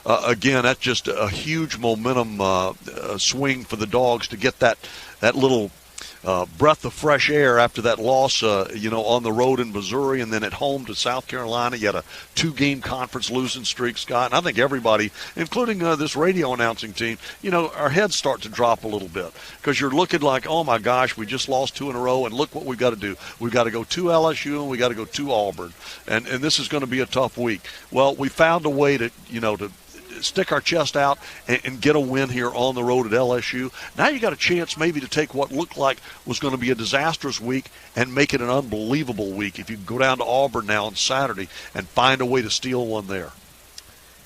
Again, that's just a huge momentum swing for the Dogs to get that little breath of fresh air after that loss, on the road in Missouri and then at home to South Carolina. You had a 2-game conference losing streak, Scott. And I think everybody, including this radio announcing team, our heads start to drop a little bit because you're looking like, oh, my gosh, we just lost 2 in a row, and look what we've got to do. We've got to go to LSU and we've got to go to Auburn. And this is going to be a tough week. Well, we found a way to stick our chest out and get a win here on the road at LSU. Now you got a chance maybe to take what looked like was going to be a disastrous week and make it an unbelievable week if you can go down to Auburn now on Saturday and find a way to steal one there.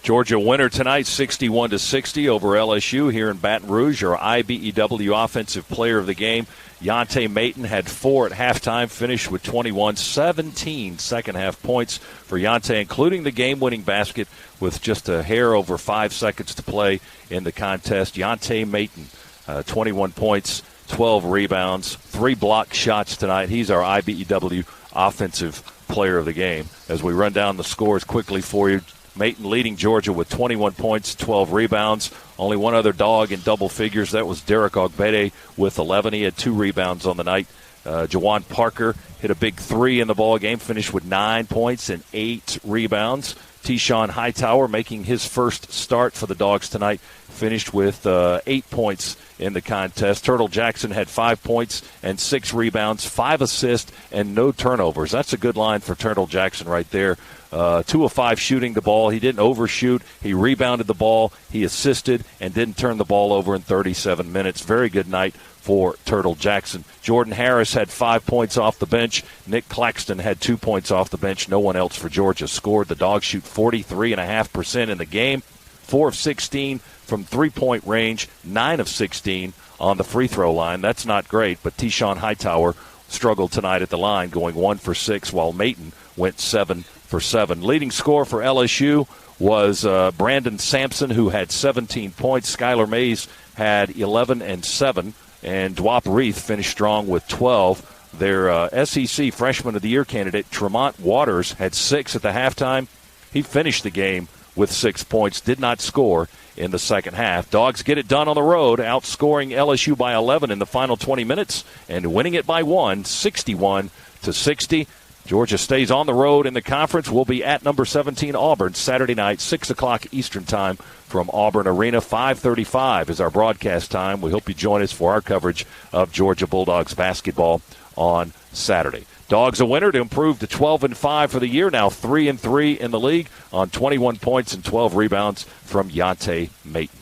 Georgia winner tonight, 61-60 over LSU here in Baton Rouge. Our IBEW Offensive Player of the Game, Yante Maton, had 4 at halftime, finished with 21, 17 second-half points for Yante, including the game-winning basket with just a hair over 5 seconds to play in the contest. Yante Maton, 21 points, 12 rebounds, 3 block shots tonight. He's our IBEW Offensive Player of the Game. As we run down the scores quickly for you, Maton leading Georgia with 21 points, 12 rebounds. Only one other Dog in double figures. That was Derek Ogbede with 11. He had 2 rebounds on the night. Jawan Parker hit a big 3 in the ball game, finished with 9 points and 8 rebounds. T-Shawn Hightower making his first start for the Dogs tonight, finished with 8 points in the contest. Turtle Jackson had 5 points and 6 rebounds, 5 assists, and no turnovers. That's a good line for Turtle Jackson right there. 2 of 5 shooting the ball. He didn't overshoot. He rebounded the ball. He assisted and didn't turn the ball over in 37 minutes. Very good night for Turtle Jackson. Jordan Harris had 5 points off the bench. Nick Claxton had 2 points off the bench. No one else for Georgia scored. The Dogs shoot 43.5% in the game, 4 of 16 from three-point range, 9 of 16 on the free throw line. That's not great, but T-Shawn Hightower struggled tonight at the line, going 1 for 6, while Maton went 7 for 7. Leading scorer for LSU was Brandon Sampson, who had 17 points. Skylar Mays had 11 and 7, and Dwop Reith finished strong with 12. Their SEC Freshman of the Year candidate, Tremont Waters, had 6 at the halftime. He finished the game with 6 points, did not score in the second half. Dogs get it done on the road, outscoring LSU by 11 in the final 20 minutes and winning it by 1, 61-60. Georgia stays on the road in the conference. We'll be at number 17 Auburn Saturday night, 6 o'clock Eastern time from Auburn Arena. 5:35 is our broadcast time. We hope you join us for our coverage of Georgia Bulldogs basketball on Saturday. Dogs a winner to improve to 12-5 for the year, now 3-3 in the league on 21 points and 12 rebounds from Yante Mayton.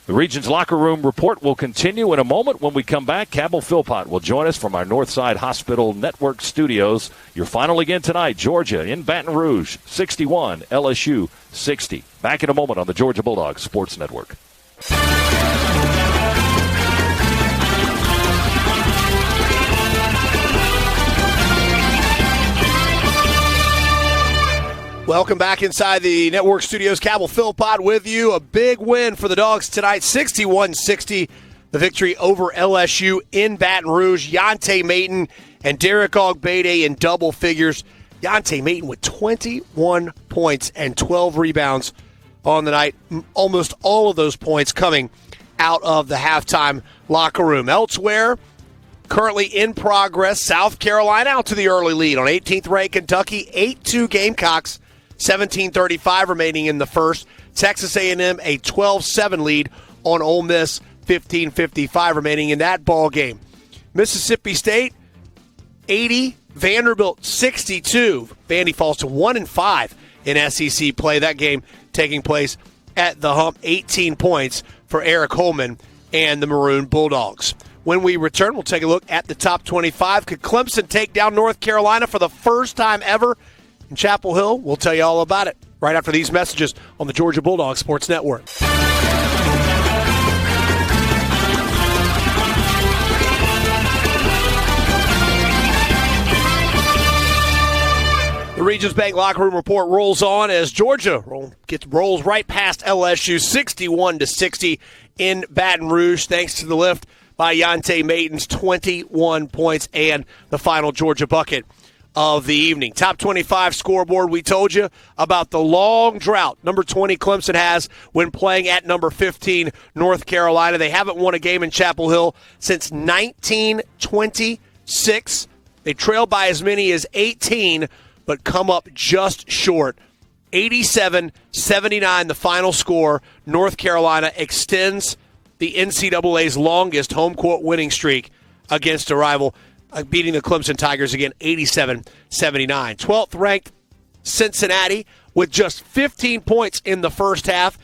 The Region's Locker Room Report will continue in a moment. When we come back, Cabell Philpott will join us from our Northside Hospital Network studios. Your final again tonight, Georgia in Baton Rouge, 61, LSU 60. Back in a moment on the Georgia Bulldogs Sports Network. Welcome back inside the network studios. Cabell Philpott with you. A big win for the Dogs tonight, 61-60. The victory over LSU in Baton Rouge. Yante Mayton and Derek Ogbede in double figures. Yante Mayton with 21 points and 12 rebounds on the night. Almost all of those points coming out of the halftime locker room. Elsewhere, currently in progress, South Carolina out to the early lead on 18th-ranked Kentucky, 8-2 Gamecocks. 17:35 remaining in the first. Texas A&M a 12-7 lead on Ole Miss, 15:55 remaining in that ball game. Mississippi State 80, Vanderbilt 62. Vandy falls to 1-5 in SEC play. That game taking place at the Hump. 18 points for Eric Holman and the Maroon Bulldogs. When we return, we'll take a look at the top 25. Could Clemson take down North Carolina for the first time ever in Chapel Hill? We'll tell you all about it right after these messages on the Georgia Bulldogs Sports Network. The Regions Bank Locker Room Report rolls on as Georgia rolls right past LSU, 61-60 in Baton Rouge, thanks to the lift by Yante Mayton's 21 points and the final Georgia bucket of the evening. Top 25 scoreboard, we told you about the long drought number 20 Clemson has when playing at number 15 North Carolina. They haven't won a game in Chapel Hill since 1926. They trail by as many as 18, but come up just short. 87-79 the final score. North Carolina extends the NCAA's longest home court winning streak against a rival, beating the Clemson Tigers again, 87-79. 12th ranked Cincinnati with just 15 points in the first half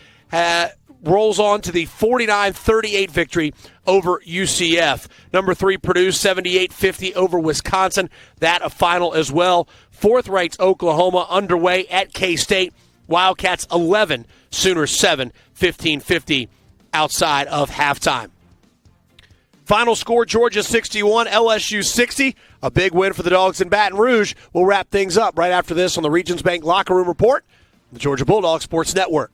rolls on to the 49-38 victory over UCF. Number 3 Purdue, 78-50 over Wisconsin. That a final as well. 4th ranked Oklahoma underway at K-State. Wildcats 11, Sooners 7, 15-50 outside of halftime. Final score, Georgia 61, LSU 60. A big win for the Dogs in Baton Rouge. We'll wrap things up right after this on the Regions Bank Locker Room Report, the Georgia Bulldogs Sports Network.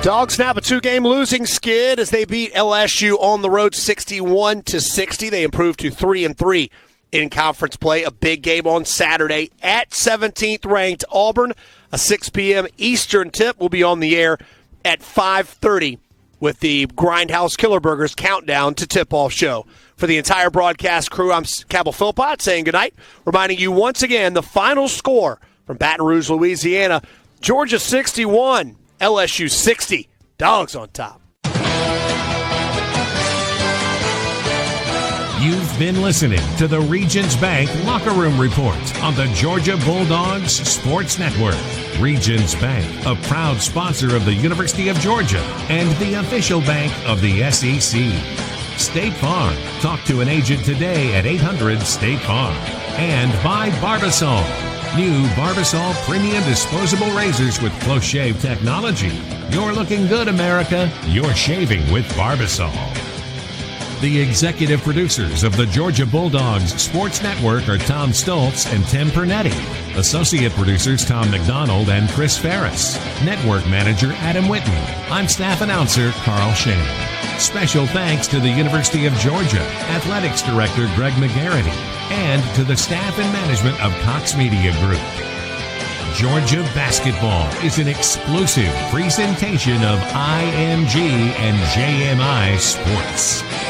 Dogs snap a 2-game losing skid as they beat LSU on the road 61-60. They improved to 3-3 in conference play. A big game on Saturday at 17th ranked Auburn. A 6 p.m. Eastern tip will be on the air at 5:30 with the Grindhouse Killer Burgers countdown to tip-off show. For the entire broadcast crew, I'm Cabell Philpott saying goodnight, reminding you once again the final score from Baton Rouge, Louisiana. Georgia 61, LSU 60. Dogs on top. You've been listening to the Regions Bank Locker Room Report on the Georgia Bulldogs Sports Network. Regions Bank, a proud sponsor of the University of Georgia and the official bank of the SEC. State Farm. Talk to an agent today at 800-STATE-FARM. And by Barbasol. New Barbasol Premium Disposable Razors with Close Shave Technology. You're looking good, America. You're shaving with Barbasol. The executive producers of the Georgia Bulldogs Sports Network are Tom Stoltz and Tim Pernetti. Associate producers Tom McDonald and Chris Ferris. Network manager Adam Whitten. I'm staff announcer Carl Shane. Special thanks to the University of Georgia, Athletics Director Greg McGarity, and to the staff and management of Cox Media Group. Georgia Basketball is an exclusive presentation of IMG and JMI Sports.